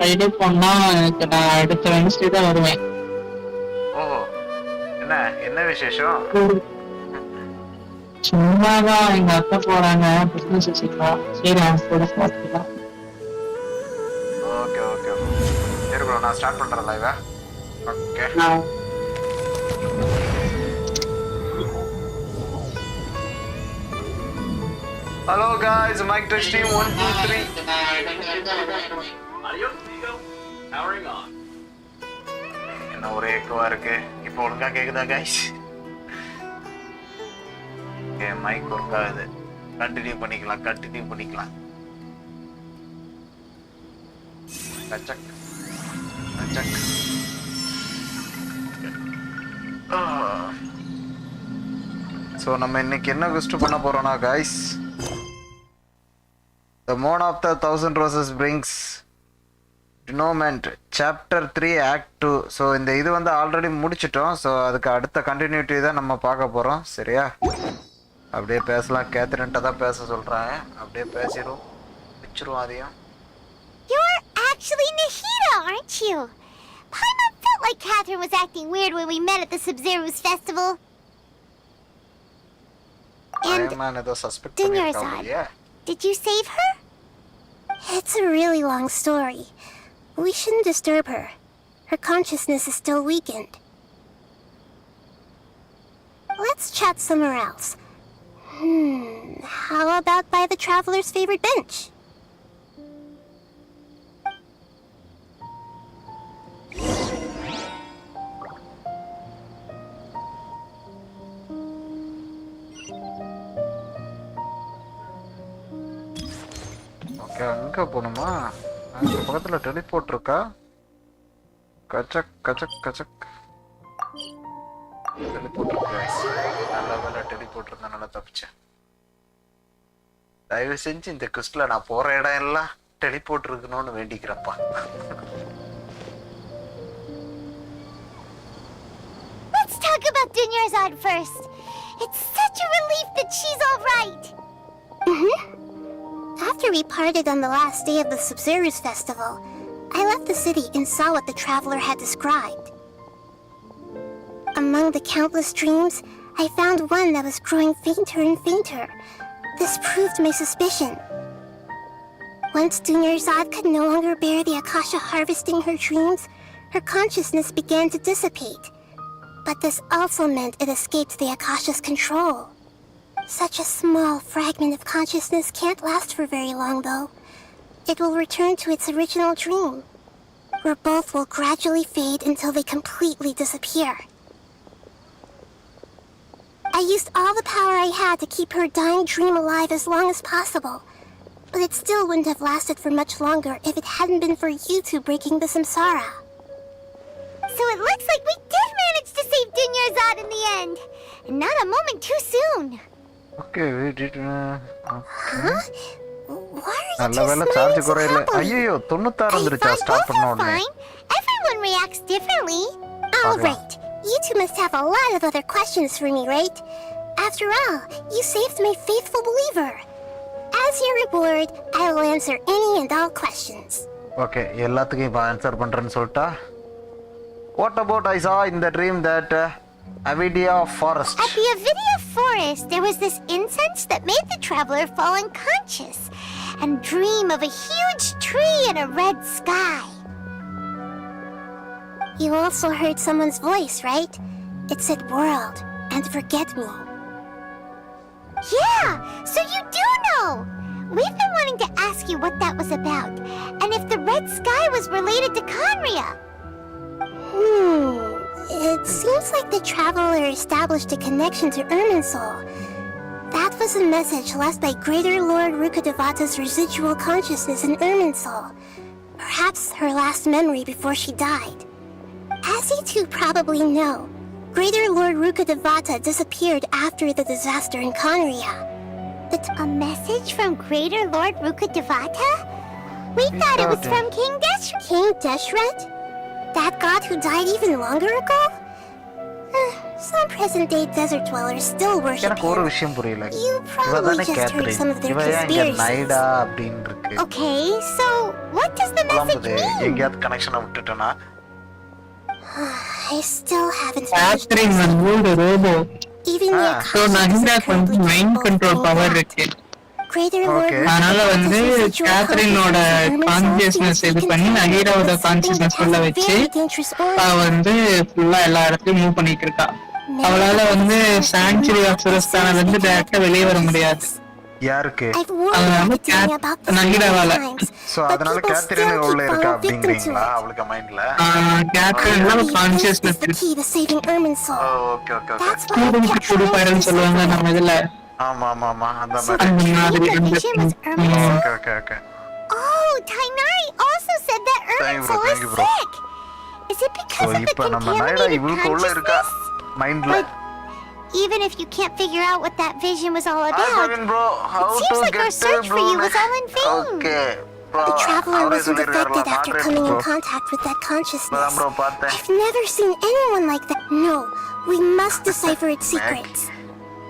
Friday போனா எனக்கு நான் அடுத்த வெனஸ்டே தான் வருவேன். ஓஹோ, என்ன என்ன விசேஷம்? சும்மாதான் எங்க அத்தை போறாங்க பிசினஸ் விஷயமா. சரி அவங்க கூட பார்த்துக்கலாம். ஓகே ஓகே சரி ப்ரோ, நான் ஸ்டார்ட் பண்றேன் லைவா. Okay hello guys, mic test team 1 2 3. என்ன ஒரே எக்கோவா இருக்கு. இப்போ ஒழுங்கா கேக்குதா गाइस? ஓகே, மைக் ஒர்க் ஆகுது. கண்டினியூ பண்ணிக்கலாம். கச்சக் கச்சக். ஸோ நம்ம இன்னைக்கு என்ன குஸ்ட் பண்ண போறோம்னா guys, The Moon of the Thousand Roses brings Denouement Chapter 3 Act 2. So இந்த இது வந்து ஆல்ரெடி முடிச்சிட்டோம். ஸோ அதுக்கு அடுத்த கண்டினியூட்டி தான் நம்ம பார்க்க போகிறோம். சரியா? அப்படியே பேசலாம். கேத்ரின்ட்ட தான் பேச சொல்கிறாங்க. அப்படியே பேசிடுவோம், பிச்சிருவோம் அதையும். You're actually Nahida, aren't you? Paimon felt like Catherine was acting weird when we met at the Sumeru's festival. And Dunyarzad, did you save her? It's a really long story. We shouldn't disturb her. Her consciousness is still weakened. Let's chat somewhere else. How about by the traveler's favorite bench? Okay, அங்கே போகணுமா? அங்கே பக்கத்தில் teleport இருக்கா? Gajak gajak gajak. Teleport இருக்கு. நல்ல வேலை teleport இருந்தா நல்லா தப்பிச்சேன். தயவு செஞ்சு இந்த குஸ்ட்ல நான் போற இடம் எல்லாம் டெலிபோர்ட் இருக்கணும்னு வேண்டிக்கிறப்பா. Let's talk about Dunyarzad first. It's such a relief that she's all right. After we parted on the last day of the Sumeru's festival, I left the city and saw what the traveler had described. Among the countless dreams, I found one that was growing fainter and fainter. This proved my suspicion. Once Dunyarzad could no longer bear the Akasha harvesting her dreams, her consciousness began to dissipate. But this also meant it escaped the Akasha's control. Such a small fragment of consciousness can't last for very long, though. It will return to its original dream, where both will gradually fade until they completely disappear. I used all the power I had to keep her dying dream alive as long as possible, but it still wouldn't have lasted for much longer if it hadn't been for you two breaking the samsara. So it looks like we did manage to save Dunyarzad in the end, and not a moment too soon. Okay, we did. Huh? Why are you நல்ல two வேலை smiling charge so குறையில. happily? ஐயோ 96 வந்துருச்சா I thought start both பண்ண are உடனே. fine. Everyone reacts differently. All Pardon. right. You two must have a lot of other questions for me, right? After all, you saved my faithful believer. As your reward, I will answer any and all questions. Okay, எல்லாத்துக்கும் இப்போ answer பண்றேன்னு சொல்லிட்டா. What about I saw in the dream that Avidia forest? At the Avidia forest, there was this incense that made the traveler fall unconscious and dream of a huge tree and a red sky. You also heard someone's voice, right? It said world and forget me. Yeah, so you do know! We've been wanting to ask you what that was about, and if the red sky was related to Conria. It seems like the traveler established a connection to Irminsul. That was a message left by Greater Lord Rukkhadevata's residual consciousness in Irminsul. Perhaps her last memory before she died. As you two probably know, Greater Lord Rukkhadevata disappeared after the disaster in Conria. A message from Greater Lord Rukkhadevata? We thought it was from King Deshret. King Deshret? That god who died even longer ago? Some present-day desert dwellers still worship எனக்கு ஒரு him. விஷயம் புரியல. You இவ probably தானே just heard Catherine. some of their இவ ஏன் இங்க conspiracies. நைடா அப்படின்னு இருக்கு. Okay, so what does the message புலம்புது. mean? எங்கேயாவது கனெக்ஷனை விட்டுட்டேனா? I still haven't finished Katheryne this. வந்து ஒரு robo. Even the so Akasha நஹிராக்கு doesn't வந்து currently mind both control bring power that. இருக்கு. Greater Lord Okay. அதனால வந்து Rukata's residual கேத்ரினோட consciousness கான்சியஸ்னஸ் இது பண்ணி நஹீராவோட கான்சியஸ்னஸ் உள்ள வச்சு அவ வந்து ஃபுல்லா எல்லா இடத்துலயும் மூவ் பண்ணிட்டு இருக்கா. அவளால வந்து சாங்சுரி ஆஃப் சுரஸ்தானில இருந்து டைரக்டா வெளியே வர முடியாது. யாருக்கு? I've warned அதனால academia about this நஹீராவால. many times, so but அதனால people கேத்ரின் still உள்ள keep இருக்கா falling victim to அப்படிங்கறீங்களா? it. அவளுக்கு மைண்ட்ல. கேத்ரின்ல I believe this is consciousness the key to saving Ermin's soul. Okay okay okay. That's why I student kept கொடுப்பாருன்னு trying to சொல்லுவாங்க decipher நம்ம it. இதுல. ஆமா ஆமா ஆமா அந்த So மாதிரி. the மாதிரி dream அந்த vision was Ermin's soul? Okay okay okay. Oh, Tainari also said that Ermin's soul thank is you, bro. sick. Is it so because of the இப்போ நம்ம நைடா contaminated இவளுக்கு உள்ள இருக்கா consciousness? மைண்ட்ல. But even if you can't figure out what that vision was all Hi about, Praveen bro, how it seems to like get our search for blue you was all in vain. Okay. Bro, the traveler அவரே wasn't சொல்லிருக்காருல, affected after moderate coming bro. in contact with that consciousness. இப்பதான் bro பார்த்தேன். I've never seen anyone like that. No, we must decipher its secrets.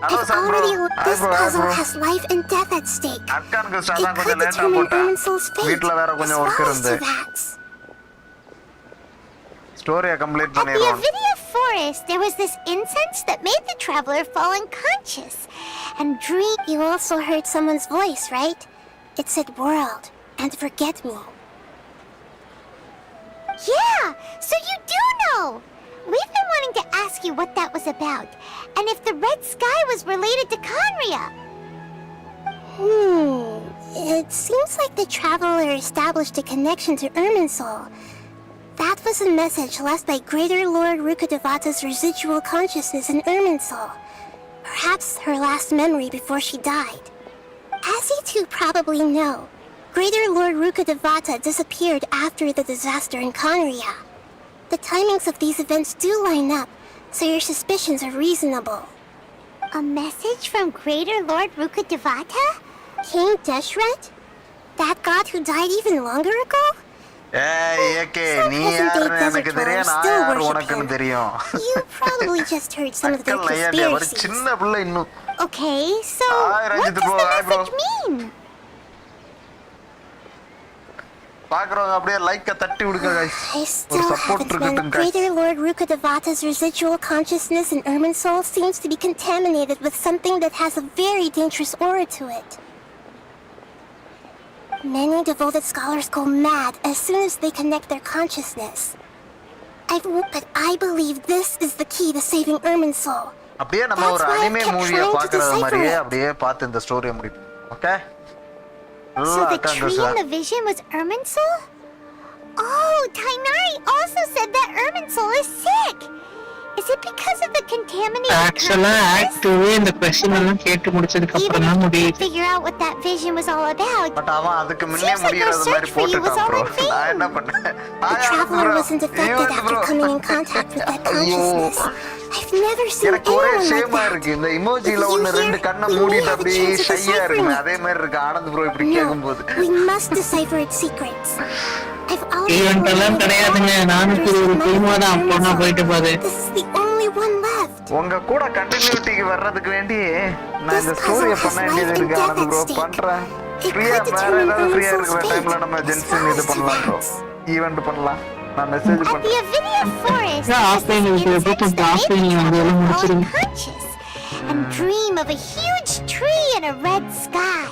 Hello I've sir bro. already Hi this bro, hi puzzle bro. has life and death at stake. அக்கானுக்கு It start could கொஞ்சம் லேட்டா determine போட்டேன். Ermin's soul's fate, வீட்ல வேற as கொஞ்சம் well work as இருந்து. Teyvat's. ஸ்டோரியை complete At the பண்ணிரோம். Avidia forest, there was this incense that made the traveler fall unconscious and dream. You also heard someone's voice, right? It said world and forget me. Yeah, so you do know. We've been wanting to ask you what that was about, and if the red sky was related to Conria. It seems like the traveler established a connection to Ermin's soul. That was a message left by Greater Lord Rukadevata's residual consciousness in Ermin's soul. Perhaps her last memory before she died. As you two probably know, Greater Lord Rukadevata disappeared after the disaster in Conria. The timings of these events do line up, so your suspicions are reasonable. A message from Greater Lord Rukadevata? King Deshret? That god who died even longer ago? ஏய் AK நீ யாருன்னு எனக்கு தெரியும், நான் யாரு உனக்குன்னு தெரியும். You probably just heard some of their அக்கல் நையாண்டியா ஒரு conspiracies. சின்ன பிள்ளை இன்னும். Okay, so Hi, what Ranjit does bro. the Hi, bro. message mean? பாக்குறவங்க அப்படியே லைக்க தட்டி விடுங்க guys. I ஒரு still சப்போர்ட் haven't இருக்கட்டும் been. guys. Greater Lord Rukadevata's residual consciousness in Ermin's soul seems to be contaminated with something that has a very dangerous aura to it. Many devoted scholars go mad as soon as they connect their consciousness. But I believe this is the key to saving Ermin's soul. அப்படியே நம்ம ஒரு That's why I anime kept மூவியை trying to பாக்குறது decipher மாதிரியே it. அப்படியே பார்த்து இந்த ஸ்டோரியை முடிப்போம். Okay? So the tree in the vision was Ermin's soul? Oh, Tainari also said that Ermin's soul is sick. Is it because of the contaminated ஆக்சுவலா act 2 இந்த கொஸ்டின் எல்லாம் கேட்டு முடிச்சதுக்கு Even அப்புறம் if தான் you முடியுது. can't figure out what that vision was all about, but அவன் அதுக்கு முன்னே Seems like our முடியறது மாதிரி search for you was போட்டுட்டான் all ப்ரோ. in vain. நான் என்ன பண்ணேன்? the traveler wasn't affected after coming in contact with that consciousness. I've never seen எனக்கு ஒரே anyone like ஷேமா that. இருக்கு. இந்த இமோஜில If you ஒன்னு hear, ரெண்டு கண்ணை we may மூடிட்டு have a அப்படியே chance of ஷையா deciphering இருக்குமே it. அதே மாதிரி இருக்கு ஆனந்த் ப்ரோ இப்படி No, கேட்கும்போது. we must decipher its secrets. I've already event எல்லாம் கிடையாதுங்க. 420 ஃபில்மா தான் போனா போயிட்டு போகுது. This is the only one left. உங்க கூட கண்டினியூட்டிக்கு வர்றதுக்கு வேண்டி நான் இந்த This ஸ்டோரியை puzzle பண்ண has வேண்டியது life இருக்கு and Anand bro death at stake. பண்றேன். It ஃப்ரீயா could வேற determine ஏதாவது ஃப்ரீயா Ermin's இருக்கிற soul's டைம்ல fate, நம்ம as ஜென்ஷன் well இது as பண்ணலாம் ப்ரோ. Teyvat's. ஈவென்ட் பண்ணலாம். நான் மெசேஜ் At the பண்ணேன். Avidia forest, Yeah, there was offline this இருக்கு. incense Book that made offline the வந்து traveler எல்லாம் fall முடிச்சிருங்க. unconscious and dream of a huge tree and a red sky.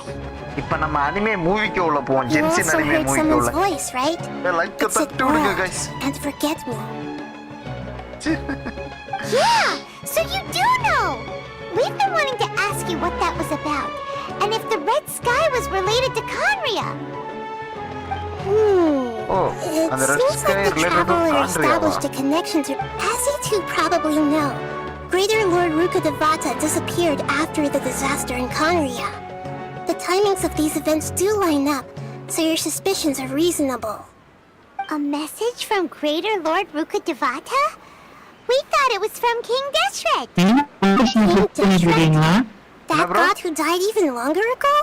இப்போ நம்ம anime மூவிக்கு உள்ள போவோம். You gentian also anime heard மூவிக்கு someone's உள்ள. voice, right? லைக்க It said தட்டி விடுங்க world guys. and forget me. Yeah, so you do know. We've been wanting to ask you what that was about, and if the red sky was related to Conria. Oh, It and the red seems sky like the related to traveler Conria. established a connection to. As you two probably know, Greater Lord Rukadevata disappeared after the disaster in Conria. The timings of these events do line up, so your suspicions are reasonable. A message from Greater Lord Rukadevata? We thought it was from King Deshret. புரியுங்களா? That bro? god who died even longer ago?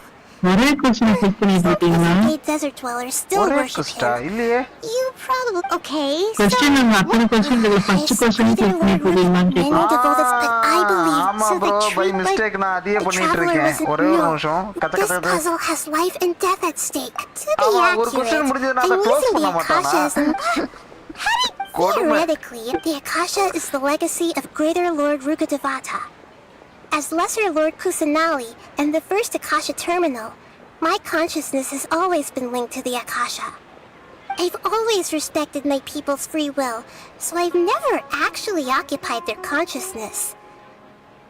ஒரே question click பண்ணிட்டு Some இருக்கீங்களா? present-day desert dwellers still ஒரே worship குஸ்டா him. இல்லையே? You probably okay. Question நம்ம அத்தனை question first question click பண்ணிட்டு இருக்கீங்களான்னு கேட்கலாம். Many devotees, but I believe ஆமா so bro, the by true mistake நான் அதையே the பண்ணிட்டு traveler இருக்கேன். wasn't ஒரே ஒரு no. நிமிஷம். கத்த This கத்த puzzle has life and death at stake. To be ஆமா, ஒரு accurate, question முடிஞ்சதுன்னா அதை I'm close using the பண்ண மாட்டானா? Akasha as கொடுமை. theoretically, the Akasha is the legacy of Greater Lord Rukkhadevata. As Lesser Lord Kusanali and the first Akasha terminal, my consciousness has always been linked to the Akasha. I've always respected my people's free will, so I've never actually occupied their consciousness.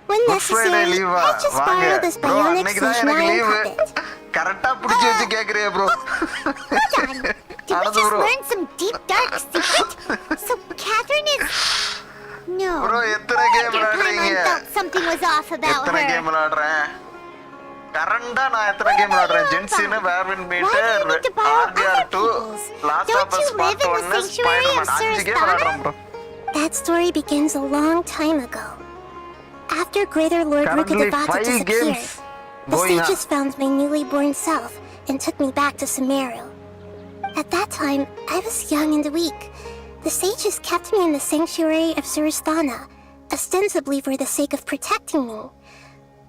When Good Friday necessary, leave I just வாங்க borrow this bro, bionic இன்னைக்கு தான் எனக்கு Sushnaya leave. puppet. கரெக்டா பிடிச்சு வச்சு கேக்குறியே bro. Hold on. Did we ஆனது just bro. learn some deep dark secret? So Catherine is... No. Bro எத்தனை game Dr. விளையாடுறீங்க? Paimon felt something was off about எத்தனை her. கேம் விளையாடுறேன்? கரண்டா நான் எத்தனை கேம் விளையாடுறேன்? ஜென்சின், வேர்வின் Why do you மீட்டர், need to borrow RDR2, other people's? Last Don't off us you live part in the 1, sanctuary of Spiderman 5 game விளையாடுறேன் bro. That story begins a long time ago. After Greater Lord Currently Rukkhadevata 5 disappeared, games the going sages on. found my newly born self and took me back to Sumeru. At that time, I was young and weak. The sages kept me in the sanctuary of Surasthana, ostensibly for the sake of protecting me.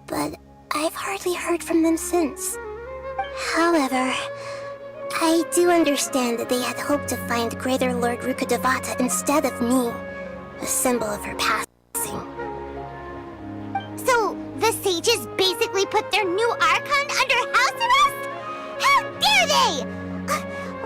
But I've hardly heard from them since. However, I do understand that they had hoped to find Greater Lord Rukkhadevata instead of me, a symbol of her passing. So, the sages basically put their new Archon under house arrest? How dare they!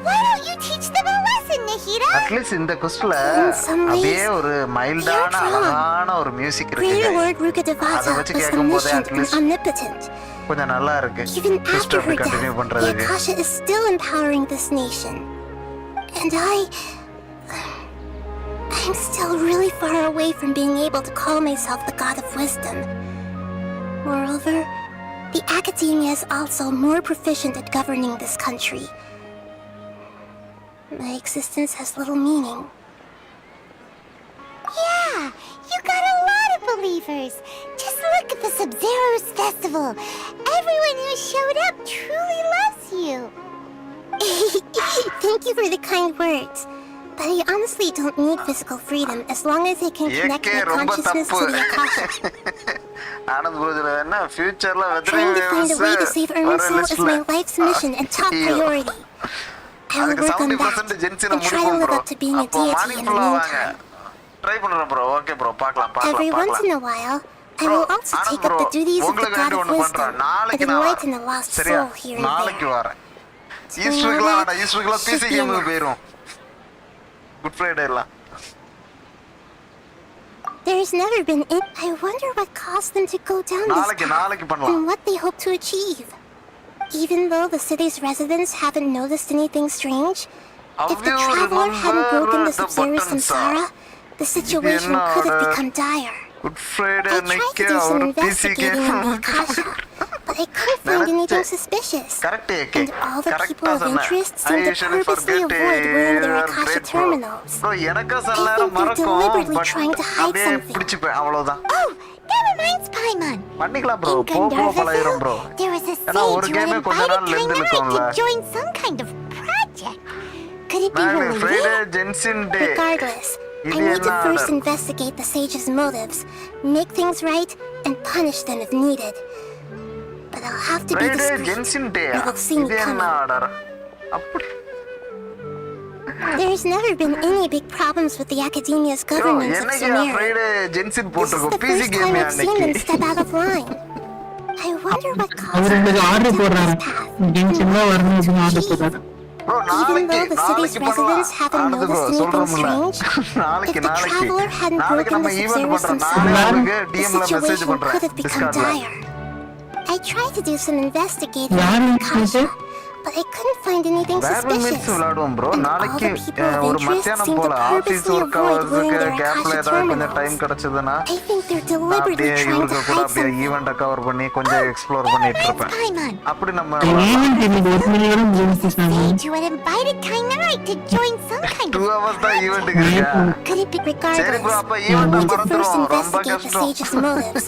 Why don't you teach them a lesson, Nahida? At least இந்த குஸ்ட்ல In some ways, அப்படியே ஒரு மைல்டான you're wrong. அழகான ஒரு music Greater இருக்கு. Lord Rukkhadevata அதை வச்சு was கேட்கும்போதே omniscient and அட்லீஸ்ட் omnipotent. கொஞ்சம் நல்லா இருக்கு. Even குஸ்ட் after அப்படி her death, கண்டினியூ the பண்றதுக்கு. Akasha is still empowering this nation. And I'm still really far away from being able to call myself the God of Wisdom. Moreover, the Academia is also more proficient at governing this country. My existence has little meaning. Yeah, you got a lot of believers. Just look at the Sub-Zero's festival. Everyone who showed up truly loves you. Thank you for the kind words. But I honestly don't need physical freedom as long as I can connect AK my ரொம்ப consciousness தப்பு. to the Akasha. Anand ப்ரோஜர் என்ன ஃபியூச்சர்ல Trying to find a way to save வர Ermin's soul is லிஸ்ட்ல my life's mission and top priority. I will அதுக்கு work on 70% that ஜென்சில and try to முடிப்போம் live bro. up to being a அப்போ deity morning in the ஃபுல்லா வாங்க. meantime. Try பண்றேன் bro. Okay bro, பார்க்கலாம் Every once பார்க்கலாம். in a while, I Bro, will also Anand take up bro, the duties of the உங்களுக்கு God வேண்டி of ஒண்ணு wisdom பண்றேன். and நாளைக்கு நான் enlighten the lost சரியா? soul here and நாளைக்கு there. வரேன். ஈஸ்டருக்குலாம் வேண்டாம். ஈஸ்டருக்குலாம் Should பிசி be கேமுக்கு enough. போயிரும். குட் ஃப்ரைடே எல்லாம். There's never been I wonder what caused them to go down this நாளைக்கு path பண்ணலாம். and what they hope to achieve. Even though the city's residents haven't noticed anything strange, if the Have you traveler hadn't broken the remembered the Sub-Zero buttons, samsara, the situation could have become dire. Good Friday I tried அன்னைக்கு to do some அவர் PC investigating in the Akasha, but I couldn't find anything suspicious. Correct AK. And all the people கரெக்ட்டா of சொன்ன. interest I seem to usually purposely forget avoid wearing their your Akasha great bro. terminals. Bro, எனக்கு சில I நேரம் think they're மறக்கும். deliberately but trying to hide அப்படியே something. பிடிச்சுப்பேன் அவ்வளவுதான். Oh, that reminds Paimon. பண்ணிக்கலாம் bro. In போக பழகிரும் bro. Gandharvaville, there was a ஏன்னா ஒரு sage who கேமே had கொஞ்ச நாள் invited லெந்து Kainai நிக்கும்ல. to join some kind of project. Could it be மேக்லின் Friday related? Genshin day. Regardless, I இது need என்ன to first order? investigate the sage's motives, make things right, and punish them if needed. But I'll have to be Friday discreet. Genshin day. Or they'll see me இது என்ன coming. Order? அப்படி There's never been any big problems with the Academia's bro, governance of என்னைக்கு Sumeru. Friday Genshin This is போட்டிருக்கோம். the PC first game time I've seen them அன்னைக்கு. step out of line. I wonder what caused அவர் them உங்களுக்கு to order take போடுறாரு. this path. Genshin தான் வரணும் அப்படின்னு order போடுறாரு. ப்ரோ Even நாளைக்கு though the city's நாளைக்கு residents பண்ணலாம். haven't ஆனது ப்ரோ noticed anything சொல்றோம்ல. strange, நாளைக்கு if the நாளைக்கு traveler hadn't நாளைக்கு broken நம்ம the ஈவென்ட் Sub-Zero பண்றோம். samsara, நானே உங்களுக்கு the டிஎம்ல மெசேஜ் situation பண்றேன். could have become டிஸ்கார்ட்ல. dire. I tried to do some investigating யாரு in இது? Akasha, but I couldn't find anything வேர்வல் மிட்ஸ் suspicious. விளையாடுவோம் ப்ரோ. And all நாளைக்கு the people of ஒரு interest மத்தியானம் seem to போல office purposely work avoid wearing ஹவர்ஸ்க்கு their கேப்ல Akasha ஏதாவது கொஞ்சம் டைம் terminals. கிடைச்சதுன்னா I think they're deliberately அப்படியே trying to இவருக்கு கூட hide அப்படியே something. ஈவெண்ட்டை கவர் பண்ணி கொஞ்சம் எக்ஸ்ப்ளோர் பண்ணிட்டு இருப்பேன். Paimon, அப்படி நம்ம ஈவென்ட் இன்னைக்கு 1 மணி வரை முடிஞ்சிச்சு சாமி. sage who had invited Kainai to join some kind 2 of hours தான் ஈவெண்ட்டுக்கு இருக்கா? Could it be சரி ப்ரோ, regardless? அப்ப I ஈவெண்ட்டை need to first மறந்துடும். ரொம்ப investigate the கஷ்டம். sage's motives,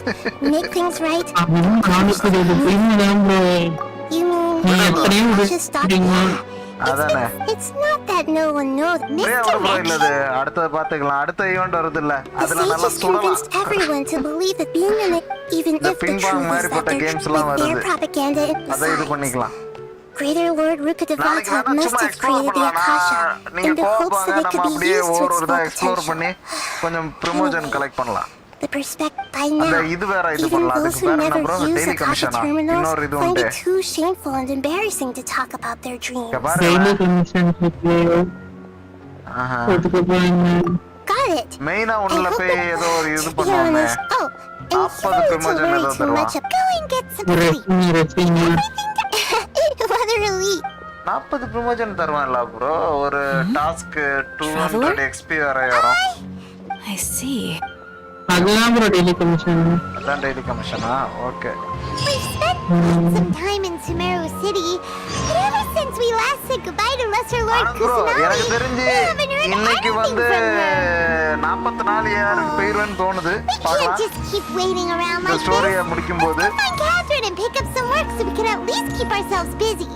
make things right. அப்படின்னு காமிக்கிறது உண்மைதான் bro. You mean நீங்க எத்தனையும் Akasha stopped விட்டுட்டீங்க. that? அதானே It's not that no one knows. ஒரே ஒரு ப்ரோ இல்ல Misdirection. இது அடுத்தது பாத்துக்கலாம் அடுத்த ஈவென்ட் வருது இல்ல The அதுல நல்லா sages சுடலாம் convinced everyone to believe that being in it, even The if the ping pong truth மாதிரி is that போட்ட they're games எல்லாம் with their வருது. propaganda அதை இது besides. பண்ணிக்கலாம் Greater Lord நாளைக்கு Rukkhadevata வேணா must சும்மா have எக்ஸ்ப்ளோர் created the பண்ணலாம் Akasha நீங்க in the hopes போவாங்க that it நம்ம could be அப்படியே used to ஒவ்வொரு its இதா full எக்ஸ்ப்ளோர் potential. பண்ணி கொஞ்சம் ப்ரமோஷன் கலெக்ட் பண்ணலாம் The perspective by அந்த now, இது வேற இது even பண்ணலாம் those அதுக்கு who பேர் என்ன never bro use daily Akasha கமிஷனா terminals இன்னொரு இது find உண்டு it too shameful and embarrassing to talk about their dreams. இங்க டெய்லி பாருங்க கமிஷன் இருக்கு. அதுக்கப்புறம் என்ன? Got it. மெயினா I ஒண்ணுல hope போய் that ஏதோ ஒரு இது to be பண்ணுவோமே honest. Oh, and you 40 don't need to promotion worry ஏதோ too தருவான். much. Go and get some ஒரு sleep. ரசிங்க. What a relief. 40 ப்ரமோஷன் தருவான்ல ப்ரோ ஒரு டாஸ்க் 200 எக்ஸ்பி வரை வரும் I see. அதெல்லாம் ப்ரோ டெய்லி கமிஷன். அதான் டெய்லி கமிஷனா okay We've spent some time in Sumeru City, but ever since we last said goodbye to Lesser Lord ஆனா bro Kusanagi, எனக்கு தெரிஞ்சு we haven't heard இன்னைக்கு anything வந்து from her. 44 யாருக்கு போயிருவேன்னு தோணுது We can't பார்க்கலாம் just keep waiting around இந்த like ஸ்டோரியை this. முடிக்கும் போது Go find Catherine and pick up some work so we can at least keep ourselves busy.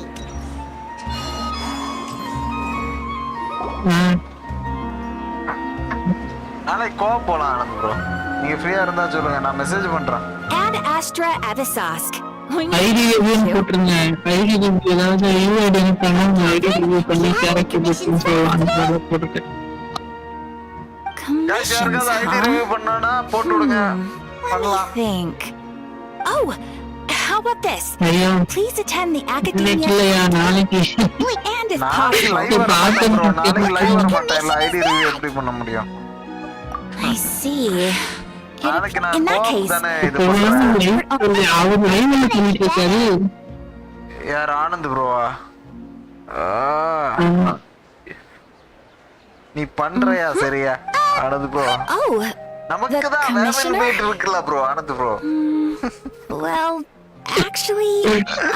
நாளைக்கு கோவா போலாம் ஆனந்த் ப்ரோ நீங்க ஃப்ரீயா இருந்தா சொல்லுங்க நான் மெசேஜ் பண்றேன் Ad Astra Avisask. ID review போட்டுருங்க. ஐடி ரிவ்யூ ஏதாவது யூஐடி பண்ணா ஐடி ரிவ்யூ பண்ணி கேரக்டர் புக்னு சொல்லுவாங்க. அதை போட்டுட்டு guys Commissions, யாருக்காவது ஐடி huh? ரிவ்யூ பண்ணானா போட்டு விடுங்க Let me பண்ணலாம் think. Oh, how about this? ஐயோ Please attend the இன்னைக்கு Academia இல்லையா நாளைக்கு and if நாளைக்கு possible. லைவ் வர மாட்டேன் ப்ரோ நாளைக்கு லைவ் வர மாட்டேன் இல்ல ஐடி ரிவ்யூ எப்படி பண்ண முடியும் I see. நாளைக்கு நான் In that கோவம் case, தானே இது பண்றேன் அவர் லைவ்ல பண்ணிட்டு இருக்காரு. யார் ஆனந்த் ப்ரோவா நீ பண்றியா சரியா ஆனந்த் ப்ரோ oh, நமக்கு The தான் வேற commissioner? போயிட்டு இருக்குல்ல bro Anand bro well, actually,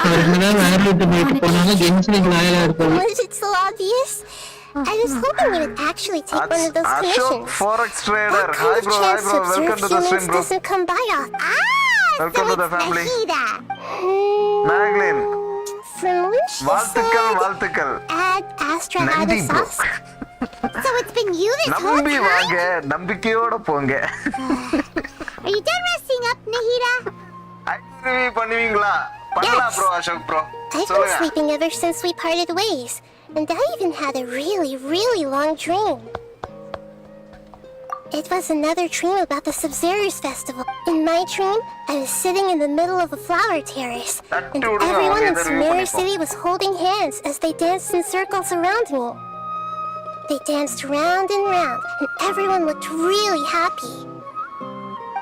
அவர் என்னதான் வேற வீட்டு போயிட்டு போனாலும் கென்ஷனுக்கு லாயலா இருக்காரு. Was it so obvious? I was hoping you would actually take one of those Ashok commissions. forex trader What hi kind of bro chance to welcome observe to the stream humans bro doesn't come by often? Welcome to the family. Nahida. Maglin From when she வாழ்த்துக்கள் said, Ad Astra Nandi bro Avisask. So it's been you this whole நம்பி time? வாங்க நம்பிக்கையோட போங்க Are you done resting up, Nahida? ID பண்ணுவீங்களா பண்ணலாம் Yes. Bro Ashok bro I've been சொல்லுங்க sleeping ever since we parted ways, and I even had a really, really long dream. It was another dream about the Subzerus festival. In my dream, I was sitting in the middle of a flower terrace, and everyone in Sumeru City was holding hands as they danced in circles around me. They danced round and round, and everyone looked really happy.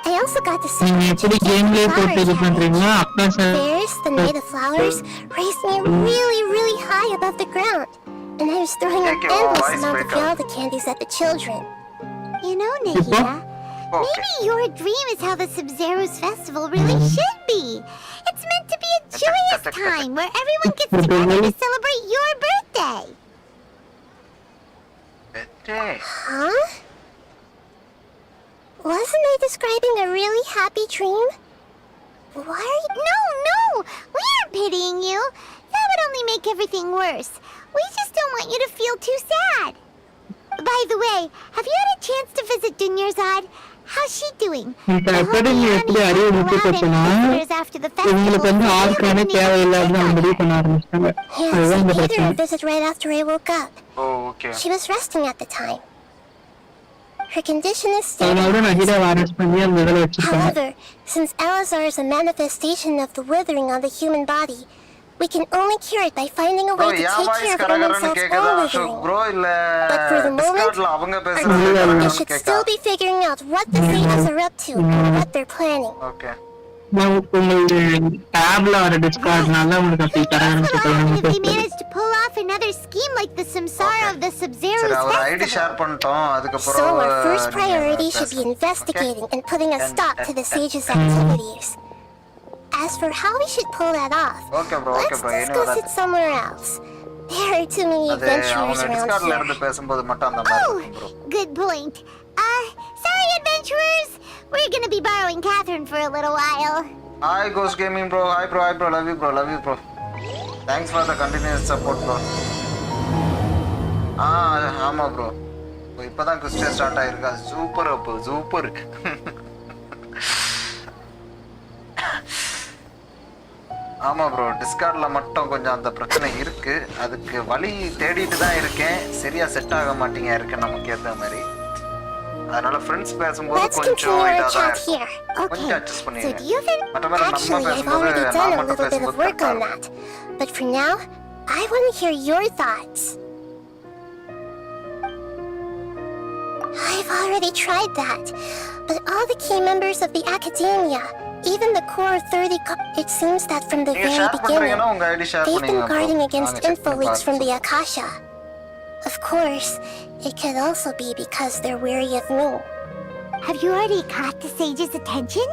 I also got to see நீங்க எப்படி கேம்லயே போட்டு இது flower பண்றீங்களா அப்பா sir Fairs, the night of flowers, raised me really, really high above the ground, and I was throwing an Thank you, endless Vice amount of Breaker. Yalda candies at the children. You know, Nahida, Okay. maybe your dream is how the Subzerus festival really should be. It's meant to be a joyous time where everyone gets together to celebrate your birthday. Huh? Wasn't I describing a really happy dream? Why are you... No! We aren't pitying you. That would only make everything worse. We just don't want you to feel too sad. By the way, have you had a chance to visit Dunyarzad? How's she doing? இந்த I hope academy the எப்படி Annie அறிவு will விட்டு allow any போச்சுன்னா visitors after the festival இவங்களுக்கு வந்து to ஆட்களே visit me தேவையில்லாத and முடிவு check on பண்ண ஆரம்பிச்சிட்டாங்க. her. Yes, அதுதான் இந்த I gave her பிரச்சனை. a visit right after I woke up. Oh okay She was resting at the time. Her condition is stable. அதனால நான் ஹீரோவை அரெஸ்ட் பண்ணி அந்த இதில் வச்சிருக்காங்க. However, since Elazar is a manifestation of the withering on the human body, we can only cure it by finding a bro way to yeah take voice care of கரகரன்னு Emincel's கேக்குதா own Ashok withering. Bro இல்ல But for the moment, டிஸ்கார்ட்ல அவங்க I பேசுறது we கரகரன்னு should கேக்குதா still be figuring out what the sages are up to and what they're planning. Okay நான் உங்களுடைய டேப்ல வர டிஸ்கார்ட்னால உங்களுக்கு அப்படி தர If we ஆரம்பிச்சிருக்காங்க. manage to pull off another scheme like the Samsara of the Subzerus சரி அவர் ID festival. Share பண்ணிட்டோம் அதுக்கு So அப்புறம் our first priority should be investigating and putting a stop to the sages' activities. As for how we should pull that off, okay bro okay let's bro இனி discuss வராது it somewhere else. There are too many அது adventurers அவங்க around டிஸ்கார்ட்ல here. இருந்து பேசும்போது மட்டும் அந்த மாதிரி Oh, இருக்கும் bro good point. Sorry, adventurers. We're gonna be borrowing Catherine for a little while. Hi கோஸ் gaming bro hi bro love you bro thanks for the continuous support bro. ஆமாம் bro, இப்போ தான் குஸ்டே ஸ்டார்ட் ஆகிருக்கா. Super அப்போ, super. ஆமாம் bro, டிஸ்கார்டில் மட்டும் கொஞ்சம் அந்த பிரச்சனை இருக்குது. அதுக்கு வழி தேடிட்டு தான் இருக்கேன். சரியாக செட் ஆக மாட்டேங்க இருக்கு நமக்கு ஏற்ற மாதிரி. அதனால ஃப்ரெண்ட்ஸ் பேசும்போது கொஞ்சம் இதாக தான் இருக்கும். கொஞ்சம் அட்ஜஸ்ட் பண்ணிடுங்க. மற்றபடி நம்ம பேசும்போது நான் மட்டும் பேசும்போது கரெக்டாக இருக்கும். But for now, I want to hear your thoughts. I've already tried that, but all the key members of the academia, even the core 30, it seems that from the very beginning, they've been guarding against info leaks from the Akasha. Of course, it could also be because they're wary of me. Have you already caught the sage's attention?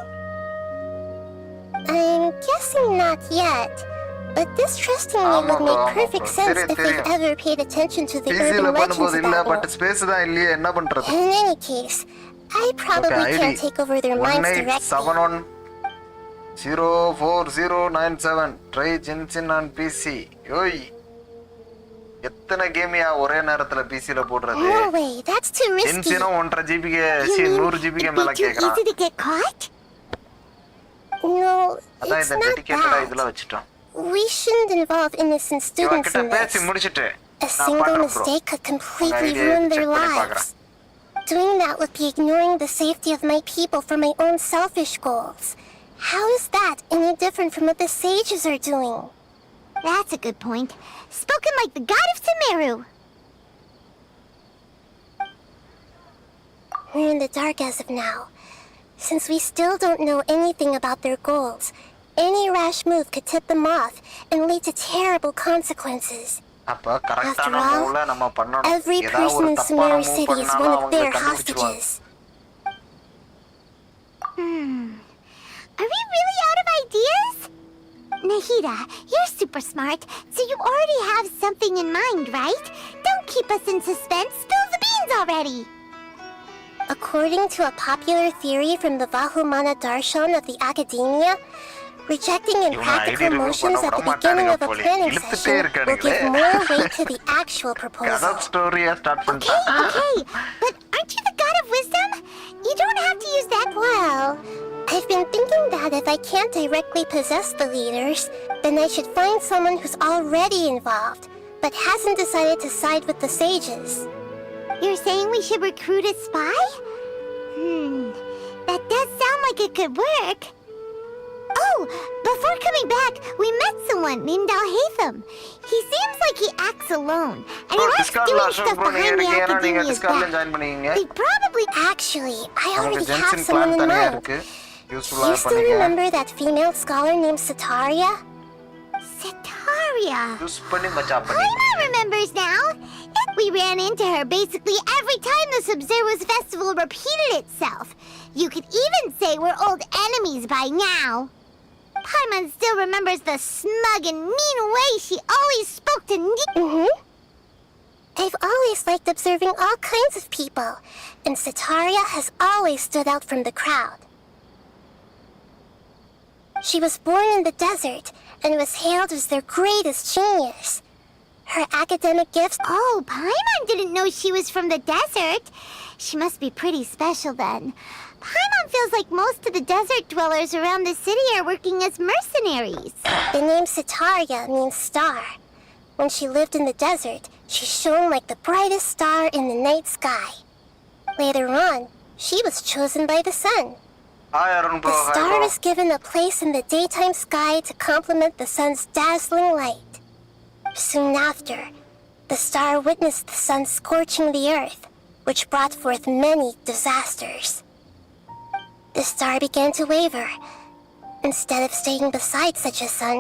I'm guessing not yet, but this trusting me would make perfect sense if they've ever paid attention to the urban legends about me. In any case, I probably can't take over their minds directly. 18704097 try Genshin on PC. யோய், எத்தனை கேமியா ஒரே நேரத்துல பிசில போடுறது? No way, that's too risky. Genshin 1.5 GB 100 GB மேல கேக்குறான். Easy to get caught? No, அதான் it's இந்த not டெடிகேட்டடா that. இதெல்லாம் வச்சிட்டோம். We shouldn't involve innocent students இவன்கிட்ட in பேசி this. முடிச்சிட்டு A நான் single பண்றேன் bro. mistake could completely idea ruin their check பண்ணி lives. பார்க்கறேன். Doing that would be ignoring the safety of my people for my own selfish goals. How is that any different from what the sages are doing? That's a good point. Spoken like the god of Sumeru. We're in the dark as of now. Since we still don't know anything about their goals, any rash move could tip them off and lead to terrible consequences. அப்ப After கரெக்டான all, மூவ்ல நம்ம பண்ணணும். every ஏதாவது person ஒரு in தப்பான Sumeru move City is பண்ணாலும் one of அவங்க their கண்டுபிடிச்சிடுவாங்க. hostages. Are we really out of ideas? Nahida, you're super smart, so you already have something in mind, right? Don't keep us in suspense. Spill the beans already. According to a popular theory from the Vahumana Darshan of the Academia, rejecting impractical motions at the beginning of a planning session will give more weight to the actual proposal. கதை ஸ்டோரியா start பண்ணிட்டேன். Okay, but aren't you the god of wisdom? You don't have to use that. Well, I've been thinking that if I can't directly possess the leaders, then I should find someone who's already involved, but hasn't decided to side with the sages. You're saying we should recruit a spy? That does sound like it could work. Oh, before coming back, we met someone named Alhaitham. He seems like he acts alone, and he likes doing stuff behind the academia's back. They probably... Actually, I நமக்கு already have Genshin someone plan in தனியா mind. இருக்கு. Do யூஸ்ஃபுல்லா you still பண்ணீங்க. remember that female scholar named Sataria? Sataria. Use பண்ணி மச்சா பண்ணி. Paimon remembers now. We ran into her basically every time the Sub-Zero's festival repeated itself. You could even say we're old enemies by now. Paimon still remembers the smug and mean way she always spoke to I've always liked observing all kinds of people, and Sataria has always stood out from the crowd. She was born in the desert and was hailed as their greatest genius. Her academic gifts... Oh, Paimon didn't know she was from the desert. She must be pretty special then. Paimon feels like most of the desert dwellers around the city are working as mercenaries. The name Sataria means star. When she lived in the desert, she shone like the brightest star in the night sky. Later on, she was chosen by the sun. Hi Arun bro. The hi star bro. was given a place in the daytime sky to complement the sun's dazzling light. Soon after, the star witnessed the sun scorching the earth, which brought forth many disasters. The star began to waver. Instead of staying beside such a sun,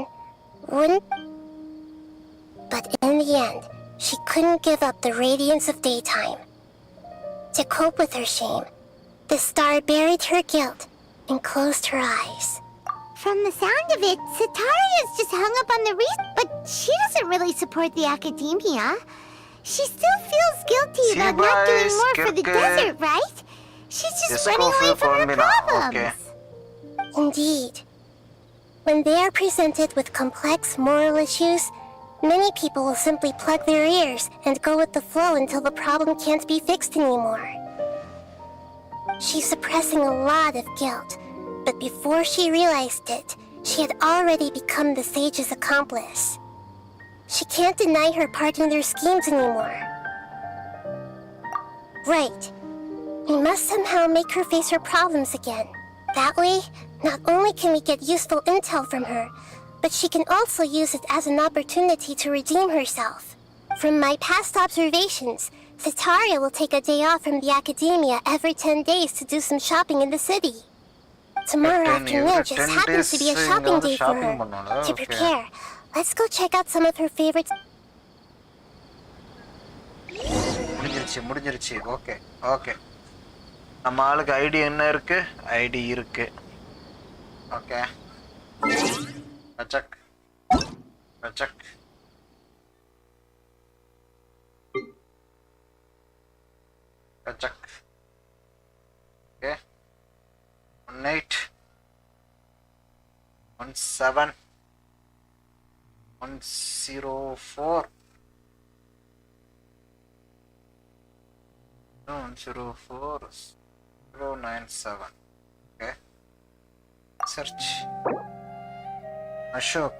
wouldn't... But in the end, she couldn't give up the radiance of daytime. To cope with her shame, the star buried her guilt and closed her eyes. From the sound of it, Sataria's just hung up on the reason, but she doesn't really support the academia. She still feels guilty about not doing more for the desert, right? She's just running away from her problems. Indeed. When they are presented with complex moral issues, Many people will simply plug their ears and go with the flow until the problem can't be fixed anymore. She's suppressing a lot of guilt, but before she realized it, she had already become the sage's accomplice. She can't deny her part in their schemes anymore. Right. We must somehow make her face her problems again. That way, not only can we get useful intel from her, but she can also use it as an opportunity to redeem herself. From my past observations, Sitaria will take a day off from the academia every 10 days to do some shopping in the city. Tomorrow afternoon just happens to be a shopping day for her. To prepare, let's go check out some of her favorites. முடிஞ்சிருச்சு. Okay okay. நம்ம ஆளுக்கு ID என்ன இருக்கு? ID இருக்கு. Okay. Gajak gajak. Gajak. Okay. 18 17 104 104 097. Okay. Search. Ashok.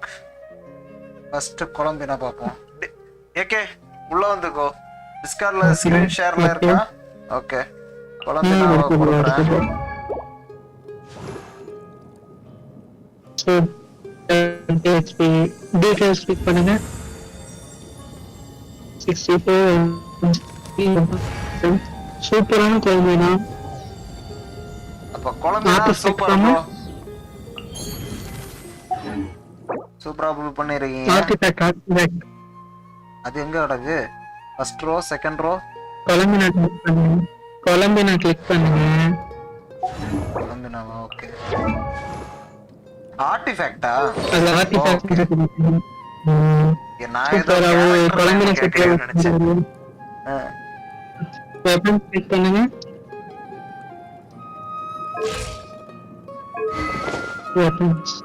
First Colombina பாப்போம். AK உள்ள வந்துக்கோ. டிஸ்கார்ட்ல screen ஷேர்ல இருக்கா? Okay. கொலம்பினாவை போடுறேன். So details click பண்ணுங்க. 64 சூப்பரான கொலம்பினா. அப்ப கொலம்பினா சூப்பரா ப்ரோ. சூப்பரா ப்ரூவ் பண்ணிருக்கீங்க. ஆர்டிஃபேக்ட் அது எங்க கிடக்கு? First row, second row. Columbina click பண்ணுங்க. கொலம்பினா கிளிக் பண்ணுங்க. Columbina okay. ஆர்டிஃபேக்ட்டா? அது ஆர்டிஃபேக்ட் நான் ஏதோ கொலம்பினா கேட்கறேன்னு நினைச்சேன். வெப்பன் கிளிக் பண்ணுங்க. Weapons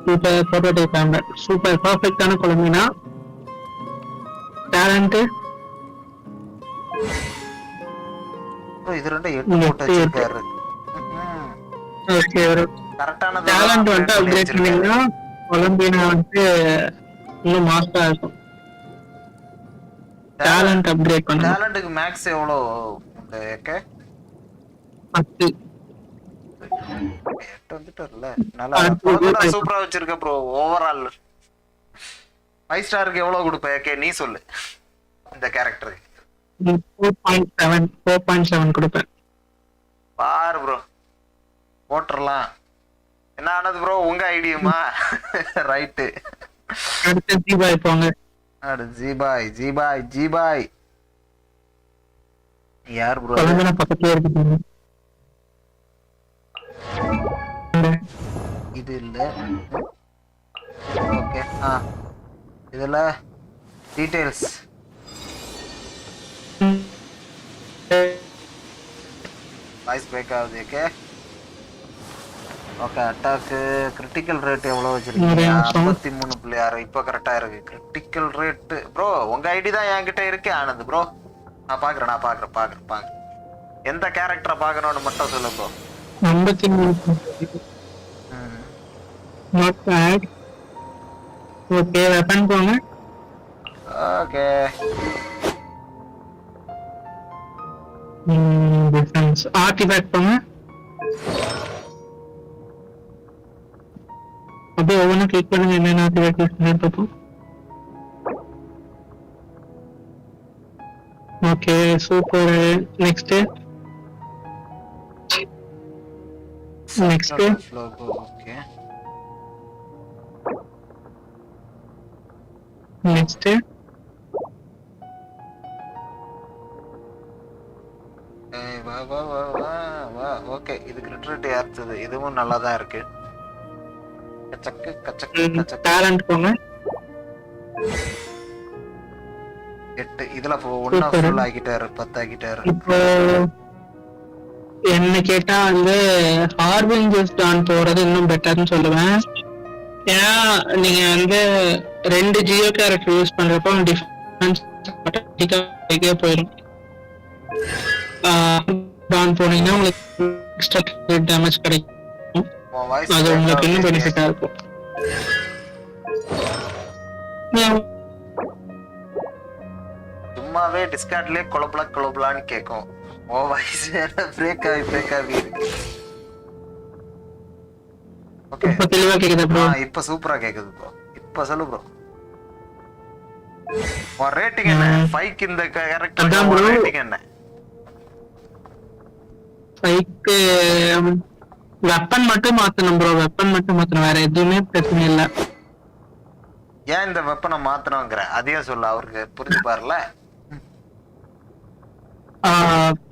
super prototype amber. Super பர்ஃபெக்ட்டான கொலம்பினா. டேலண்ட் இது ரெண்டு 8 போட்டு வச்சிருக்காரு. ஓகே ஒரு கரெக்ட்டான டேலண்ட் வந்து அப்கிரேட் பண்ணீங்கன்னா கொலம்பினா வந்து இன்னும் மாஸ்டரா இருக்கும். டேலண்ட் அப்கிரேட் பண்ணனும். டேலண்ட்க்கு மேக்ஸ் எவ்வளவு உண்டு ஏகே? 10 வந்துட்டறல. நல்லா சூப்பரா வச்சிருக்க ப்ரோ. ஓவரால் 5 ஸ்டாருக்கு எவ்வளவு கொடுப்ப ஏகே நீ சொல்லு. இந்த கேரக்டருக்கு 4.7 கொடுப்பேன். பாரு ப்ரோ போட்டுறலாம். என்ன ஆனது ப்ரோ உங்க ஐடியுமா? ரைட். அடுத்து ஜிபாய் போங்க. அட ஜிபாய் ஜிபாய் ஜிபாய் யார் ப்ரோ? கொலம்பினா பக்கத்துல இருக்கு. இது இல்ல. ஓகே இதுல டீடைல்ஸ் வாய்ஸ் பிரேக் ஆகுது okay. Okay attack critical rate எவ்வளவு வச்சிருக்கீங்க? 53.6. இப்போ கரெக்டா இருக்கு. கிரிட்டிக்கல் ரேட் ப்ரோ உங்க ஐடி தான் என்கிட்ட இருக்கு ஆனந்த் ப்ரோ. நான் பாக்குறேன். எந்த கேரக்டரை பார்க்கணும்னு மட்டும் சொல்லு bro. 53 not bad. Okay weapon போங்க. ஓகே டிஃபென்ஸ் ஆர்டிஃபேக்ட் போங்க. அப்படியே ஒவ்வொன்றும் கிளிக் பண்ணுங்க. என்னென்ன ஆர்டிஃபேக்ட் யூஸ் பண்ணி பார்ப்போம். Okay super. Next okay next வா ஓகே இது கிரிட்டிக் ஏர்த்தது. இதுவும் நல்லா தான் இருக்கு. கச்சக்கு டேலண்ட் போங்க. 8 இதுல ஒண்ணா ஃபுல் ஆகிட்டாரு. 10 ஆகிட்டாரு. இப்போ என்ன கேட்டா வந்து ஹார்பிஞ்சர்ஸ் டான் போறது இன்னும் பெட்டர்னு சொல்லுவேன். ஏன்னா நீங்க வந்து 2 ஜியோ கேரக்டர் யூஸ் பண்றப்போ டிஃபரன்ஸ் ஆட்டோமேட்டிக்கா போயிடும். டான் போனீங்கன்னா உங்களுக்கு எக்ஸ்ட்ரா டேமேஜ் கிடைக்கும். உன் வாய்ஸ் அது பிரேக் உங்களுக்கு இன்னும் ஆகுது. பெனிஃபிட்டா இருக்கும். சும்மாவே டிஸ்கார்ட்லயே குழப்பலான்னு கேட்கும். உன் வாய்ஸ் பிரேக் ஆகி இருக்கு. ஓகே இப்ப தெளிவா கேக்குதா ப்ரோ? இப்ப சூப்பரா கேக்குது ப்ரோ. இப்ப சொல்லு ப்ரோ. உன் ரேட்டிங் என்ன? 5க்கு இந்த கேரக்டர் அதான் bro. ரேட்டிங் என்ன? 5க்கு வெப்பன் மட்டும் மாத்தணும் ப்ரோ. வெப்பன் மட்டும் மாத்தணும், வேற எதுவுமே பிரச்சனை இல்ல. ஏன் இந்த வெப்பனை மாத்தணுங்கிற அதையும் சொல்ல, அவருக்கு புரிஞ்சு பாருல.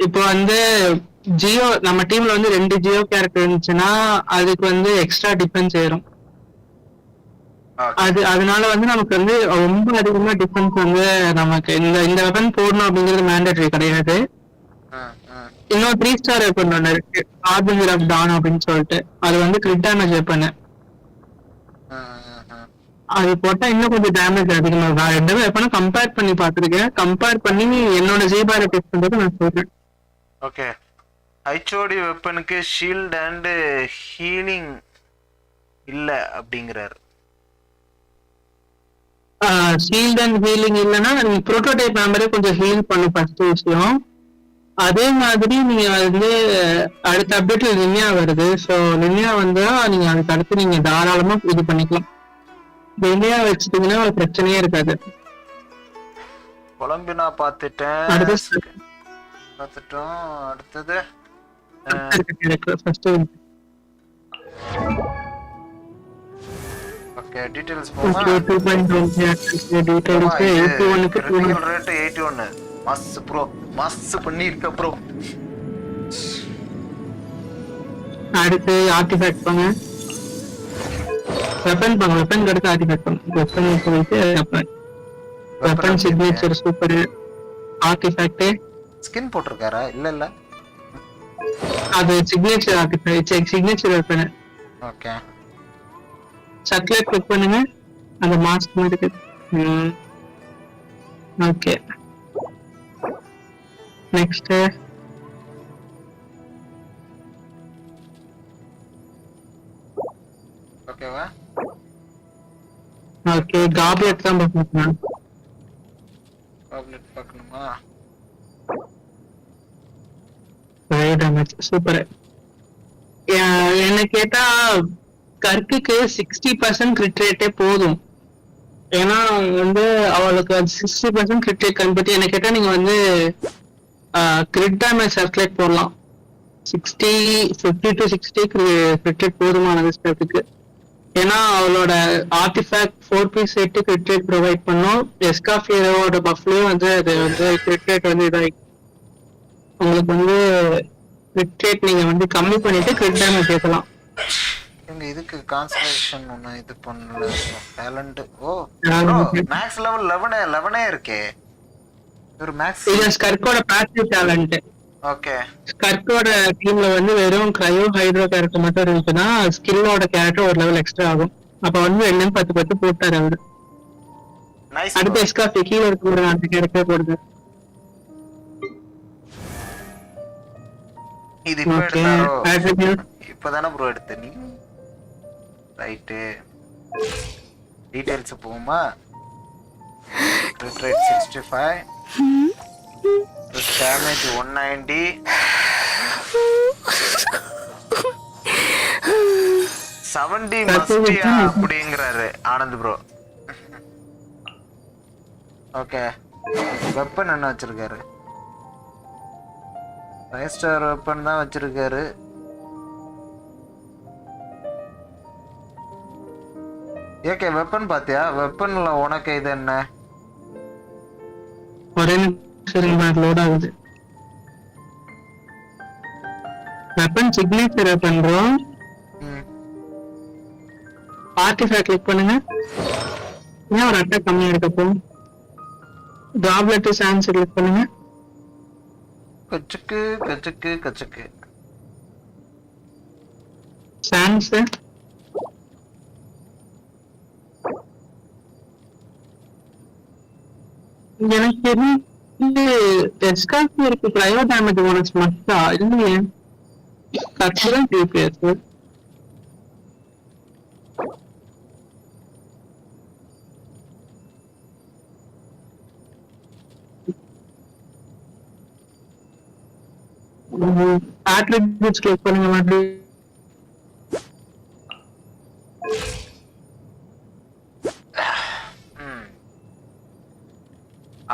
இப்போ வந்து ஜியோ நம்ம டீம்ல வந்து 2 ஜியோ கேரக்டர் இருந்துச்சுன்னா அதுக்கு வந்து எக்ஸ்ட்ரா டிஃபென்ஸ் ஏறும். அதனால வந்து நமக்கு வந்து ரொம்ப அதிகமா டிஃபென்ஸ் வந்து நமக்கு இந்த வெப்பன் போடணும் அப்படிங்கிறது மேண்டேட்டரி கிடையாது. இன்னும் 3 ஸ்டார் வெப்பன் ஒன்று இருக்கு, ஹார்பிங்கர் ஆஃப் டான் அப்படின்னு சொல்லிட்டு. அது வந்து கிரிட் டேமேஜ் வெப்பன். அது போட்டா இன்னும் கொஞ்சம் டேமேஜ் அதிகமா இருக்கும். 2 வெப்பனும் கம்பேர் பண்ணி பார்த்துருக்கேன். கம்பேர் பண்ணி என்னோட ஜீபாரை டெஸ்ட் பண்றது நான் சொல்றேன். ஓகே, ஹெச்ஓடி வெப்பனுக்கு ஷீல்ட் அண்ட் ஹீலிங் இல்ல அப்படிங்கிறாரு. ஷீல்ட் அண்ட் ஹீலிங் இல்லைன்னா நீங்க ப்ரோட்டோடைப் மெம்பரே கொஞ்சம் ஹீல் பண்ணும் ஃபர்ஸ்ட் விஷயம். அதே மாதிரி நீங்க வந்து அடுத்த அப்டேட்ல லினியா வருது. ஸோ லினியா வந்தா நீங்க அதுக்கு அடுத்து நீங்க தாராளமா இது பண்ணிக்கலாம். லினியா வச்சுட்டீங்கன்னா ஒரு பிரச்சனையே இருக்காது. கொலம்பினா பார்த்துட்டோம். அடுத்தது ஓகே, டீடைல்ஸ் போமா. Critical rate 81. Must bro, must பண்ணிருக்க ப்ரோ. அடுத்து ஆர்டிஃபேக்ட் பண்ணு. வெப்பன் பண்ணு. வெப்பன் அடுத்து ஆர்டிஃபேக்ட் பண்ணு. வெப்பன் போயிட்டு weapon signature super. Artifact skin போட்டிருக்காரா? இல்ல அது signature artifact, signature weapon. Okay, circulate click பண்ணுங்க. அந்த மாஸ்க் மாதிரி இருக்கு. ஓகே, நெக்ஸ்ட் ஓகேவா? ஓகே, காப்லெட் தான் பார்க்கணும். காப்லெட் பார்க்கணுமா? சூப்பர். என்ன கேட்டா கர்க்குக்கு 60% கிரிட் ரேட்டே போதும். ஏன்னா வந்து அவளுக்கு 60% கிரிட் ரேட் கம்பெட்டி. என்ன கேட்டா நீங்க வந்து கிரிட் டேமேஜ் சர்க்குலேட் போடலாம். 50 to 60 கிரிட் ரேட் போதுமானது ஸ்டெப்புக்கு. ஏன்னா அவளோட artifact 4 piece set crit rate provide பண்ணும். எஸ்காஃபியரோட பஃப்லயும் வந்து அது வந்து கிரிட் ரேட் வந்து இதாகி உங்களுக்கு வந்து கிரிட் ரேட் நீங்க வந்து கம்மி பண்ணிட்டு கிரிட் டேமேஜ் ஏற்றலாம். இங்க இதுக்கு கான்சன்ட்ரேஷன் ஒண்ணு இது பண்ணல. டேலண்ட் மேக்ஸ் லெவல் 11 இருக்கே. ஒரு மேக்ஸ் இது ஸ்கர்க்கோட பாசிவ் டேலண்ட். ஓகே, ஸ்கர்க்கோட டீம்ல வந்து வெறும் கிரையோ ஹைட்ரோ கேரக்டர் மட்டும் இருந்துச்சுன்னா ஸ்கில்லோட கேரக்டர் ஒரு லெவல் எக்ஸ்ட்ரா ஆகும். அப்ப வந்து 2-10 போட்டாரு அவரு. நைஸ். அடுத்து எஸ்காஃபி கீழே இருக்க அந்த கேரக்டர் போடுது. இது இப்ப எடுத்தாரோ? இப்பதானே ப்ரோ எடுத்த நீ? ரைட்டு, டீடைல்ஸ் போகுமா? ரேட் 65, டேமேஜ் 190, 70 மஸ்டியா அப்படிங்கிறாரு ஆனந்த் ப்ரோ. ஓகே, வெப்பன் என்ன வச்சிருக்காரு? 5 ஸ்டார் வெப்பன் தான் வச்சிருக்காரு. ஏகே வெப்பன் பாத்தியா? வெப்பன்ல உனக்கு இது என்ன? ஒரே நிமிஷம் லோட் ஆகுது. வெப்பன் சிக்னேச்சர் பண்றோம். ஆர்டிஃபேக்ட் கிளிக் பண்ணுங்க. ஏன் ஒரு அட்டாக் கம்மியா இருக்கப்போ டாப்லெட் சான்ஸ் கிளிக் பண்ணுங்க. கச்சுக்கு கச்சுக்கு கச்சுக்கு சான்ஸ் எனக்கு தெரிஞ்சு எஸ்கார்பியருக்கு க்ரையோ டேமேஜ் போனஸ் மஸ்டா இல்லையே, கட்சிதான் டிபிஎஸ். attributes click பண்ணுங்க மாதிரி.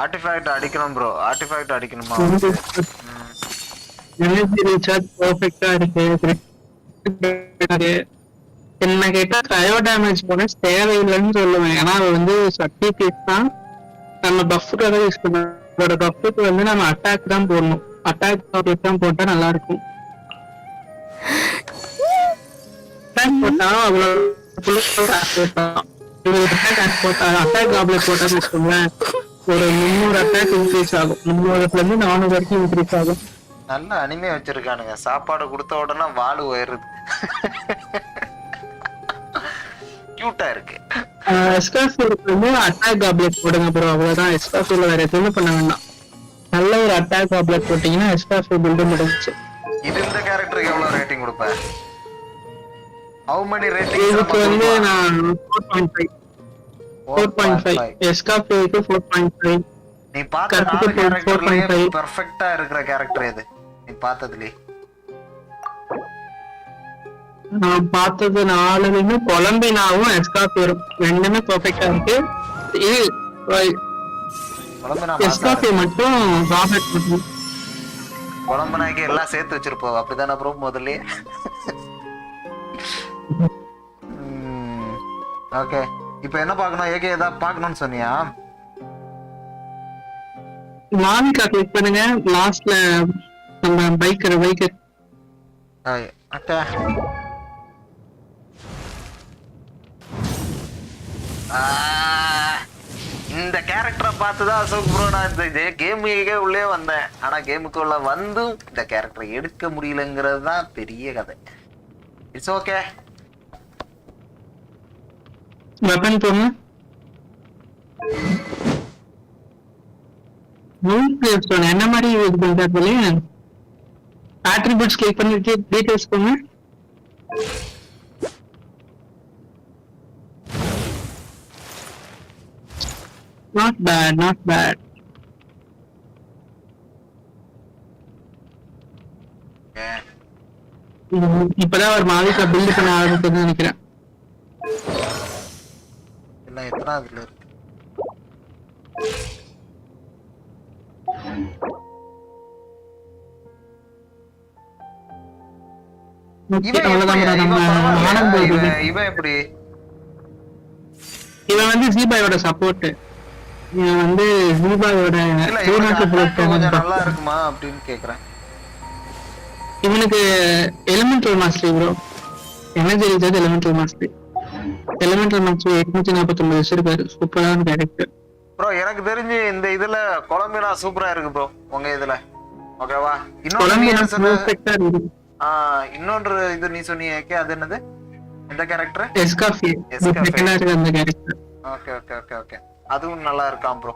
ஆர்டிஃபேக்ட் அடிக்கணும் ப்ரோ, ஆர்டிஃபேக்ட் அடிக்கணுமா? எனர்ஜி ரீசார்ஜ் பெர்ஃபெக்ட்டா இருக்கு. என்ன கேட்டா க்ரையோ டேமேஜ் போனஸ் தேவையில்லைன்னு சொல்லுவேன். ஏன்னா அது வந்து சர்டிஃபிகேட் தான், நம்ம பஃப்க்காக யூஸ் பண்ணோம். அதோட பஃப்க்கு வந்து நம்ம அட்டாக் தான் போடணும். அட்டாக் தான் போட்டா நல்லா இருக்கும். அட்டாக் போட்டா அவ்வளோ அட்டாக் காப்லெட் போட்டா வச்சுக்கோங்களேன், ஒரு 300 அட்டாக் இன்க்ரீஸ் ஆகும். 300ல இருந்து 400 வரைக்கும் இன்க்ரீஸ் ஆகும். நல்ல அனிமே வச்சிருக்கானுங்க. சாப்பாடு கொடுத்த உடனே வால் உயருது. கியூட்டா இருக்கு. எஸ்கார்பியருக்கு வந்து அட்டாக் காப்லெட் போடுங்க ப்ரோ, அவ்வளவுதான். எஸ்கார்பியர்ல வேற எதுவுமே பண்ண வேண்டாம். நல்ல ஒரு அட்டாக் காப்லெட் போட்டீங்கன்னா எஸ்கார்பியர் பில்டு முடிஞ்சிச்சு. இது இந்த கேரக்டருக்கு எவ்வளவு ரேட்டிங் கொடுப்பேன்? How many rating? இதுக்கு வந்து நான் 4.5 எஸ்கார்பியருக்கு 4.5. நீ பார்த்த 4 கேரக்டர்லயே பெர்ஃபெக்ட்டா இருக்கிற கேரக்டர் எது நீ பார்த்ததுலயே? நான் பார்த்தது 4லுமே கொலம்பினாவும் எஸ்கார்பியரும் ரெண்டுமே பெர்ஃபெக்ட்டா இருக்கு. இது எஸ்கார்பியர் மட்டும் ராபர்ட் மட்டும். கொலம்பனாக்கு எல்லாம் சேர்த்து வச்சிருப்போம் அப்படிதானே ப்ரோ முதல்ல? ஓகே, இப்போ என்ன பார்க்கணும்? ஏகே ஏதாவது பார்க்கணும்னு சொன்னியா? மாவிகா கிளிக் பண்ணுங்க, லாஸ்ட்ல நம்ம பைக் அக்கா இந்த கேரக்டரை பார்த்துதான் அசோக் ப்ரோ நான் இந்த கேமுக்கே உள்ளே வந்தேன். ஆனா கேமுக்குள்ள வந்தும் இந்த கேரக்டரை எடுக்க முடியலங்கிறது தான் பெரிய கதை. It's okay. வெப்பன் போங்க. என்ன மாதிரி இது பண்றது? அட்ரிபியூட்ஸ் கிளிக் பண்ணிட்டு டீடைல்ஸ் போங்க. Not bad, not bad. இப்பதான் ஒரு மாவிகா பில்ட் பண்ண ஆரம்பிச்சதுன்னு நினைக்கிறேன். என்ன எத்தனாவதுல இருக்கு? இவன் எப்படி? இவன் வந்து ஜீபாயோட சப்போர்ட். இவன் வந்து ஜீபாயோட கொஞ்சம் நல்லா இருக்குமா அப்படின்னு கேக்குறேன். இவனுக்கு elemental master bro, energy recharge elemental master. Elemental master 849 வச்சிருக்காரு. சூப்பரான கேரக்டர் ப்ரோ. எனக்கு தெரிஞ்சு இந்த இதுல கொலம்பினா சூப்பரா இருக்கு ப்ரோ உங்க இதுல. ஓகேவா? இன்னொன்று இது நீ சொன்னியே, அது என்னது? எந்த கேரக்டர்? எஸ்கார்பியர் அந்த character. Okay okay okay okay, அதுவும் நல்லா இருக்காம் ப்ரோ.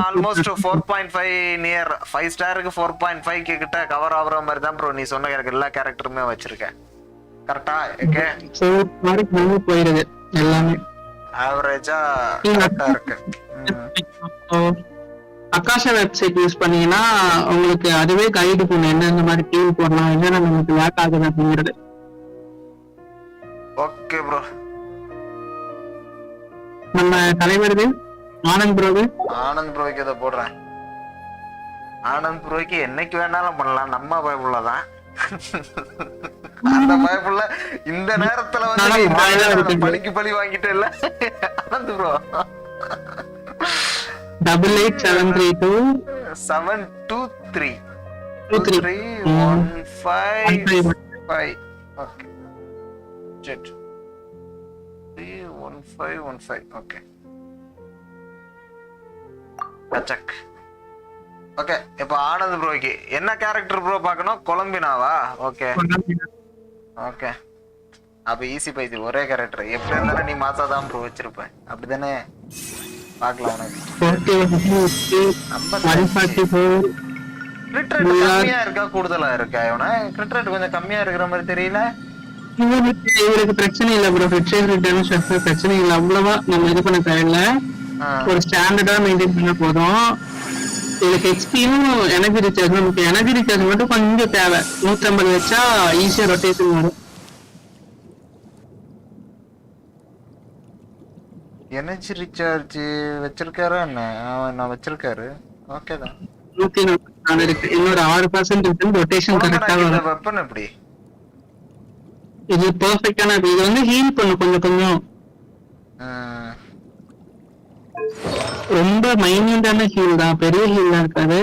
ஆல்மோஸ்ட் 4.5 நியர் 5 ஸ்டாருக்கு 4.5 கிட்ட கவர் ஆகுற மாதிரி தான் ப்ரோ நீ சொன்ன கேரக்டர் எல்லா கேரக்டருமே வச்சிருக்கேன். கரெக்டா? ஓகே, போயிடுது எல்லாமே ஆவரேஜா கரெக்டா இருக்கு. அகாஷா வெப்சைட் யூஸ் பண்ணீங்கன்னா உங்களுக்கு அதுவே கைடு பண்ணும் என்னென்ன மாதிரி டீம் போடலாம், என்னென்ன நமக்கு லேக் ஆகுது அப்படிங்கிறது. Okay bro. நம்ம தலைவருக்கு ஆனந்த் ப்ரோக்கு இதை போடுறேன். ஆனந்த் ப்ரோக்கு என்னைக்கு வேணாலும் பண்ணலாம். நம்ம பயப்புள்ளதான் அந்த பயப்புள்ள இந்த நேரத்துல வந்து பழிக்கு பழி வாங்கிட்டு இல்ல ஆனந்த் ப்ரோ. 88732723 155. ஓகே, 1515. ஓகே கச்சக். ஓகே, இப்போ ஆனந்த் ப்ரோக்கு என்ன கேரக்டர் ப்ரோ பார்க்கணும்? கொலம்பினாவா? ஓகே ஓகே, அப்ப ஈஸி பைசி ஒரே கேரக்டர். எப்படி இருந்தாலும் நீ மாசாதான் ப்ரோ வச்சிருப்ப அப்படிதானே? பார்க்கலாம் உனக்கு. 144 கிரிட் ரேட் கம்மியா இருக்கா கூடுதலா இருக்கா? இவனை கிரிட் ரேட் கொஞ்சம் கம்மியா இருக்கிற மாதிரி தெரியல. இவருக்கு பிரச்சனை இல்ல ப்ரோ. பிரச்சனை இல்ல, அவ்வளவா நம்ம இது பண்ண தேவையில்ல. ஒரு ஸ்டாண்டர்டா மெயின்டைன் பண்ண போதும். இதுக்கு ஹெச்பியும் எனர்ஜி ரீசார்ஜ், நமக்கு எனர்ஜி ரீசார்ஜ் மட்டும் கொஞ்சம் தேவை. 150 வச்சா ஈஸியா ரொட்டேஷன் வரும். எனர்ஜி ரீசார்ஜ் வச்சிருக்காரா என்ன? நான் வச்சிருக்காரு. ஓகே தான். 144 இருக்கு. இன்னொரு 6% இருக்கு. ரொட்டேஷன் கரெக்டா வரும். வெப்பன் எப்படி? இது பெர்ஃபெக்ட்டான இது வந்து ஹீல் பண்ணும் கொஞ்சம் கொஞ்சம். ரொம்ப மைன்யூட்டான ஹீல் தான், பெரிய ஹீல் தான் இருக்காது.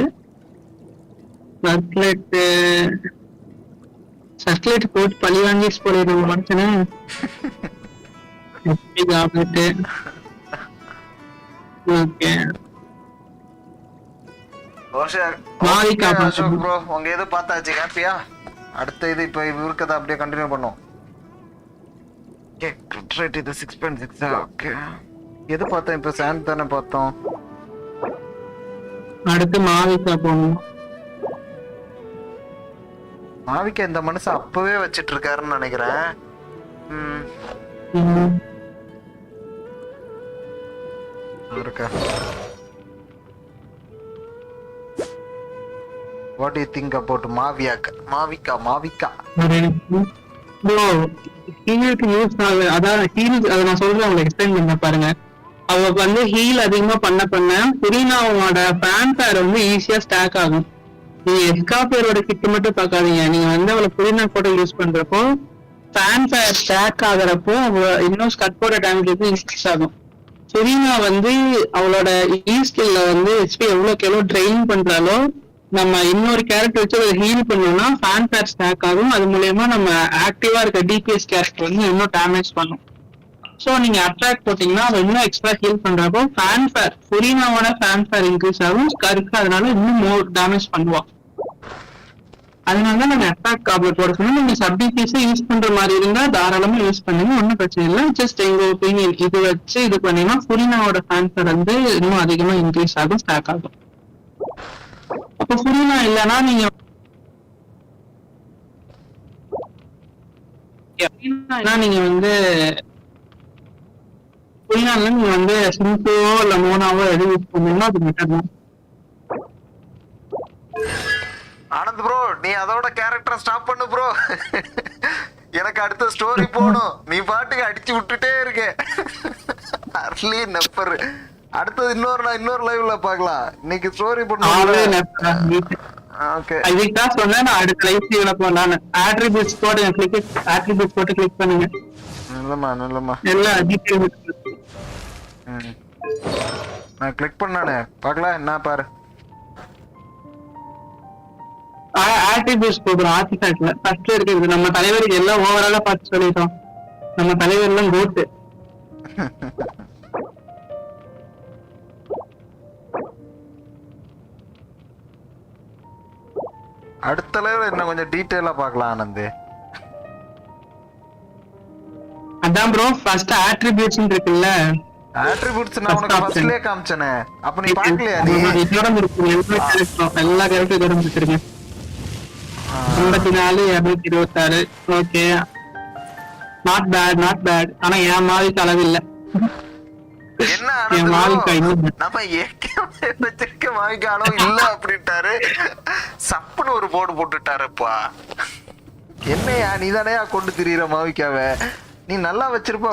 சர்க்குலேட் போட்டு பழி வாங்கி போயிடும் மனுஷனே. ஓகே அசோக் ப்ரோ, உங்க எது பார்த்தாச்சு ஹாப்பியா? அடுத்த இது இப்போ இருக்கதை அப்படியே கண்டினியூ பண்ணும். ஓகே கிரிட் ரேட் இது 6.6. ஓகே எது பார்த்தோம் இப்போ? சாண்ட் தானே பார்த்தோம். அடுத்து மாவிக்கா போகணும். மாவிக்கா இந்த மனுஷன் அப்பவே வச்சிட்டு இருக்காருன்னு நினைக்கிறேன். இருக்கா? What do you think about மாவிக்கா? ப்ரோ ஹீலுக்கு யூஸ் ஆகுது. அதான் ஹீல், அதை நான் சொல்றேன் உங்களுக்கு எக்ஸ்பிளைன் பண்ண பாருங்க. அவ வந்து ஹீல் அதிகமா பண்ண புரீனாவோட ஃபேன்ஃபேர் வந்து ஈஸியா ஸ்டாக் ஆகும். நீங்க எஸ்காபியரோட கிட்ட மட்டும் பார்க்காதீங்க. நீங்க வந்து அவளை புரீனா கூட யூஸ் பண்றப்போ ஃபேன்ஃபேர் ஸ்டாக் ஆகுறப்போ இன்னும் ஸ்கட்டோட டேமேஜ் வந்து இன்க்ரீஸ் ஆகும். புரீனா வந்து அவளோட ஈஸ்கில்ல வந்து ஹெச்பி எவ்வளோக்கு எவ்வளோ ட்ரெயின் பண்றாலோ, நம்ம இன்னொரு கேரக்டர் வச்சு அதை ஹீல் பண்ணோம்னா ஃபேன்ஃபேர் ஸ்டாக் ஆகும். அது மூலயமா நம்ம ஆக்டிவா இருக்க டிபிஎஸ் கேரக்டர் வந்து இன்னும் டேமேஜ் பண்ணும். ஸோ நீங்க அட்டாக் போட்டீங்கன்னா அதை இன்னும் எக்ஸ்ட்ரா ஹீல் பண்றப்போ ஃபேன்ஃபேர் புரீனாவோட ஃபேன்ஃபேர் இன்க்ரீஸ் ஆகும். ஸ்கருக்கு அதனால இன்னும் மோர் டேமேஜ் பண்ணுவோம். அதனால நம்ம அட்டாக் காப்லெட் போட சொன்னா நீங்க சப் டிபிஎஸ் யூஸ் பண்ற மாதிரி இருந்தா தாராளமா யூஸ் பண்ணுங்க, ஒன்னும் பிரச்சனை இல்லை. ஜஸ்ட் எங்க ஒப்பீனியன் இது வச்சு இது பண்ணீங்கன்னா புரீனாவோட ஃபேன்ஃபேர் வந்து இன்னும் அதிகமா இன்க்ரீஸ் ஆகும், ஸ்டாக் ஆகும். அப்ப புரீனா இல்லைன்னா நீங்க நீங்க வந்து புரீனால நீங்க வந்து சிம்புவோ இல்ல மோனாவோ எது யூஸ் பண்ணீங்கன்னா அது பெட்டர் தான். ஆனந்த் ப்ரோ, நீ அதோட கேரக்டரை ஸ்டாப் பண்ணு ப்ரோ. எனக்கு அடுத்த ஸ்டோரி போகணும். நீ பாட்டுக்கு அடிச்சு விட்டுட்டே இருக்க. அர்லி நப்பர். அடுத்தது இன்னொரு லைவ்ல பார்க்கலாம். இன்னைக்கு ஸ்டோரி பண்ணுவோம். ஓகே அதுக்கு தான் சொன்னேன் நான் அடுத்த லைவ்ல போலான்னு. அட்ரிபியூட்ஸ் போட்டு கிளிக் பண்ணுங்க. நல்லமா எல்லாம் டீடைல் நான் கிளிக் பண்ணானே பார்க்கலாம். என்ன பாரு, ஆர்டிபிஎஸ் போடுறோம். ஆர்டிஃபேக்ட்ல ஃபர்ஸ்ட்ல இருக்குது. நம்ம தலைவருக்கு எல்லாம் ஓவராலா பார்த்து சொல்லிட்டோம். நம்ம தலைவர் எல்லாம் கோட்டு. அடுத்த லைவ்ல என்ன கொஞ்சம் டீடைலா பார்க்கலாம் ஆனந்த். அதான் ப்ரோ ஃபர்ஸ்ட் அட்ரிபியூட்ஸ் இருக்குல்ல. அட்ரிபியூட்ஸ் நான் உனக்கு ஃபர்ஸ்ட்லயே காமிச்சனே. அப்ப நீ பார்க்கலையா? நீ இதோட இருக்கு எல்லா கேரக்டரும் வச்சிருக்கேன். 54 226. Okay not bad. ஆனா என் மாதிரி அளவு இல்ல. என்ன என் மாவிக்கா இன்னும் நம்ம ஏற்கனவே வச்சிருக்க மாவிக்கா அளவு இல்ல அப்படின்ட்டாரு. சப்புன்னு ஒரு போர்டு போட்டுட்டாருப்பா. என்னையா நீ தானே கொண்டு திரியிற மாவிக்காவை? நீ நல்லா வச்சிருப்ப.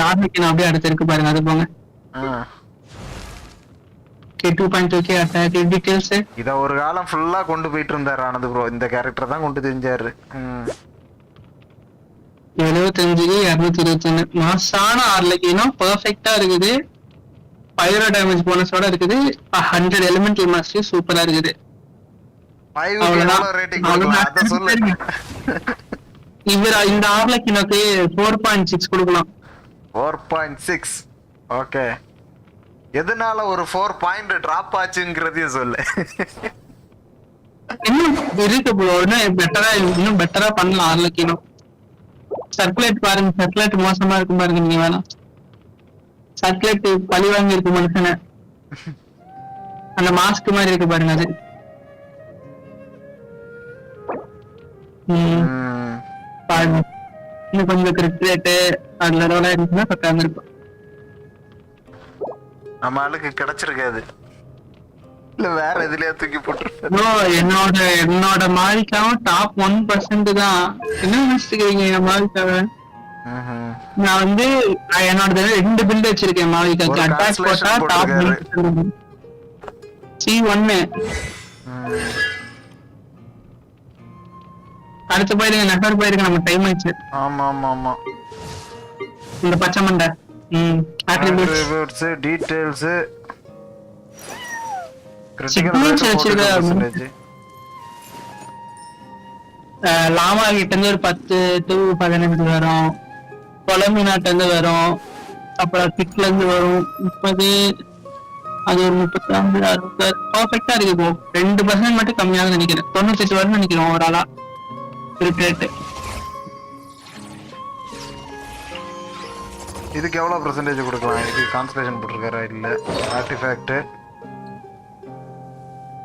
ஆர்மிக்கு நான் அப்படியே அடுத்திருக்கு பாருங்க. அது போங்க. 2.2k attack details. இத ஒரு காலம் ஃபுல்லா கொண்டு போயிட்டு இருந்தாரு ஆனந்த் ப்ரோ. இந்த கேரக்டர் தான் கொண்டு தெரிஞ்சாரு. 75 221 மாசான ஆர்லக்கினா பெர்ஃபெக்ட்டா இருக்குது. பைரோ டேமேஜ் போனஸோட இருக்குது. 100 எலிமெண்டல் மாஸ்டரி சூப்பரா இருக்குது. 5 எவ்வளவு ரேட்டிங் கொடுக்கலாம் அத சொல்லு. இவர இந்த ஆர்லக்கினுக்கு 4.6 கொடுக்கலாம். 4.6. ஓகே. எதனால ஒரு 4 பாயிண்ட் டிராப் ஆச்சுங்கிறதையும் சொல்லு. இன்னும் இருக்கு ப்ரோ. இன்னும் பெட்டரா பண்ணலாம் ஆர்லக்கினோ. சர்க்குலேட் பாருங்க. சர்க்குலேட் மோசமா இருக்கும் பாருங்க. நீங்க வேணாம் சர்க்குலேட் பழி வாங்கி இருக்கு மனுஷனை. அந்த மாஸ்க் மாதிரி இருக்கு பாருங்க அது. பாருங்க இன்னும் கொஞ்சம் கிரிக்கெட் அதுல ரோலா இருந்துச்சுன்னா பக்கம் இருக்கும். நம்ம ஆளுக்கு கிடைச்சிருக்காது இல்ல வேற எதுலயா தூக்கி போட்டு. என்னோட மாலிக்காவும் டாப் 1% தான். என்ன நினைச்சிருக்கீங்க என் மாலிக்காவை? நான் வந்து என்னோட 2 பில்ட் வச்சிருக்கேன் மாலிகாக்கு. அட்டாக் போட்டா டாப் C1. அடுத்த போயிருங்க நெட்வொர்க் போயிருங்க நம்ம டைம் ஆயிடுச்சு. ஆமா ஆமா ஆமா இந்த பச்சை மண்டை அட்ரிபியூட்ஸ் டீடைல்ஸ் கிரிட்டிக்கல் வச்சிருக்க. லாமா கிட்ட இருந்து ஒரு 10 to 15 வரும். கொலம்பினாட்ட இருந்து வரும். அப்புறம் கிட்ல இருந்து வரும் 30. அது ஒரு 35 60 பர்ஃபெக்டா இருக்கு ப்ரோ. 2% மட்டும் கம்மியாக நினைக்கிறேன். 98 வரும்னு நினைக்கிறேன் ஓவராலா ரேட். இதுக்கு எவ்வளவு பெர்சன்டேஜ் கொடுக்கலாம்? இது கான்சன்ட்ரேஷன் போட்டுருக்காரா இல்ல ஆர்டிஃபேக்ட்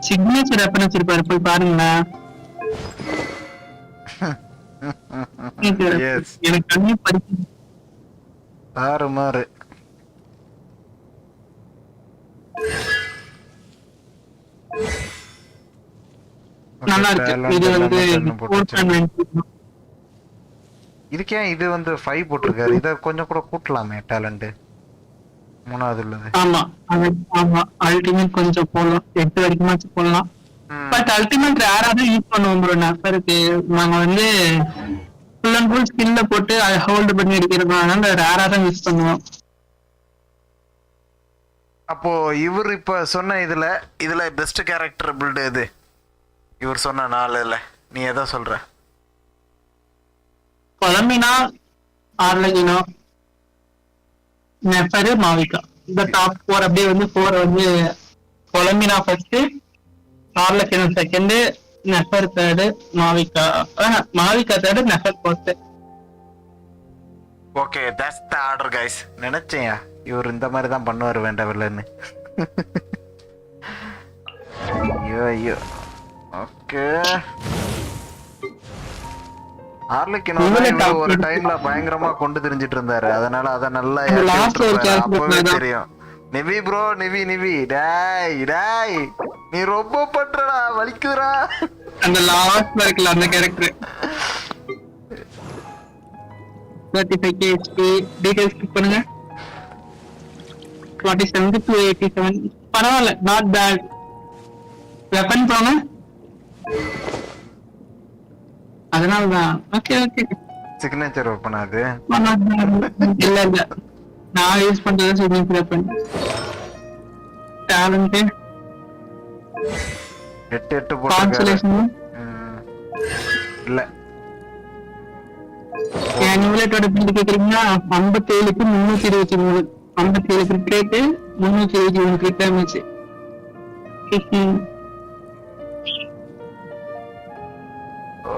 சிக்னேச்சர் வெப்பன் வச்சிருப்பாரு போய் பாருங்களா. எனக்கு கண்ணி பறிச்சு மாறு நல்லா இருக்கு. இது வந்து இதுக்கே இது வந்து 5 போட்டிருக்காரு. இத கொஞ்சம் கூட கூட்டலாமே டேலண்ட். 3வது உள்ளது. ஆமா ஆமா அல்டிமேட் கொஞ்சம் போடலாம். 8 வரைக்கும் போடலாம். பட் அல்டிமேட் ரேரா தான் யூஸ் பண்ணுவோம் ப்ரோ. நெஃபருக்கு நாங்க வந்து ஃபுல் அண்ட் ஃபுல் ஸ்கில்ல போட்டு அதை ஹோல்ட் பண்ணி எடுக்கிறதுனால ரேரா தான் யூஸ் பண்ணுவோம். அப்போ இவர் இப்ப சொன்ன இதுல பெஸ்ட் கேரக்டர் பில்ட் எது? இவர் சொன்ன 4ல நீ எதை சொல்ற? கொலம்பினா, ஆர்லகினோ, நெஃபரு, மாவிகா. இந்த டாப் 4 அப்படியே வந்து 4 வந்து Columbina first, Arlecchino second, Nefer third, Mavuika third, Nefer fourth. Okay that's the order guys. நினைச்சேன் இவர் இந்த மாதிரி தான் பண்ணுவார் வேண்டவில்லைன்னு. ஐயோ ஓகே ஆர்லகினோ ஒரு டைம்ல பயங்கரமா கொண்டு தெரிஞ்சிட்டு இருந்தாரு. அதனால அத நல்லா அப்பவே தெரியும். நிவி ப்ரோ நிவி டேய் நீ ரொம்ப பண்றடா வலிக்குதுடா. அந்த லாஸ்ட்ல இருக்கல அந்த கேரக்டர் 35 HP டீடைல்ஸ் கிளிக் பண்ணுங்க. 47 to 87 பரவாயில்ல, நாட் பேட். வெப்பன் போங்க. அதனாலதான் ஓகே சிக்னேச்சர் வெப்பன் அது இல்ல நான் யூஸ் பண்றது சிக்னேச்சர் வெப்பன். டேலண்ட் 8 போட்டுருக்காரு. இல்ல ஆனுவலேட்டோட பில்ட் கேக்குறீங்கன்னா 57க்கு 323 57 கிரிக்கெட் 323 கிரிக்கெட் டேமேஜ்.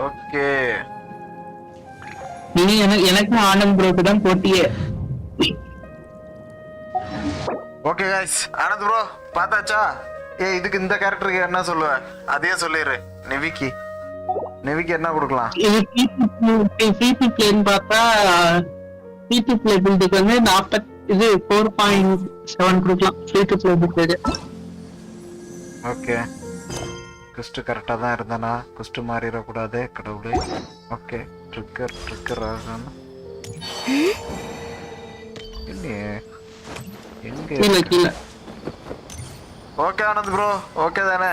ஓகே நீ எனக்கு ஆனந்த் ப்ரோக்கு தான் போட்டியே. ஓகே गाइस ஆனந்த் ப்ரோ பார்த்தாச்சா? இதுக்கு இந்த கேரக்டருக்கு என்ன சொல்லுவ? அதையே சொல்லிரு. நிவிக்கு என்ன கொடுக்கலாம்? இது பிபி பிளேன் பார்த்தா பிபி பிளே பில்டுக்கு வந்து 4.7 கொடுக்கலாம். BB play build. ஓகே குஸ்ட் கரெக்டா தான் இருந்தானா? குஸ்ட் மாறிர கூடாதே கடவுளே. ஓகே ட்ரிக்கர் ஆகணும். கீழ ஓகே ஆனந்த் ப்ரோ ஓகே தானே?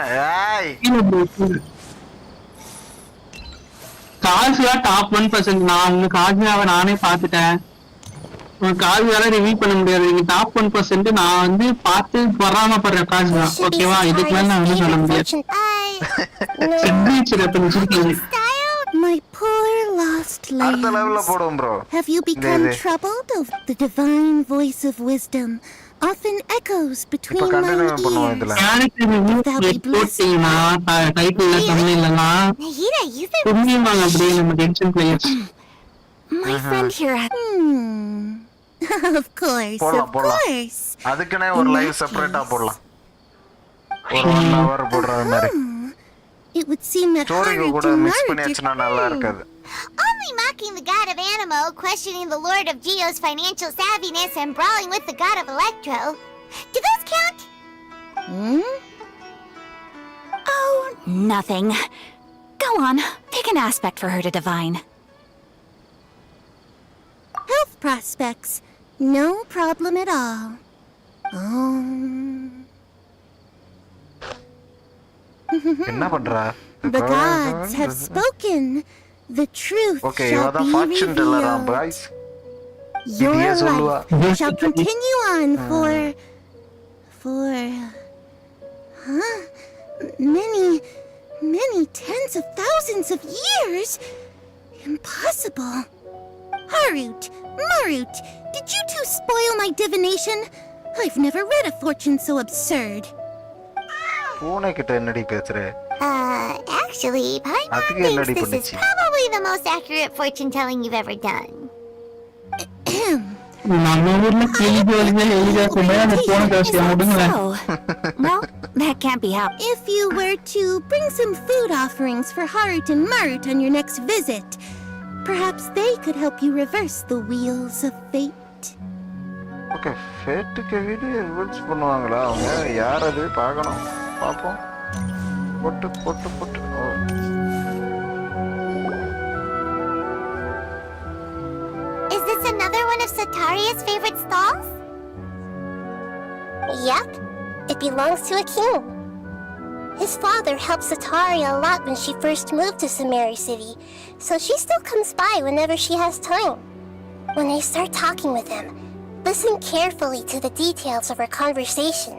காசுவா டாப் 1%. நான் உங்க காசுவாவை நானே பாத்துட்டேன். காசுவால ரிவ்யூ பண்ண முடியாது. நீங்க டாப் 1%. நான் வந்து பார்த்து பொறாமப்படுற காசுவா. ஓகேவா? இதுக்கு மேல நான் வந்து சொல்ல முடியாது. My poor lost அடுத்த லெவல்ல போடுவோம் bro. Have you become troubled of the divine voice of wisdom? Often echoes between my ears. எனக்கு ரிவ்யூ போட்டீங்கன்னா டைட்டில்ல தமிழ்லனா புரியுமாங்க அப்படியே நம்ம tension players. My friend here. Of course, போடலாம் of போடலாம் course. அதுக்குன்னே ஒரு In லைவ் that செப்பரேட்டா case- போடலாம் ஒரு 1 hour போடுறது மாதிரி It would seem that ஸ்டோரிக்கு Haru கூட and மிக்ஸ் Maru பண்ணியாச்சுன்னா நல்லா இருக்காது Only mocking the god of Animo, questioning the lord of Geo's financial savviness, and brawling with the god of Electro. Do those count? Oh, nothing. Go on, pick an aspect for her to divine. health prospects. No problem at all. என்ன பண்றா The gods have spoken. The truth okay shall இவதான் be fortune டெல்லரா revealed. Boys Your இதையே சொல்லுவா. life shall continue on for many tens of thousands of years. Impossible. Harut, Marut, did you two spoil my divination? I've never read a fortune so absurd. பூனை கிட்ட என்னடி பேசுற Actually, Paimon அதுக்கு thinks என்னடி this is பண்ணுச்சு probably the most accurate fortune telling you've ever done. நம்ம ஊர்ல கிளிக்கு வலிங்க எழுதியா சொன்னா அந்த போன காசியா முடிங்களேன் So, well, that can't be happening. If you were to bring some food offerings for Harut and Marut on your next visit, perhaps they could help you reverse the wheels of fate. Okay ஃபேட்டுக்கு video reverse பண்ணுவாங்களா அவங்க யார் அது பார்க்கணும் பார்ப்போம் பொட்டு பொட்டு பொட்டு oh Is this another one of Sataria's favorite stalls? Yep, it belongs to a king. His father helped Sataria a lot when she first moved to Sumeru City, so she still comes by whenever she has time. When I start talking with him, listen carefully to the details of our conversation.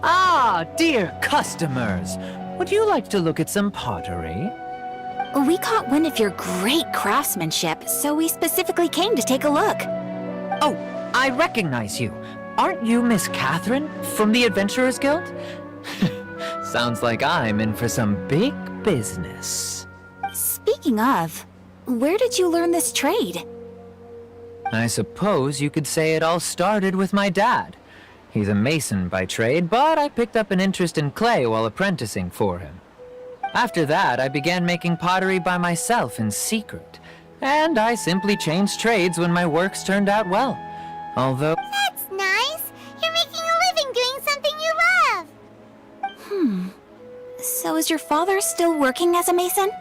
Ah, dear customers, would you like to look at some pottery? We caught wind of your great craftsmanship, so we specifically came to take a look. Oh, I recognize you. Aren't you Miss Catherine from the Adventurers Guild? Sounds like I'm in for some big business. Speaking of, where did you learn this trade? I suppose you could say it all started with my dad. He's a mason by trade, but I picked up an interest in clay while apprenticing for him. After that, I began making pottery by myself in secret, and I simply changed trades when my works turned out well. Although, That's nice. You're making a living doing something you love. So is your father still working as a mason?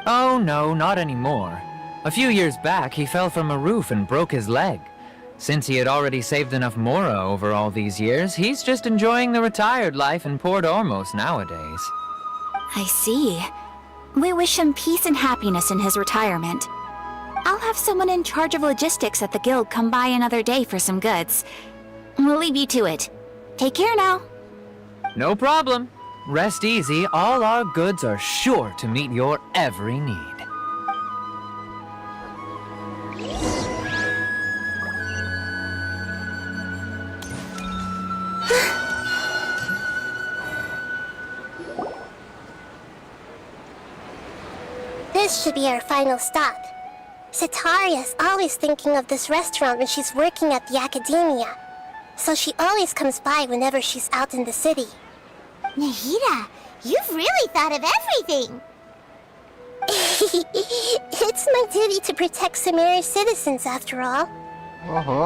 oh no, not anymore. A few years back, he fell from a roof and broke his leg. Since he had already saved enough mora over all these years, he's just enjoying the retired life in Port Ormos nowadays. I see. We wish him peace and happiness in his retirement. I'll have someone in charge of logistics at the guild come by another day for some goods. We'll leave you to it. Take care now. No problem. Rest easy, all our goods are sure to meet your every need. This should be our final stop. Sataria's always thinking of this restaurant when she's working at the academia, so she always comes by whenever she's out in the city. Nahida, you've really thought of everything. It's my duty to protect Sumeru's citizens, after all. ஓஹோ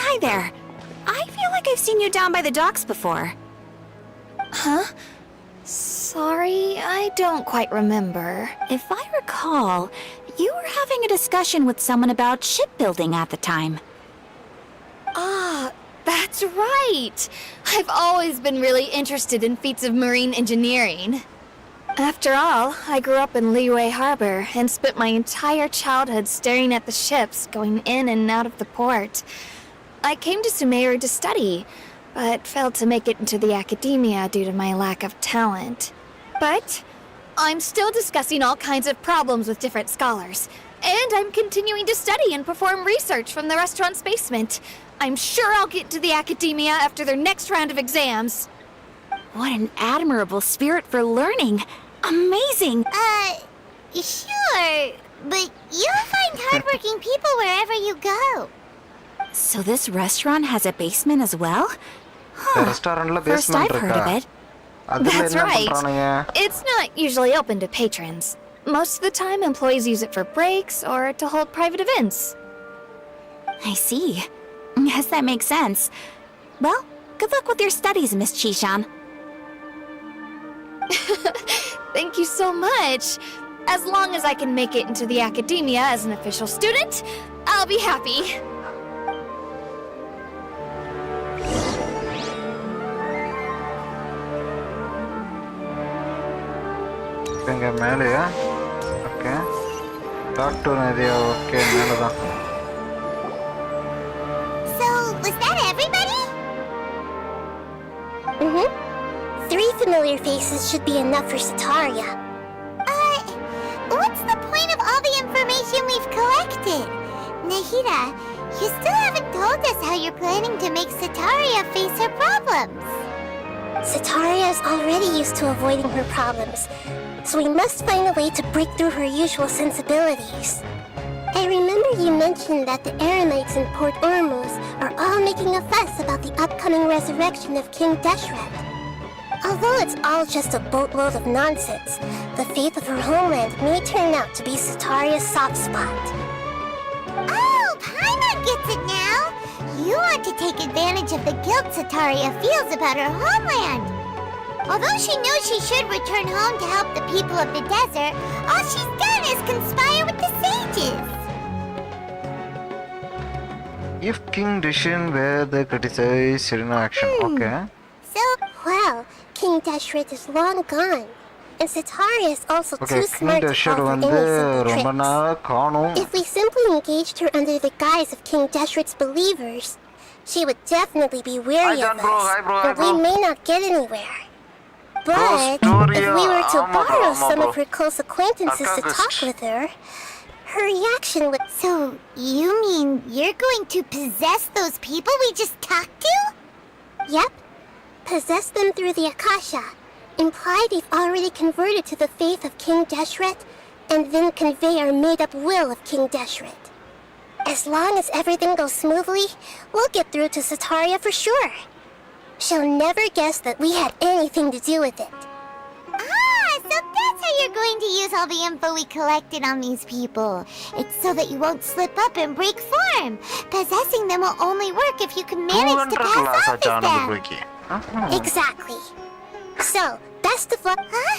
Hi there. I feel like I've seen you down by the docks before. Huh? Sorry, I don't quite remember. If I recall, you were having a discussion with someone about shipbuilding at the time. Ah, that's right! I've always been really interested in feats of marine engineering. After all, I grew up in Liyue Harbor and spent my entire childhood staring at the ships going in and out of the port. I came to Sumeru to study, but failed to make it into the academia due to my lack of talent. But I'm still discussing all kinds of problems with different scholars, and I'm continuing to study and perform research from the restaurant's basement. I'm sure I'll get to the academia after their next round of exams. What an admirable spirit for learning. Amazing! Sure. But you'll find hardworking people wherever you go. So this restaurant has a basement as well? ரெஸ்டாரண்ட்ல First basement I've heard இருக்கா? of it. அதுல That's என்ன right. பண்றானுங்க? It's not usually open to patrons. Most of the time, employees use it for breaks or to hold private events. I see. Yes, that makes sense. Well, good luck with your studies, Miss Chishan. Thank you so much. As long as I can make it into the academia as an official student, I'll be happy. இங்க மேலயா? Okay. Talk to Nahida okay மேல தான். So, was that everybody? Mm-hmm. 3 familiar faces should be enough for Sataria. What's the point of all the information we've collected? Nahida, you still haven't told us how you're planning to make Sataria face her problems. Sataria is already used to avoiding her problems, so we must find a way to break through her usual sensibilities. I remember you mentioned that the Eremites in Port Ormuz are all making a fuss about the upcoming resurrection of King Deshret. Although it's all just a boatload of nonsense, the fate of her homeland may turn out to be Sataria's soft spot. Oh, Paimon gets it now! You want to take advantage of the guilt Sataria feels about her homeland. Although she knows she should return home to help the people of the desert, all she's done is conspire with the sages. If King Dishin were the criticized in action, okay. So, Well, King Deshret is long gone, and Sataria is also Okay, too King smart to Dishin offer வந்து any simple ரொம்ப tricks. நாளா காணோம். If we simply engaged her under the guise of King Deshret's believers, she would definitely be weary Hi, of bro. us, Hi, bro. and we may not get anywhere. But Storia, if we were to ஆமா bro, borrow ஆமா some bro. of her close acquaintances to Accomplished. talk with her, her reaction would... So, you mean you're going to possess those people we just talked to? Yep. Possess them through the Akasha. Imply they've already converted to the faith of King Deshret, and then convey our made-up will of King Deshret. As long as everything goes smoothly, we'll get through to Sataria for sure. She'll never guess that we had anything to do with it. So that's how you're going to use all the info we collected on these people. It's so that you won't slip up and break form. Possessing them will only work if you can manage to 200 pass class off as ஆச்சானது them. போய்க்கு. Exactly. So, best of luck. Huh?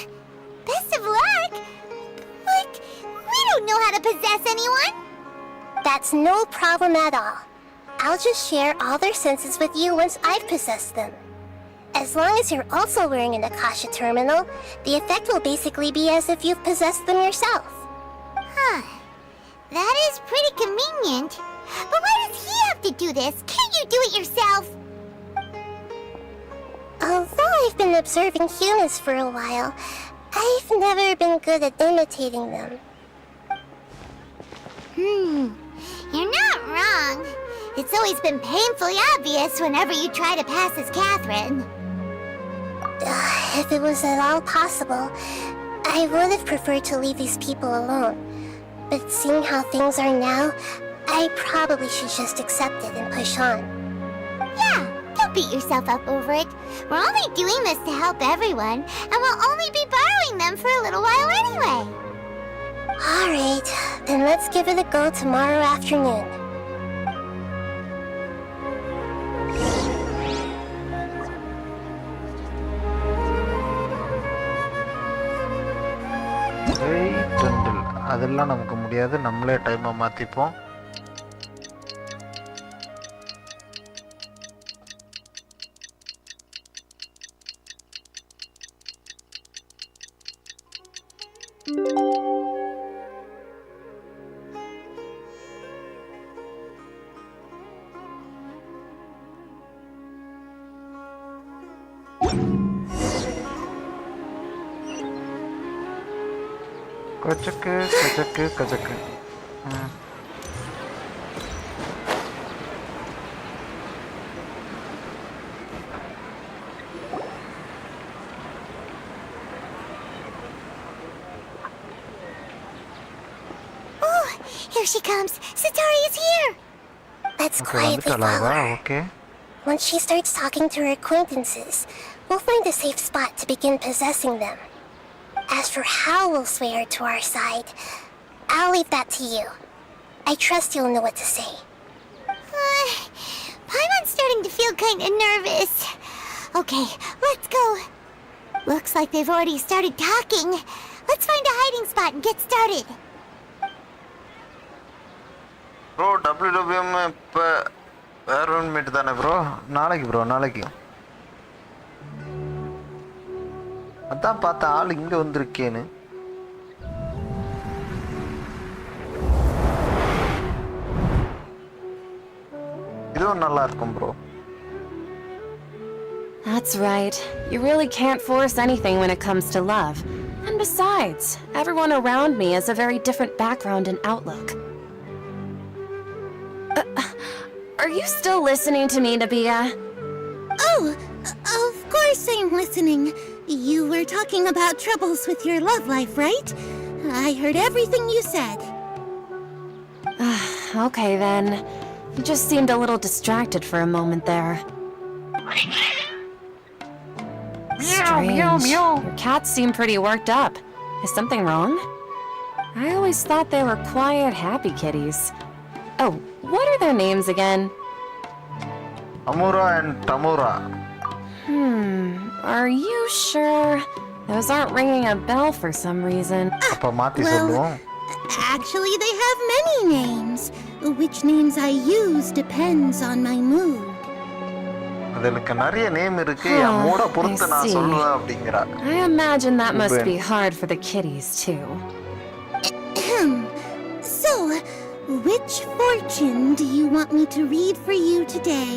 Best of luck? But we don't know how to possess anyone. That's no problem at all. I'll just share all their senses with you once I've possessed them. As long as you're also wearing an Akasha terminal, the effect will basically be as if you've possessed them yourself. Huh. That is pretty convenient. But why does he have to do this? Can't you do it yourself? Although I've been observing humans for a while, I've never been good at imitating them. You're not wrong. It's always been painfully obvious whenever you try to pass as Catherine. If it was at all possible, I would have preferred to leave these people alone. But seeing how things are now, I probably should just accept it and push on. Yeah, don't beat yourself up over it. We're only doing this to help everyone, and we'll only be borrowing them for a little while anyway. Alright, then let's give it a go tomorrow afternoon. Wait until அதெல்லாம் நமக்கு முடியாது, நம்மளே டைமை மாத்திப்போம். கச்சக்கு கச்சக்கு கச்சக்கு. There she comes! Satori is here! Let's Okay, quietly வந்துட்டாளா follow அவ? her. Okay. Once she starts talking to her acquaintances, we'll find a safe spot to begin possessing them. As for how we'll sway her to our side, I'll leave that to you. I trust you'll know what to say. Paimon's starting to feel kinda nervous. Okay, let's go. Looks like they've already started talking. Let's find a hiding spot and get started. Bro WWM இப்போ வேற one meet தானே bro? நாளைக்கு bro, நாளைக்கு. அதான் பார்த்த ஆள் இங்க வந்திருக்கேன்னு. இதுவும் நல்லா இருக்கும் bro. That's right. You really can't force anything when it comes to love. And besides, everyone around me has a very different background and outlook. Are you still listening to me, Nabia? Oh, of course I'm listening. You were talking about troubles with your love life, right? I heard everything you said. Okay then. You just seemed a little distracted for a moment there. Strange. Your cats seem pretty worked up. Is something wrong? I always thought they were quiet, happy kitties. Oh, what are their names again? Amura and Tamura. Are you sure? Those aren't ringing a bell for some reason. அப்ப மாத்தி சொல்லுவோம். Actually, they have many names. Which names I use depends on my mood. அதுக்கு நிறைய name இருக்கு. என் மூட பொறுத்து நான் சொல்லுவேன் அப்படிங்கறா. I imagine that must be hard for the kitties too. So, which fortune do you want me to read for you today?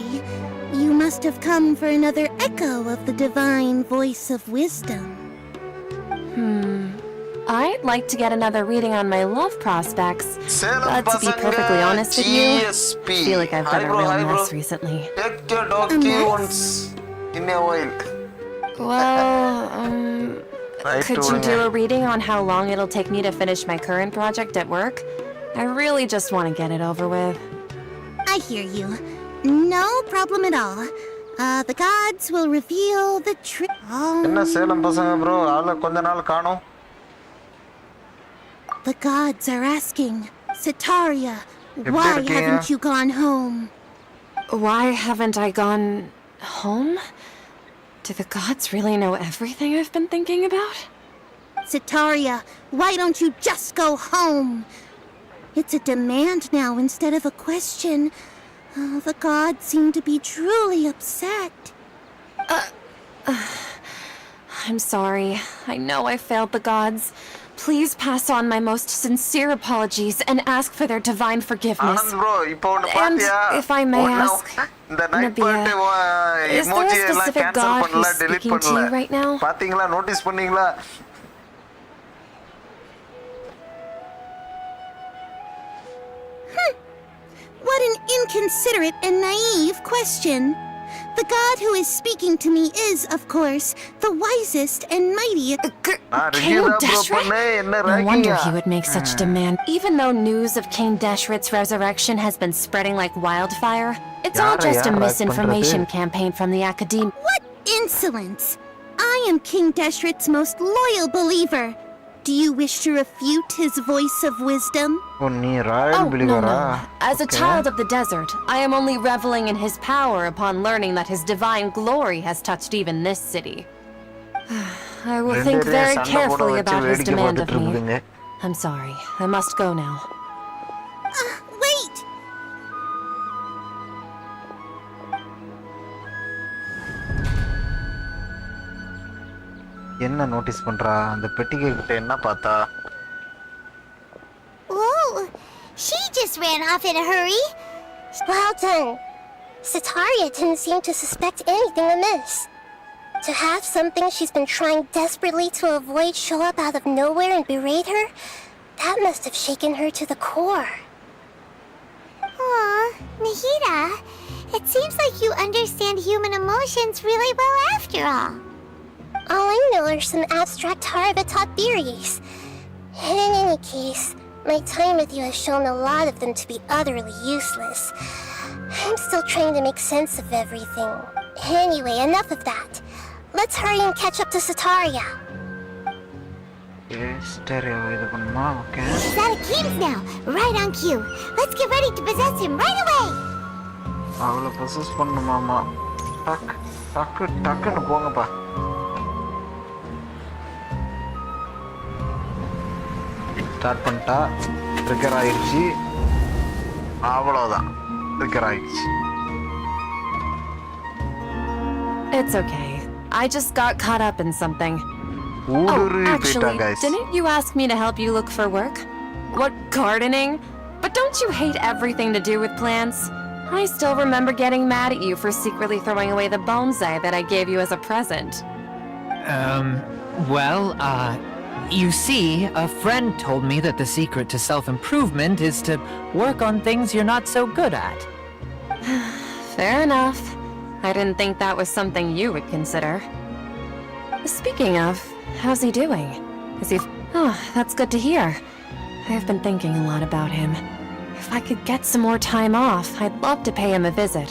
You must have come for another echo of the divine voice of wisdom. I'd like to get another reading on my love prospects. Salem But to be பசங்க perfectly honest with you, GSP. I feel like I've Hi done a bro, real hi bro. mess recently. Take your doggy once in a while. Well, Right, could you do Tony. a reading on how long it'll take me to finish my current project at work? I really just want to get it over with. I hear you. No problem at all. The gods will reveal the truth. என்ன சேலம் பசங்க bro ஆள கொஞ்ச நாள் காணோம். The gods are asking, Sitaria, எப்படி why இருக்கீங்க? haven't you gone home? Why haven't I gone home? Do the gods really know everything I've been thinking about? Sitaria, why don't you just go home? It's a demand now instead of a question. The gods seem to be truly upset. I'm sorry. I know I failed the gods. Please pass on my most sincere apologies and ask for their divine forgiveness. Anand bro இப்போ ஒன்னு And பாத்தியா? if I may ask, இந்த night Nabia, party is there a emoji எல்லாம் specific cancel god பண்ணல, who's delete speaking to you பண்ணல. right now? பாத்தீங்களா, notice பண்ணீங்களா? What an inconsiderate and naive question. The god who is speaking to me is, of course, the wisest and mightiest. நான் King review தான் bro Deshret? பண்ணேன், என்ன No wonder ranking-ஆ? he would make such demand. Even though news of King Deshret's resurrection has been spreading like wildfire, it's all Yara, just a yara, misinformation பண்றது. campaign from the academy. What insolence! I am King Deshret's most loyal believer. Do you wish to refute his voice of wisdom? ஓ, நீ Royal No, பிலீவரா? As a child of the desert, I am only reveling in his power upon learning that his divine glory has touched even this city. I will think very carefully about his demand of me. I'm sorry. I must go now. Wait! என்ன notice பண்றா? அந்த பெட்டிகை கிட்ட என்ன பார்த்தா? Whoa! She just ran off in a hurry. Well done. Sitaria didn't seem to suspect anything amiss. To have something she's been trying desperately to avoid show up out of nowhere and berate her, that must have shaken her to the core. Aw, Nahida, it seems like you understand human emotions really well after all. All I know are some abstract Harvata theories. And in any case, My time with you has shown a lot of them to be utterly useless. I'm still trying to make sense of everything. Anyway, enough of that. Let's hurry and catch up to Sataria. stereo இது பண்ணுமா okay He's at Akim's now, right on cue. Let's get ready to possess him right away. அவளை process பண்ணுமாமா டக்குன்னு போங்கப்பா start பண்ணிட்டா trigger ஆயிடுச்சு அவ்வளோதான் trigger ஆயிடுச்சு It's okay. I just got caught up in something. Actually, didn't you ask me to help you look for work? What, gardening? But don't you hate everything to do with plants? I still remember getting mad at you for secretly throwing away the bonsai that I gave you as a present. You see, a friend told me that the secret to self-improvement is to work on things you're not so good at. Fair enough. I didn't think that was something you would consider. Speaking of, how's he doing? Is he... Oh, that's good to hear. I've been thinking a lot about him. If I could get some more time off, I'd love to pay him a visit.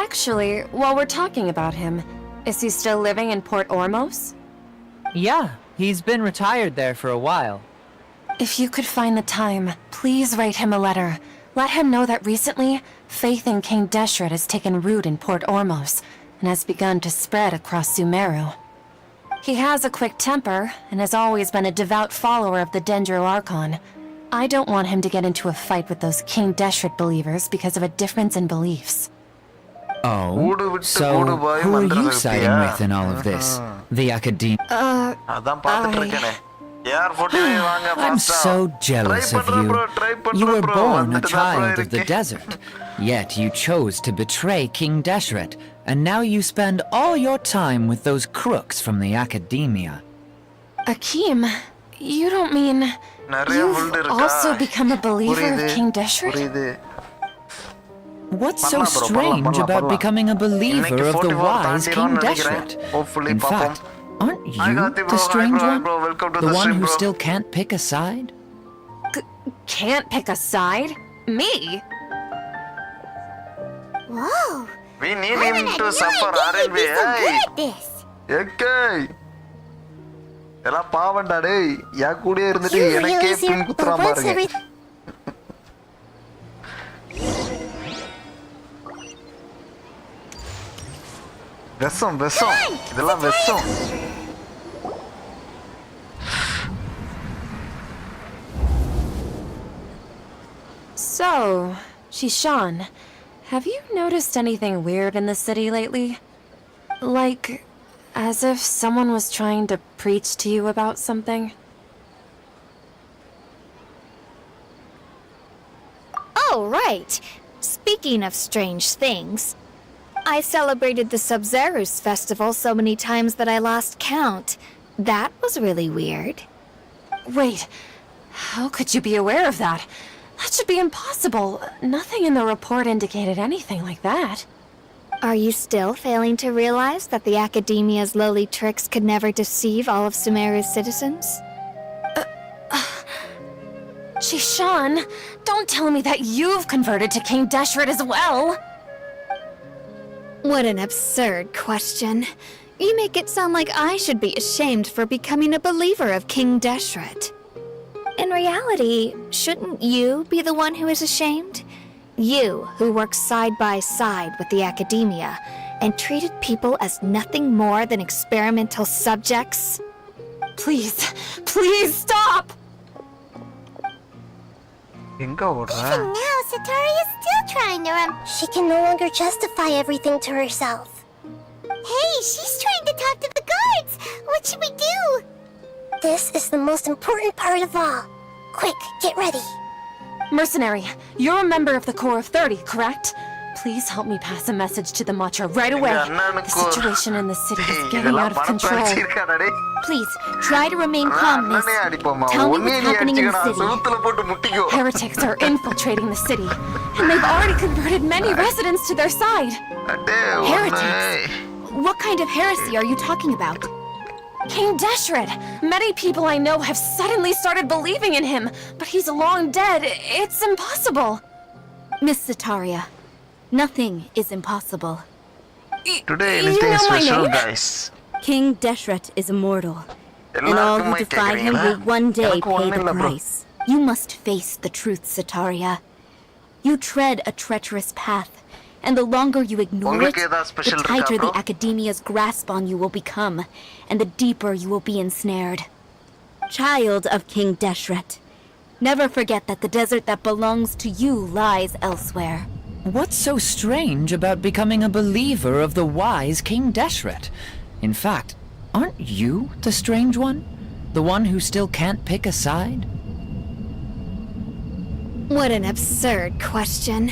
Actually, while we're talking about him, is he still living in Port Ormos? Yeah, he's been retired there for a while. If you could find the time, please write him a letter. Let him know that recently, faith in King Deshret has taken root in Port Ormos and has begun to spread across Sumeru. He has a quick temper and has always been a devout follower of the Sumeru Archon. I don't want him to get into a fight with those King Deshret believers because of a difference in beliefs. Oh, so who are you siding with in all of this? The Academia? I'm so jealous of you. You were born a child of the desert, yet you chose to betray King Deshret, and now you spend all your time with those crooks from the Academia. Akim, you don't mean... You've also become a believer of King Deshret? What's so strange about becoming a believer of the wise King Deshret? In fact, aren't you the strange one? The one who still can't pick a side? Can't pick a side? Me? Whoa! We need him to suffer, aren't we? Okay. எல்லாம் பாவண்டா டேய் யா கூடயே இருந்துட்டு எனக்கே பின் குத்துறா பாருங்க வெசம் இதெல்லாம் வெசம் So, Shishan, have you noticed anything weird in the city lately? Like, as if someone was trying to preach to you about something? Oh, right. Speaking of strange things, I celebrated the Sub-Zerus festival so many times that I lost count. That was really weird. Wait, how could you be aware of that? That should be impossible. Nothing in the report indicated anything like that. Are you still failing to realize that the Academia's lowly tricks could never deceive all of Sumeru's citizens? Shishan, don't tell me that you've converted to King Deshret as well! What an absurd question. You make it sound like I should be ashamed for becoming a believer of King Deshret. In reality, shouldn't you be the one who is ashamed? You, who works side by side with the Academia and treated people as nothing more than experimental subjects? Please stop! எங்க ஓடுற Even now, Sataria is still trying to She can no longer justify everything to herself. Hey, she's trying to talk to the guards! What should we do? This is the most important part of all. Quick, get ready. Mercenary, you're a member of the Corps of 30, correct? Please help me pass a message to the Matcha right away. The situation in the city is getting out of control. Please, try to remain calm, miss. Tell me what's happening in the city. Heretics are infiltrating the city, and they've already converted many residents to their side. Heretics? What kind of heresy are you talking about? King Deshret! Many people I know have suddenly started believing in him, but he's long dead. It's impossible. Miss Sataria, nothing is impossible. Today You anything know my special, name? guys? King Deshret is immortal, and all who defy him will one day pay the price. You must face the truth, Sataria. You tread a treacherous path, and the longer you ignore it, the tighter the Academia's grasp on you will become, and the deeper you will be ensnared. Child of King Deshret, never forget that the desert that belongs to you lies elsewhere. What's so strange about becoming a believer of the wise King Deshret? In fact, aren't you the strange one? The one who still can't pick a side? What an absurd question.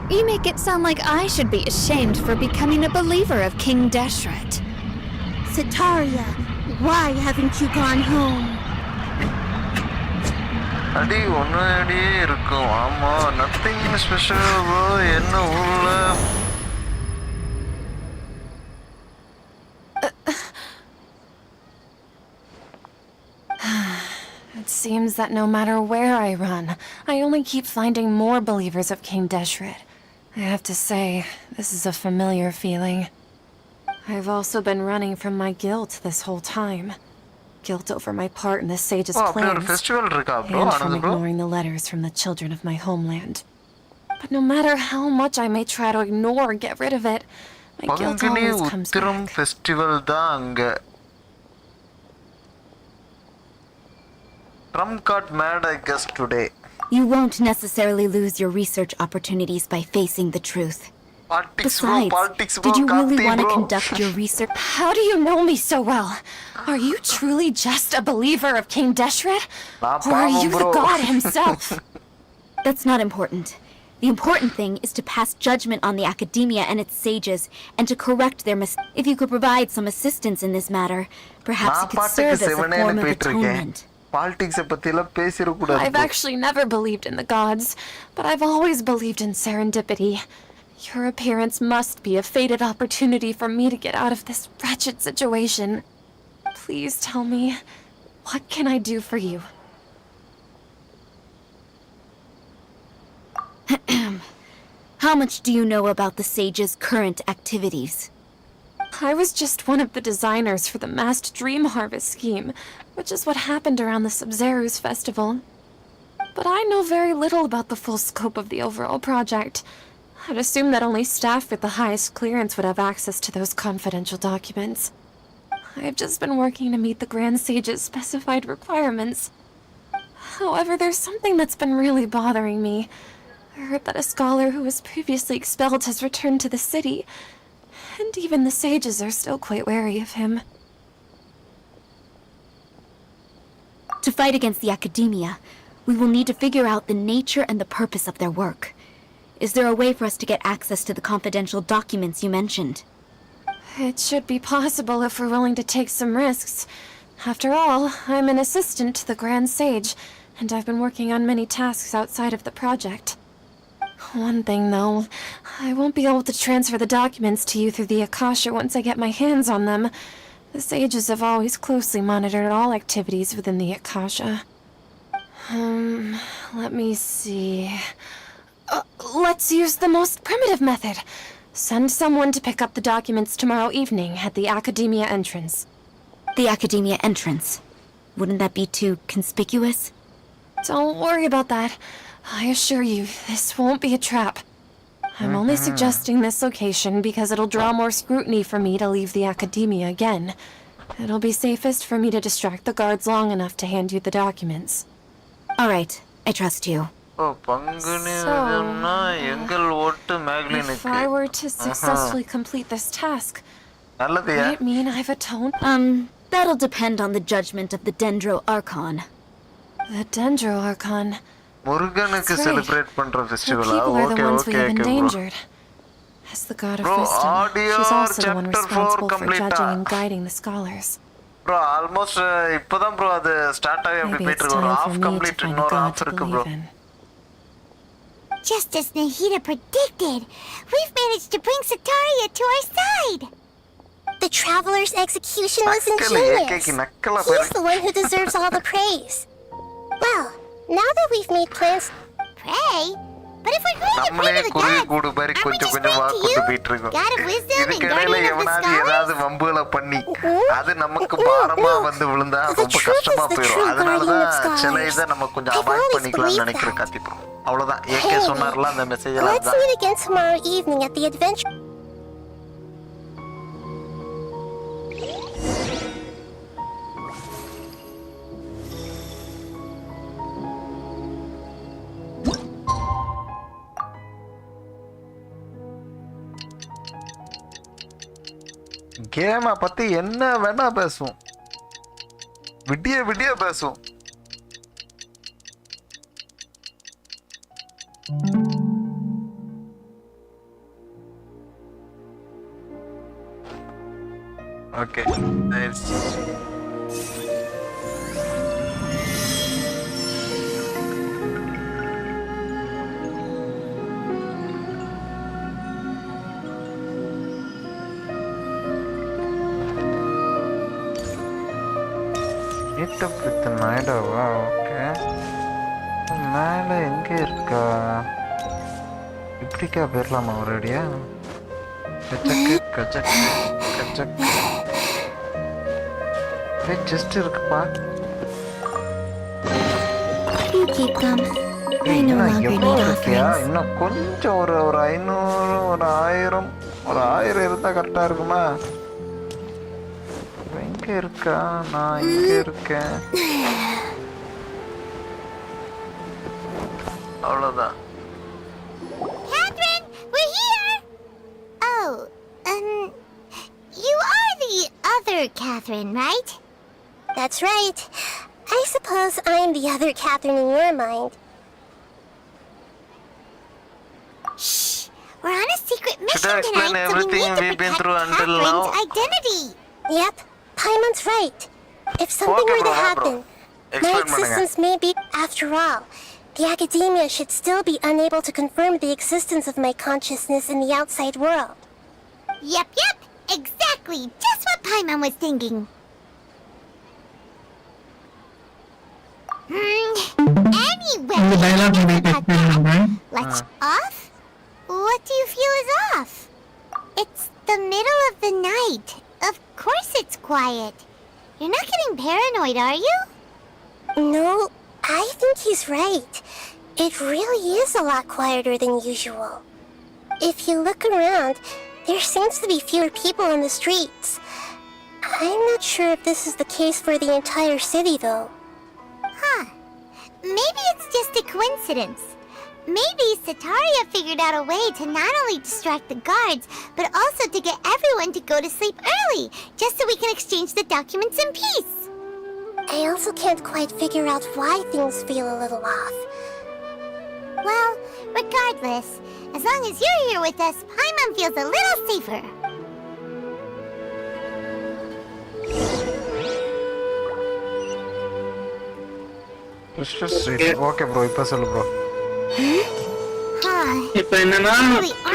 You make it sound like I should be ashamed for becoming a believer of King Deshret. Sataria, why haven't you gone home? அடி ஒன்று அடியே இருக்கும் ஆமா nothing special bro என்ன ஊர்ல It seems that no matter where I run, I only keep finding more believers of King Deshret. I have to say, this is a familiar feeling. I've also been running from my guilt this whole time. Guilt over my part in the sage's plans, and from ignoring the letters from the children of my homeland. But no matter how much I may try to ignore or get rid of it, my guilt always comes back. festival தான் அங்க Trump got mad, I guess, today. You won't necessarily lose your research opportunities by facing the truth. Besides, did you really want to conduct your research? How do you know me so well? Are you truly just a believer of King Deshret? Or are you the god himself? That's not important. The important thing is to pass judgment on the Academia and its sages, and to correct their mistakes. If you could provide some assistance in this matter, perhaps it could serve as a form of atonement. I've actually never believed in the gods, but I've always believed in serendipity. Your appearance must be a fated opportunity for me to get out of this wretched situation. Please tell me, what can I do for you? How much do you know about the sage's current activities? I was just one of the designers for the massed dream harvest scheme, which is what happened around the Sumeru festival. But I know very little about the full scope of the overall project. I'd assume that only staff with the highest clearance would have access to those confidential documents. I've just been working to meet the Grand Sage's specified requirements. However, there's something that's been really bothering me. I heard that a scholar who was previously expelled has returned to the city, and even the sages are still quite wary of him. To fight against the Academia, we will need to figure out the nature and the purpose of their work. Is there a way for us to get access to the confidential documents you mentioned? It should be possible if we're willing to take some risks. After all, I'm an assistant to the Grand Sage, and I've been working on many tasks outside of the project. One thing, though, I won't be able to transfer the documents to you through the Akasha once I get my hands on them. The sages have always closely monitored all activities within the Akasha. Let me see... let's use the most primitive method. Send someone to pick up the documents tomorrow evening at the Academia entrance. The Academia entrance? Wouldn't that be too conspicuous? Don't worry about that. I assure you, this won't be a trap. I'm only suggesting this location because it'll draw more scrutiny for me to leave the Academia again. It'll be safest for me to distract the guards long enough to hand you the documents. All right, I trust you. If I were to successfully complete this task, would it mean I've atoned? That'll depend on the judgment of the Dendro Archon. The Dendro Archon. முருகனுக்கு celebrate பண்ற The ஃபெஸ்டிவலா people are the okay ones we okay have okay bro endangered. As the god of Bro, wisdom, audio she's also the one chapter 4 responsible for complete judging and guiding the scholars. Bro almost இப்போதான் bro அது start ஆகி அப்படி Maybe போயிட்டு it's இருக்கு ஒரு time half for me to complete find a இன்னொரு god half to இருக்கு bro believe in. Just as Nahida predicted, we've managed to bring Sataria to our side. The traveler's execution was நக்கலு, ingenious. ஏகேக்கு நக்கலா He's பாரு. the one who deserves all the praise. Well, now that we've made plans... Pray? But if we're going to நம்மளே pray to the குருவி gods, கூடு மாதிரி aren't we கொஞ்சம் just கொஞ்சமா praying to கொண்டு you? போயிட்டு இருக்கோம். God of wisdom and இதுக்கிடையில guardian of the எவனாவது scholars? ஏதாவது வம்புகளை பண்ணி அது நமக்கு பாரமா வந்து விழுந்தா ரொம்ப கஷ்டமா போயிடும். அதனாலதான் சில இதை நம்ம கொஞ்சம் அவாய்ட் பண்ணிக்கலாம்னு நினைக்கிறேன் காத்திப்போம். அவ்வளவுதான். ஏகே சொன்னார்ல அந்த மெசேஜ் எல்லாம் Let's meet again tomorrow evening at the adventure... கேமை பத்தி என்ன வேணா பேசுவோம். விடிய விடிய பேசுவோம். ஓகே மீட்டப் வித் நாய்டாவா? ஓகே, மேலே எங்கே இருக்கா? இப்படிக்கா போயிடலாமா ஒரேடியா? கச்சக்கு கச்சக்கு கச்சக்கு ஜஸ்ட் இருக்குப்பா. You keep them. I no longer எவ்வளோ need இருக்கியா? offerings. இன்னும் கொஞ்சம் ஒரு 500 ஒரு 1000 இருந்தா கரெக்டா இருக்குமா? எங்க இருக்கா? நான் இங்க இருக்கேன். அவ்வளவுதான். Catherine, we're here! Oh, you are the other Catherine, right? That's right. I suppose I'm the other Catherine in your mind. Shh! We're on a secret Should mission I explain tonight, so we everything need to we've been protect through until Catherine's now? identity. Yep, Paimon's right. If something Okay, were to bro, happen, my Explain பண்ணுங்க. existence may be... After all, the academia should still be unable to confirm the existence of my consciousness in the outside world. Yep, exactly. Just what Paimon was thinking. Anyway, இந்த dialogue எனக்கு explain பண்றேன். let's off? What do you feel is off? It's the middle of the night. Of course it's quiet. You're not getting paranoid, are you? No, I think he's right. It really is a lot quieter than usual. If you look around, there seems to be fewer people in the streets. I'm not sure if this is the case for the entire city, though. Huh. Maybe it's just a coincidence. Maybe Sataria figured out a way to not only distract the guards, but also to get everyone to go to sleep early, just so we can exchange the documents in peace. I also can't quite figure out why things feel a little off. Well, regardless, as long as you're here with us, Paimon feels a little safer. Okay bro, இப்போ சொல்லு bro. Huh. இப்ப என்னன்னா